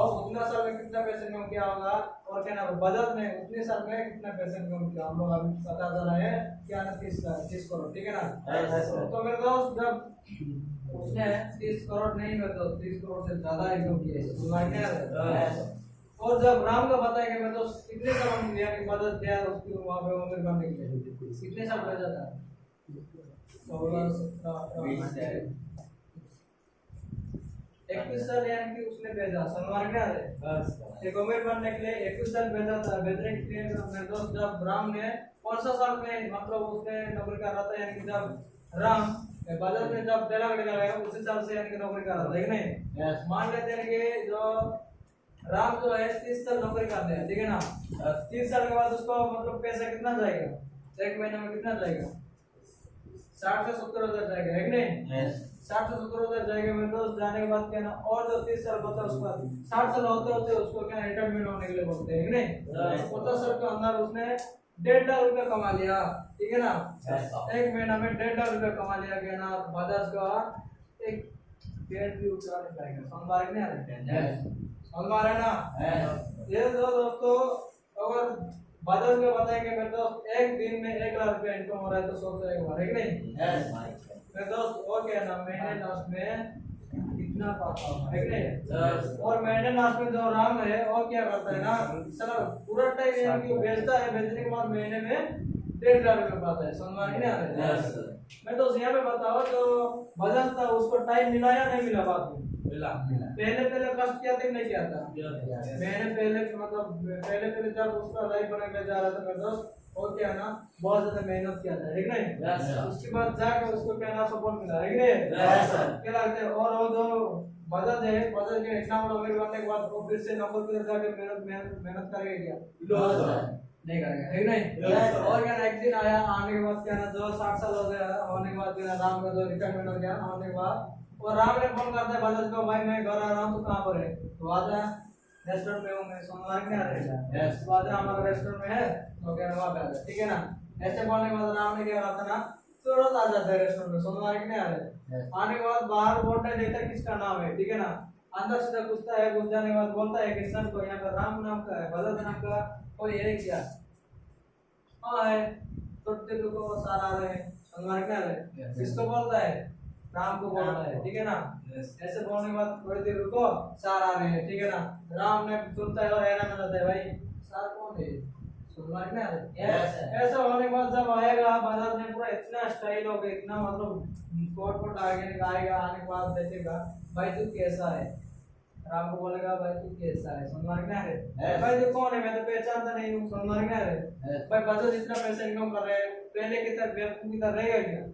और उतना साल में कितना पैसे इनकम किया होगा और क्या ना बजट में उतने साल में कितना पैसे इनकम किया हम लोग अभी पता चला है क्या ना 30 करोड़ ठीक है ना तो मेरे दोस्त जब उसने 30 करोड़ नहीं मेरे दोस्त 30 करोड़ से ज्यादा इनकम किया और जब राम का बताएंगे मैं तो कितने साल में दिया कि मदद दिया उसकी वहाँ पे उम्र करने के लिए कितने साल भेजा था 16 17 21 साल यानी कि उसने भेजा सनवार क्या है एक उम्र बनने के लिए 21 साल भेजा था भेजने के लिए मेरे दोस्त जब राम ने 5 साल में मतलब उसने नौकरी कर रहा था यानी कि जब राम बाजार में जब पहला गड्ढा लगाया उसी साल से यानी कि नौकरी कर रहा था कि नहीं मान लेते हैं कि जो राम जो है 30 साल नौकरी करते हैं ठीक है ना 30 साल के बाद उसको मतलब पैसा कितना जाएगा एक महीने में कितना जाएगा 60 से 70 हजार जाएगा है कि नहीं 60 से 70 हजार जाएगा मेरे दोस्त जाने के बाद क्या ना और जो 30 साल बचा उसका 60 साल होते होते उसको क्या रिटायरमेंट होने के लिए बोलते हैं कि नहीं 50 साल के अंदर उसने 1.5 लाख रुपया कमा लिया ठीक है ना एक महीना में 1.5 लाख रुपया कमा लिया क्या ना बजाज का एक पेड़ भी उठा नहीं पाएगा सोमवार नहीं आ रहे सोमवार है ना ये दोस्तों अगर बजाज में बताएंगे मेरे दोस्त एक दिन में 1 लाख रुपया इनकम हो रहा है तो सोच रहे हो है कि नहीं मेरे दोस्त और क्या ना महीने लास्ट में कितना पाता है कि नहीं और महीने लास्ट में जो राम है और क्या करता है ना चलो पूरा टाइम यानी कि बेचता है बेचने के बाद महीने में 1.5 लाख रुपया पाता है सोमवार नहीं आ रहे मैं तो यहाँ पे बताओ जो बजाज था उसको टाइम मिला या नहीं मिला बाद में मिला पहले पहले कष्ट किया था कि नहीं किया था? मैंने पहले मतलब पहले जब उसका लाइफ बनाने जा रहा था मेरे दोस्त, और क्या ना बहुत ज्यादा मेहनत किया था, ठीक नहीं? उसके बाद जाकर उसको क्या ना सपोर्ट मिला, ठीक नहीं? क्या लगता है? और वो जो बजाज है, बजाज के इतना बड़ा अमीर बनने के बाद वो फिर से नौकरी पे जाके मेहनत करेगा क्या? नहीं करेगा, ठीक नहीं? और क्या ना एक दिन आया, आने के बाद क्या ना जो 60 साल हो गया होने के बाद क्या राम का जो रिटायरमेंट हो गया होने के बाद, और राम ने फोन करता है बजाज को, भाई मैं घर आ रहा हूँ, तो कहाँ पर है? तो आजा रेस्टोरेंट में हूँ मैं, सोमवार में आ रहा है, तो आजा हमारा रेस्टोरेंट में है, तो कह रहा वहाँ पे आ जा, ठीक है ना? ऐसे बोलने के बाद राम ने क्या कहा था ना, तुरंत आ जाता है रेस्टोरेंट में, सोमवार के नहीं आ रहे। आने के बाद बाहर बोर्ड में देखता है किसका नाम है, ठीक है ना? अंदर सीधा घुसता है, घुस जाने के बाद बोलता है किसान को, यहाँ पर राम नाम का है, बजाज नाम का कोई है क्या? हाँ है, तो तेरे को सारा रहे सोमवार के आ रहे, किसको बोलता है? राम को बोलता है, ठीक है ना? ऐसे बोलने के बाद थोड़ी देर रुको, सार आ रहे हैं, ठीक है ना? राम ने सुनता है और हैरान हो जाता है, भाई सार कौन है? सोमवार में आ रहे। ऐसा होने के बाद जब आएगा बाजार में पूरा इतना स्टाइल हो गया, इतना मतलब कोट आगे आएगा, आने के बाद देखेगा भाई तू कैसा है? राम को बोलेगा भाई तू कैसा है? सोमवार में आ रहे। भाई तू कौन है? मैं तो पहचानता नहीं हूँ। सोमवार में आ रहे। भाई बाजार इतना पैसा इनकम कर रहे हैं, पहले की तरह बेवकूफ की तरह रहेगा क्या?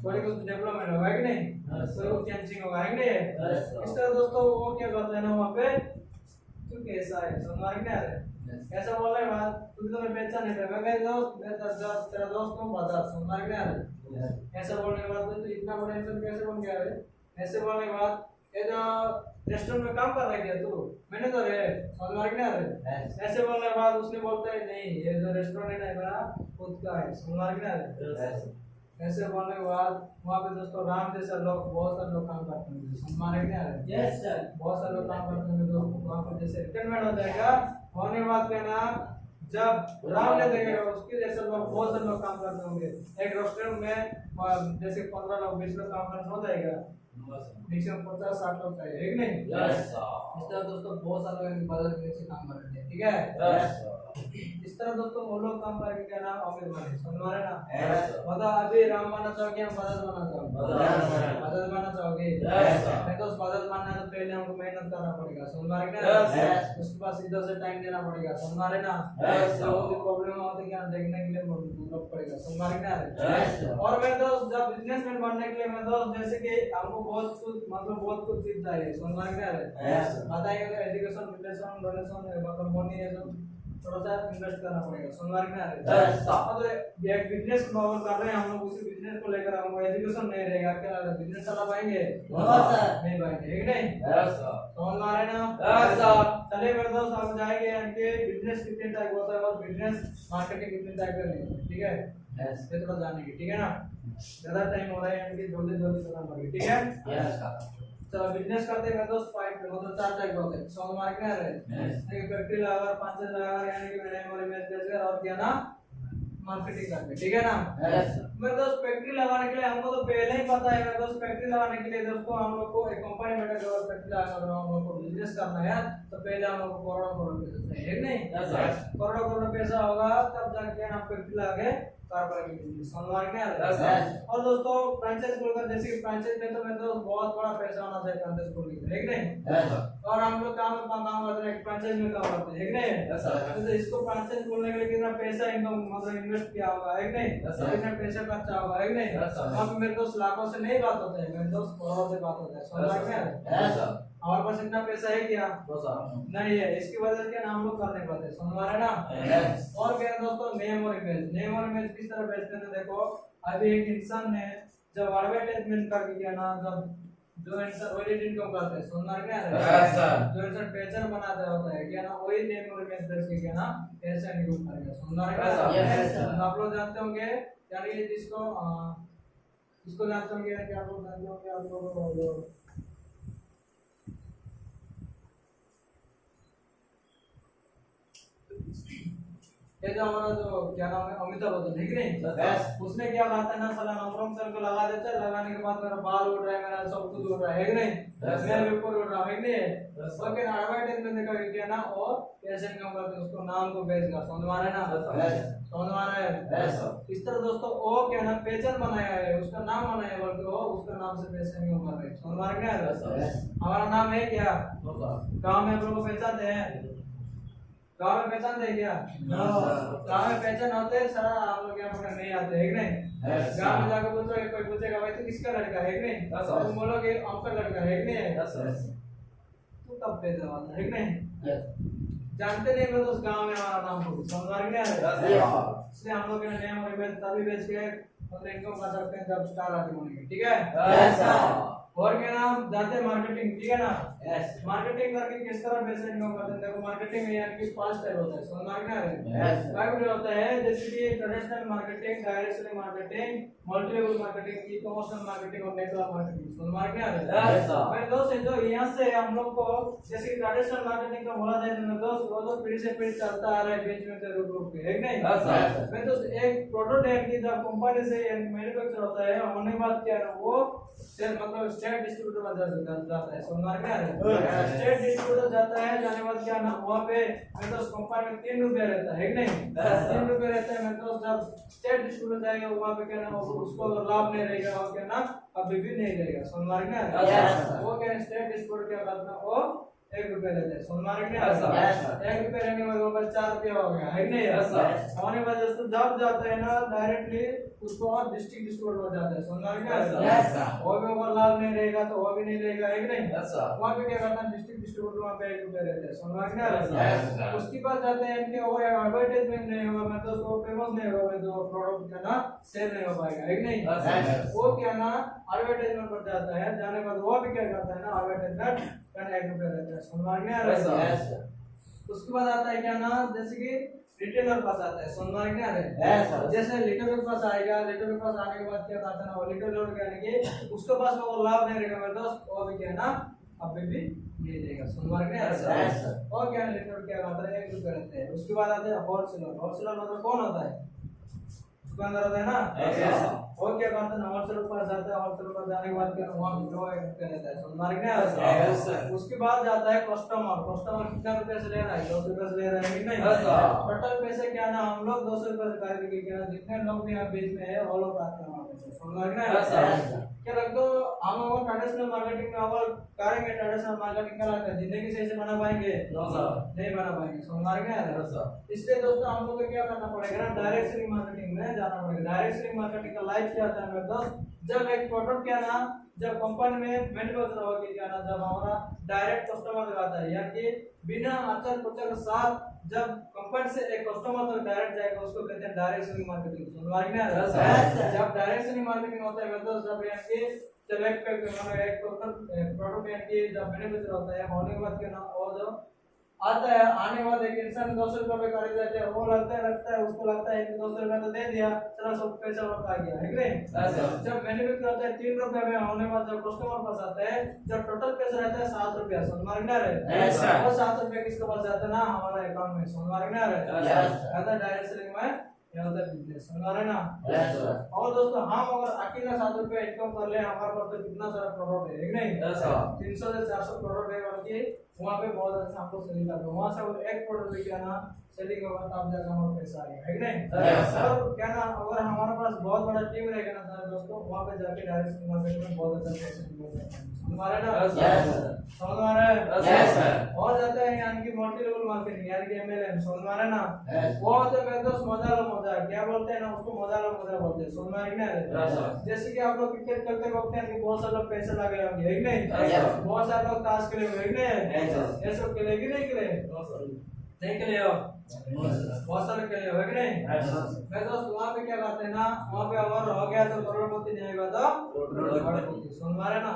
थोड़ी कुछ डेवलपमेंट होगा कि नहीं? थोड़ी कुछ चेंजिंग होगा कि नहीं? इस तरह दोस्तों वो क्या करते हैं ना वहाँ पे, तू कैसा है? सोमवार में आ रहे। ऐसा बोल रहे बात, तुझे तो मैं पहचान नहीं रहा, मैं दोस्त, मैं तेरा दोस्त हूँ बाजार, सोमवार में आ रहे। ऐसा बोलने के बाद तो इतना बड़ा इंसान कैसे बन गया है? ऐसे बोलने के बाद ये जो रेस्टोरेंट में काम कर रहा है क्या तू? मैंने तो रे सोमवार में आ रहे। ऐसे बोलने के बाद उसने बोलता है नहीं, ये जो रेस्टोरेंट है मेरा खुद का है, सोमवार में आ रहे। ऐसे बोलने के बाद वहाँ पे दोस्तों राम जैसा लोग, बहुत सारे लोग काम करते हैं, सोमवार में आ रहे। यस सर, बहुत सारे लोग काम करते हैं दोस्तों, वहाँ पर जैसे रिटायरमेंट हो जाएगा होने के बाद कहना, जब राम ने देखेगा उसके जैसे लोग, बहुत सारे लोग काम करते होंगे एक रेस्टोरेंट में, जैसे 15 लोग 20 लोग काम करना हो जाएगा, मैक्सिमम 50-60 लोग चाहिए, एक नहीं? इस तरह दोस्तों बहुत सारे लोग बाजार में से काम करते हैं, ठीक है? इस तरह दोस्तों वो लोग काम करके क्या नाम अमीर बने, समझ रहे ना? मतलब अभी राम बनना चाहोगे या बजाज बनना चाहोगे? बजाज बनना चाहोगे? नहीं तो बजाज बनना है तो पहले हमको मेहनत करना पड़ेगा, समझ रहे ना? उसके पास इधर से टाइम देना पड़ेगा, समझ रहे ना? तो प्रॉब्लम होती है क्या देखने के लिए मतलब पड़ेगा, समझ रहे ना? और मैं तो जब बिजनेसमैन बनने के लिए मैं तो जैसे कि हमको बहुत कुछ मतलब बहुत कुछ चीज चाहिए, समझ रहे ना? बताइए तो एजुकेशन, रिलेशन, डोनेशन मतलब मनी है जो थोड़ा सा इन्वेस्ट करना पड़ेगा, समझ रहे ना? तो एक बिजनेस मॉडल कर रहे हैं हम लोग, उसी बिजनेस को लेकर हमको एजुकेशन नहीं रहेगा, क्या बिजनेस चला पाएंगे? नहीं पाएंगे, ठीक नहीं? समझ रहे ना? चलिए मेरे दोस्त हम जाएंगे इनके बिजनेस कितने टाइप होता है और बिजनेस मार्केटिंग कितने टाइप का नहीं, ठीक है? ये थोड़ा जानेंगे, ठीक है ना? ज्यादा टाइम हो रहा है इनके, जल्दी जल्दी खत्म करेंगे, ठीक है? चलो बिजनेस करते हैं दोस्त, फाइव मतलब 4 टाइप होते हैं, स्टॉक मार्केट में रहे एक फैक्ट्री लगाकर 5 लगाकर यानी कि मैंने और इमेज बेचकर और क्या ना मार्केटिंग करते, ठीक है ना? मेरे दोस्त फैक्ट्री लगाने के लिए हमको तो पहले ही पता है मेरे दोस्त, फैक्ट्री लगाने के लिए दोस्तों हम लोग को एक कंपनी में अगर फैक्ट्री लगाकर हम लोग को बिजनेस करना है तो पहले हम लोग को करोड़ों पैसा चाहिए, नहीं? करोड़ों पैसा होगा तब जाके हम फैक्ट्री लगा और दोस्तों फ्रेंचाइज खोलकर, जैसे कि फ्रेंचाइज में तो मैं तो बहुत बड़ा पैसा होना चाहिए फ्रेंचाइज खोलने के लिए, ठीक नहीं? और हम लोग काम करते हैं फ्रेंचाइज में काम करते हैं, ठीक नहीं? तो इसको फ्रेंचाइज खोलने के लिए कितना पैसा इनकम मतलब इन्वेस्ट किया होगा, एक नहीं? कितना पैसा खर्चा होगा, एक नहीं? अब मेरे दोस्त लाखों से नहीं बात होता है, मेरे दोस्त करोड़ों से बात होता है, समझ में? हमारे पास इतना पैसा है क्या? नहीं है, इसकी वजह से हम लोग कर नहीं पाते, समझ रहे ना? और क्या दोस्तों, नेम और इमेज, नेम और इमेज किस तरह बेचते हैं? देखो अभी एक इंसान ने जब एडवर्टाइजमेंट करके क्या ना, जब जो इंसान वही इनकम करते हैं, सुनना क्या है? जो इंसान पहचान बनाता होता है क्या ना, वही नेम और इमेज बेच के क्या ना पैसा इनकम करेगा, सुनना क्या? आप लोग जानते होंगे यानी जिसको इसको जानते होंगे, क्या आप लोग जानते होंगे? आप लोग ये जो हमारा जो क्या नाम है अमिताभ बच्चन है कि नहीं, उसने क्या कहा था ना, साला नमरों सर को लगा देता है, लगाने के बाद मेरा बाल उड़ रहा है, मेरा सब कुछ उड़ रहा है कि नहीं, मेरे ऊपर उड़ रहा है कि नहीं। ओके ना, एडवर्टाइजमेंट देखा क्या ना, और पैसे इनकम करते उसको नाम को बेचकर, समझ में आ रहा है ना, समझ में आ रहा है। इस तरह दोस्तों वो क्या ना पहचान बनाया है, उसका नाम बनाया है, बल्कि वो उसका नाम से पैसे इनकम कर रहे हैं, समझ में आ रहा है। हमारा नाम है क्या, गांव में हम लोग को पहचानते हैं, गांव में पहचानते हैं क्या, गांव में पहचान होते हैं सारा, आप लोग यहाँ पर नहीं आते है कि नहीं, गांव में जाकर पूछोगे, कोई पूछेगा भाई तू किसका लड़का है कि नहीं, तुम बोलोगे आपका लड़का है कि नहीं, तू कब पैदा हुआ था है कि नहीं, जानते नहीं मैं तो उस गांव में हमारा नाम को समझ आ रहा है, इसलिए हम लोग ने नेम और इमेज तभी बेच के मतलब इनकम कर सकते हैं जब स्टार आदमी होंगे, ठीक है। और क्या नाम जाते मार्केटिंग, ठीक है ना, मार्केटिंग करके किस तरह पैसे इनकम करते हैं, देखो मार्केटिंग में यानी कि 5 टाइप होता है, समझ में आ रहा है, 5 होता है, जैसे कि traditional marketing, direct selling marketing, multi level marketing, e commerce marketing और नेटवर्क मार्केटिंग, समझ में आ रहा है। मेरे दोस्त जो यहाँ से हम लोग को जैसे कि ट्रेडिशनल मार्केटिंग का बोला जाए तो दोस्त वो तो पीढ़ी से पीढ़ी चलता आ रहा है, बीच में से रुक के एक नहीं, मेरे दोस्त एक प्रोडक्ट है कि जब कंपनी से मैन्युफैक्चर होता है होने के बाद क्या है वो मतलब स्टेट डिस्ट्रीब्यूटर में जाता है, समझ में आ रहा है, स्टेट डिस्ट्रीब्यूटर जाता है, जाने के बाद क्या ना वहाँ पे मेरे दोस्त कंपनी में 3 रुपया रहता है नहीं, 3 रुपया रहता है मेरे दोस्त, जब स्टेट डिस्ट्रीब्यूटर जाएगा वहाँ पे क्या ना उसको अगर लाभ नहीं रहेगा और क्या ना अभी भी नहीं रहेगा, समझ में आ रहा है, वो क्या स्टेट डिस्ट्रीब्यूटर क्या करता है वो 1 रुपया लेते हैं, समझ में आ रहा है, 1 रुपया लेने के बाद 4 रुपया हो गया है नहीं, होने की वजह से जब जाता है ना डायरेक्टली उसको और डिस्ट्रिक्ट डिस्ट्रीब्यूटर हो जाता है, समझ में आ रहा है, वो भी अगर लाभ नहीं रहेगा तो वो भी नहीं रहेगा है नहीं, वहाँ पे क्या करना डिस्ट्रिक्ट डिस्ट्रीब्यूटर वहाँ पे 1 रुपया रहता है, समझ में आ रहा है। उसके बाद जाते हैं कि वो एडवर्टाइजमेंट नहीं होगा मैं तो फेमस नहीं होगा, जो प्रोडक्ट का ना सेल नहीं हो पाएगा है नहीं, वो क्या ना एडवर्टाइजमेंट पर जाता है, जाने के बाद वो भी क्या करता है ना एडवर्टाइजमेंट का 1 रुपया रहता है, समझ में आ रहा है। उसके बाद आता है क्या ना जैसे कि रिटेलर पास आता है, समझ में आ रहा है, जैसे रिटेलर पास आएगा, रिटेलर पास आने के बाद क्या करता है ना वो रिटेलर यानी कि उसके पास वो लाभ नहीं रहेगा मेरे दोस्त, वो भी क्या ना अभी भी नहीं देगा, समझ में आ रहा है। और क्या रिटेलर क्या करता है 1 रुपया रहते हैं। उसके बाद आते हैं होलसेलर, होलसेलर मतलब कौन होता है, दुकानदार होता है ना, वो क्या करता है ना होलसेलर पास जाता है, होलसेलर पास जाने के बाद क्या वहाँ पे 1 रुपया रहता है, समझ में आ रहा है। उसके बाद जाता है कस्टमर, कस्टमर कितना रुपए से ले रहा है, 200 रुपए से ले रहा है कि नहीं, टोटल पैसे क्या ना हम लोग 200 रुपए से खरीद के क्या जितने लोग भी यहाँ बीच में है वो लोग आते हैं वहाँ पे, समझ में आ रहा है। क्या लगता है हम लोग ट्रेडिशनल मार्केटिंग में अगर करेंगे, ट्रेडिशनल मार्केटिंग का लगता है जिंदगी से ऐसे बना पाएंगे नहीं बना पाएंगे, समझ में आ रहा है। इसलिए दोस्तों हम लोग को क्या करना पड़ेगा, डायरेक्ट सेलिंग मार्केटिंग में जाना पड़ेगा। डायरेक्ट सेलिंग मार्केटिंग का लाइफ क्या होता है मेरे दोस्त, जब एक प्रोडक्ट क्या ना जब कंपनी में मैन्युफैक्चर होगी क्या ना जब हमारा डायरेक्ट कस्टमर तक आता है, यानी बिना आचार प्रचार के साथ जब कंपनी से एक कस्टमर तक डायरेक्ट जाएगा उसको कहते हैं डायरेक्ट सेलिंग मार्केटिंग, समझ में आ रहा है। जब डायरेक्ट सेलिंग मार्केटिंग होता है मतलब जब यानी जब एक प्रोडक्ट यानी जब मैन्युफैक्चर होता है होने के बाद क्या ना वो जो आता है आने के बाद एक इंसान 200 रुपए पे खरीद लेते हैं, वो लगता है उसको लगता है कि 200 रुपए तो दे दिया चलो सब पैसा लौट आ गया है कि नहीं। जब मैन्युफैक्चर होता है 3 रुपए में होने के बाद जब कस्टमर पास आता है जब टोटल पैसा रहता है 7 रुपया, समझ में आ रहा है, वो 7 रुपया किसके पास जाता है ना हमारा अकाउंट में, समझ में आ रहा है। डायरेक्ट सेलिंग में यहाँ तक बिजनेस समझ रहे ना। और दोस्तों हम अगर अकेला 7 रुपया इनकम कर ले हमारे पास तो कितना सारा प्रोडक्ट है नहीं, 300 से 400 प्रोडक्ट है, बल्कि वहाँ पे बहुत अच्छा हमको सेलिंग करते हैं, वहाँ से एक प्रोडक्ट लेके आना सेलिंग होगा तब जाकर हमारा पैसा आएगा है नहीं। और क्या ना अगर हमारे पास बहुत बड़ा टीम रहेगा ना सारे दोस्तों वहाँ पे जाके डायरेक्ट मार्केट में बहुत अच्छा पैसा मिल जाता है, समझ आ रहा है ना, समझ आ रहा है। और जाता है यानी कि मल्टी लेवल मार्केटिंग यानी कि MLM, समझ आ रहा है ना, वो होता है मेरे दोस्त मजा लो मजा, क्या बोलते हैं ना उसको मजा लो मजा बोलते हैं, समझ आ रहा है। जैसे कि आप लोग क्रिकेट खेलते वक्त हैं कि बहुत सारे लोग पैसे लगे होंगे है नहीं, बहुत सारे लोग ताश खेले हुए है नहीं, ये सब खेले कि नहीं खेले, नहीं खेले हो, बहुत सारे खेले हो कि नहीं। मैं दोस्त वहाँ पे क्या करते हैं ना वहाँ पे अगर हो गया तो करोड़पति नहीं होगा तो समझ आ रहा है ना,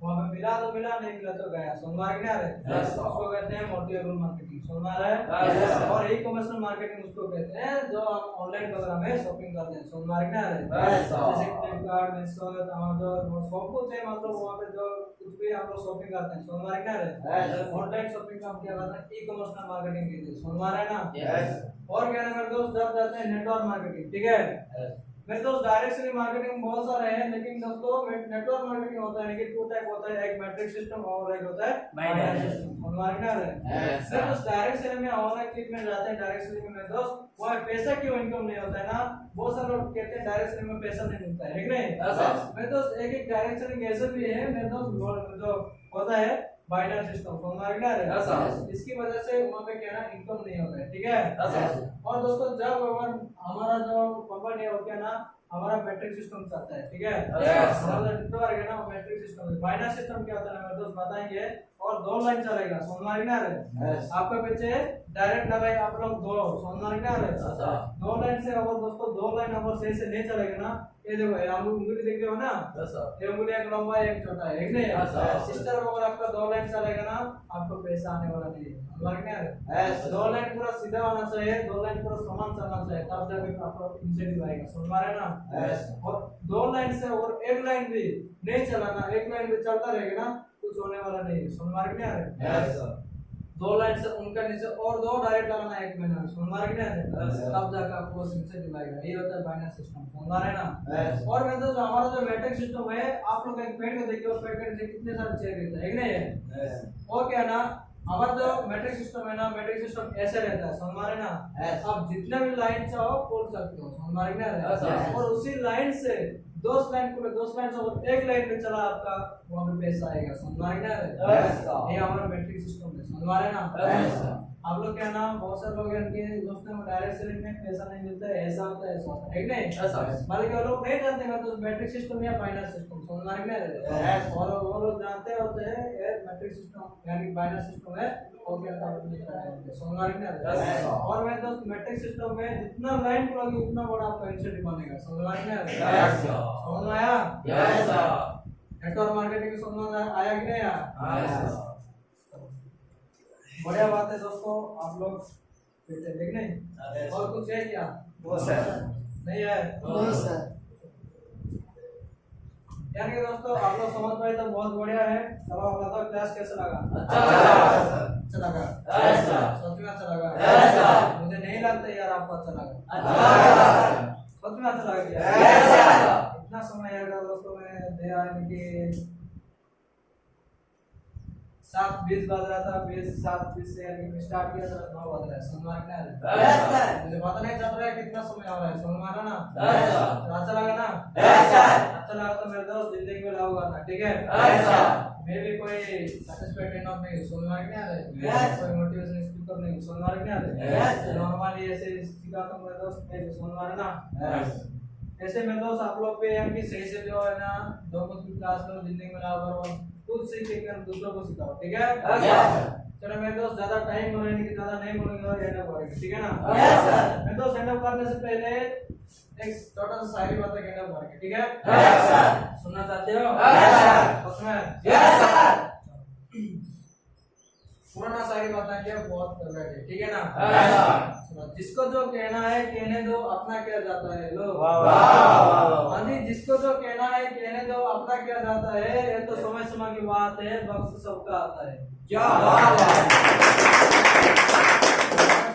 वहाँ पे मिला तो मिला, नहीं मिला तो गया। समझ में आ रहा है? Yes, sir. उसको कहते हैं मोटिवेबल मार्केटिंग। समझ में आ रहा है? Yes, sir. और ई कॉमर्स मार्केटिंग उसको कहते हैं जो आप ऑनलाइन वगैरह में शॉपिंग करते हैं। समझ में आ रहा है? Yes, sir. जैसे फ्लिपकार्ट, मीशो, अमेज़न, वो सब कुछ है, मतलब वहाँ पे जो कुछ भी आप लोग शॉपिंग करते हैं। समझ में आ रहा है? Yes. ऑनलाइन शॉपिंग का हम क्या करते हैं? ई कॉमर्स मार्केटिंग कहते हैं। समझ में आ रहा है ना? Yes. और क्या ना मेरे दोस्त जब जाते हैं नेटवर्क मार्केटिंग, ठीक है? मेरे दोस्त डायरेक्ट सेलिंग मार्केटिंग बहुत सारे हैं, लेकिन दोस्तों नेटवर्क मार्केटिंग होता है कि टू टाइप होता है, एक मैट्रिक सिस्टम और एक होता है बाइनरी सिस्टम। समझ में आ रहा है? Yes, sir. दोस्त डायरेक्ट सेलिंग में ऑनलाइन क्लिक में जाते हैं, डायरेक्ट सेलिंग में दोस्त वहाँ पैसा क्यों इनकम नहीं होता है ना? बहुत सारे लोग कहते हैं डायरेक्ट सेलिंग में पैसा नहीं मिलता है, ठीक नहीं? Yes, sir. मेरे दोस्त एक डायरेक्ट सेलिंग ऐसे भी है मेरे दोस्त जो होता है बाइनरी सिस्टम। समझ में आ रहा है? Yes, sir. इसकी वजह से वहाँ पे क्या ना इनकम नहीं होता है, ठीक है? Yes, sir. और दोस्तों जब हमारा जो कंपनी होती है ना, हमारा मैट्रिक सिस्टम चलता है, ठीक है? Yes, sir. हमारा नेटवर्क है ना, वो मैट्रिक सिस्टम है। बाइनरी सिस्टम क्या होता है मेरे दोस्त बताएंगे, और दो लाइन चलेगा। समझ में आ रहा है? Yes. आपके पीछे डायरेक्ट लगाए आप लोग दो। समझ में आ रहा है? Yes, sir. दो लाइन से अगर दोस्तों दो लाइन अगर सही से नहीं चलेगा ना, ये देखो ये आप उंगली देख रहे हो ना, Yes, sir. ये उंगली एक लंबा है एक छोटा है, एक नहीं Yes, sir. है? सिस्टर अगर आपका दो लाइन चलेगा ना, आपको पैसा आने वाला नहीं है। समझ में आ रहा है? Yes. दो लाइन पूरा सीधा होना चाहिए, दो लाइन पूरा समान चलना चाहिए, तब जाके आपको इंसेंटिव आएगा। समझ में आ रहा है ना? Yes. और दो लाइन से और एक लाइन भी नहीं चलाना, एक लाइन भी चलता रहेगा ना, कुछ होने वाला नहीं है। समझ में आ रहा है? Yes, sir. दो लाइन से उनका नीचे और दो डायरेक्ट लगाना एक महीना में। समझ में आ रहा है? Yes, sir. तब जाकर आपको इंसेंटिव आएगा। ये होता है बाइनरी सिस्टम। समझ में आ रहा है ना? Yes. और मैं तो जो हमारा जो मैट्रिक सिस्टम है, आप लोग एक पेड़ को देखिए और पेड़ के नीचे कितने सारे चेयर रहते हैं, एक नहीं है? Yes. वो क्या ना, हमारा जो मैट्रिक सिस्टम है ना, मैट्रिक सिस्टम ऐसे रहता है। समझ में आ रहा है ना? Yes. आप जितने भी लाइन चाहो खोल सकते हो। समझ में आ रहा Yes, sir. है? और उसी लाइन से दो लाइन को दो लाइन से और एक लाइन में चला आपका वहां पे पैसा आएगा। समझ में आ रहा है? Yes, sir. ये हमारा मैट्रिक सिस्टम है। समझ में आ रहा है ना? Yes, sir. आप लोग क्या नाम, बहुत सारे लोग हैं उनके दोस्तों में डायरेक्ट सेलिंग में पैसा नहीं मिलता है, ऐसा होता है, ऐसा होता है, ठीक नहीं? Yes, sir. बल्कि वो लोग नहीं जानते मतलब मैट्रिक सिस्टम या बाइनरी सिस्टम। समझ में आ रहा है? Yes. और वो लोग जानते होते हैं ये मैट्रिक सिस्टम यानी बाइनरी सिस्टम है, वो क्या होता है? समझ में आ रहा है? Yes. और मैं दोस्त मैट्रिक सिस्टम में जितना लाइन खोलोगे उतना बड़ा आपका इंसेंटिव बनेगा। समझ में आ रहा है? Yes, sir. समझ में आया? Yes, sir. नेटवर्क मार्केटिंग समझ में आया कि नहीं आया? Yes, sir. बढ़िया बात है दोस्तों, आप लोग देख नहीं? Yes. और कुछ है क्या? No, sir. नहीं है? No, sir. यानी कि दोस्तों आप लोग समझ पाए तो बहुत बढ़िया है। चलो आप बताओ क्लास कैसा लगा? अच्छा लगा। अच्छा लगा? Yes, sir. सच में अच्छा लगा? Yes, sir. मुझे नहीं लगता यार आपको अच्छा लगा। अच्छा लगा। सच में अच्छा लगा क्या? Yes, sir. इतना समय यार दोस्तों में दे आने की 7:20 बज रहा था, 7:20 से यानी स्टार्ट किया था, 9 बज रहा है। समझ में आ रहा है? Yes, sir. मुझे पता नहीं चल रहा है कितना समय हो रहा है। समझ में आ रहा ना? Yes, sir. अच्छा लगा ना? Yes, sir. अच्छा लगा तो मेरे दोस्त जिंदगी में लाओ करना, ठीक है? Yes, sir. मैं भी कोई सैटिस्फाइड नहीं, समझ में आ रहा है? Yes. कोई मोटिवेशन स्पीकर नहीं, समझ में आ रहा है? Yes. नॉर्मली ऐसे सिखाता हूं मेरे दोस्त, मेरे समझ में आ रहा ना? Yes. ऐसे मेरे दोस्त आप लोग पे है कि सही से जो है ना, जो कुछ भी क्लास में जिंदगी में लाओ करो, खुद सीख के दूसरों को सिखाओ, ठीक है? Yes. चलो मेरे दोस्त ज्यादा टाइम बनाने की ज्यादा नहीं बोलेंगे और एंड अप करेंगे, ठीक है ना? Yes, sir. मेरे दोस्त एंड अप करने से पहले एक छोटा सा शायरी बात एंड अप करेंगे, ठीक है? Yes, sir. सुनना चाहते हो? Yes, sir. उसमें Yes, sir. पुराना शायरी बताएंगे, बहुत फेवरेट है, ठीक है ना? Yes, sir. चलो, जिसको जो कहना है कहने दो, अपना क्या जाता है लो। Wow. हाँ जी, जिसको जो कहना है कहने दो, अपना क्या जाता है, ये तो समय समय की बात है, वक्त सबका आता है। क्या बात है?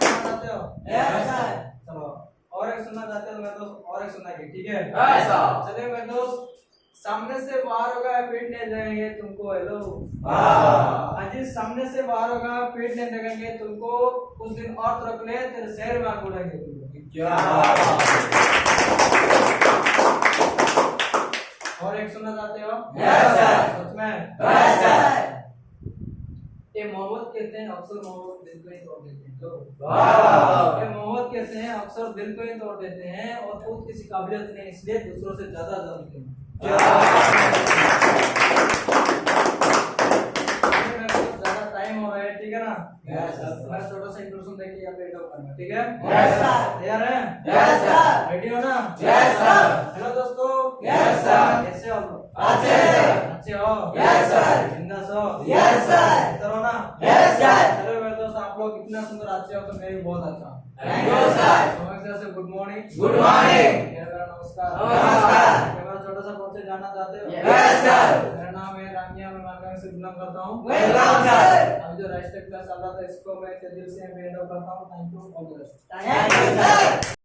सुनना चाहते हो? Yes, sir. चलो और एक सुनना चाहते हो मेरे दोस्त, और एक सुनाइए, ठीक है? Yes, sir. चलिए मेरे दोस्त, सामने से बाहर होगा पीट नहीं देंगे तुमको, हेलो। वाह। अजी सामने से बाहर होगा पीट नहीं देंगे तुमको, कुछ दिन और रख ले, तेरे शहर में आग उड़ाएंगे तुमको। क्या बात है? और एक सुनना चाहते हो? Yes, sir. सच में? Yes, sir. ये मोहब्बत कहते हैं, अक्सर मोहब्बत दिल को ही तोड़ देते हैं लोग। वाह। ये मोहब्बत कहते हैं, अक्सर दिल को ही तोड़ देते हैं और खुद किसी काबिलियत नहीं, इसलिए दूसरों से ज्यादा जानते हैं। क्या बात है? ज्यादा टाइम हो रहा है, ठीक है ना? Yes, sir. मैं छोटा सा इंट्रोडक्शन देके यहाँ पे एंड अप करना, ठीक है? Yes, sir. तैयार है? Yes, sir. रेडी हो ना? Yes, sir. हेलो दोस्तों, Yes, sir. कैसे हो आप लोग? अच्छे से। अच्छे हो? Yes, sir. Yes sir. बेहतर हो ना? Yes sir. चलो मेरे दोस्त, आप लोग इतना सुंदर अच्छे हो तो मैं भी बहुत अच्छा हूँ। Thank you sir. समझ से गुड मॉर्निंग। Good morning. मेरा नमस्कार। नमस्कार। मेरा छोटा सा परिचय जानना चाहते हो? Yes sir. मेरा नाम है रानिया, मैं मालगांव से बिलोंग करता हूँ। Welcome sir. अभी जो राष्ट्रीय क्लास चल रहा था इसको मैं दिल से एंड ऑफ करता हूँ। Thank you all the best. Thank you sir.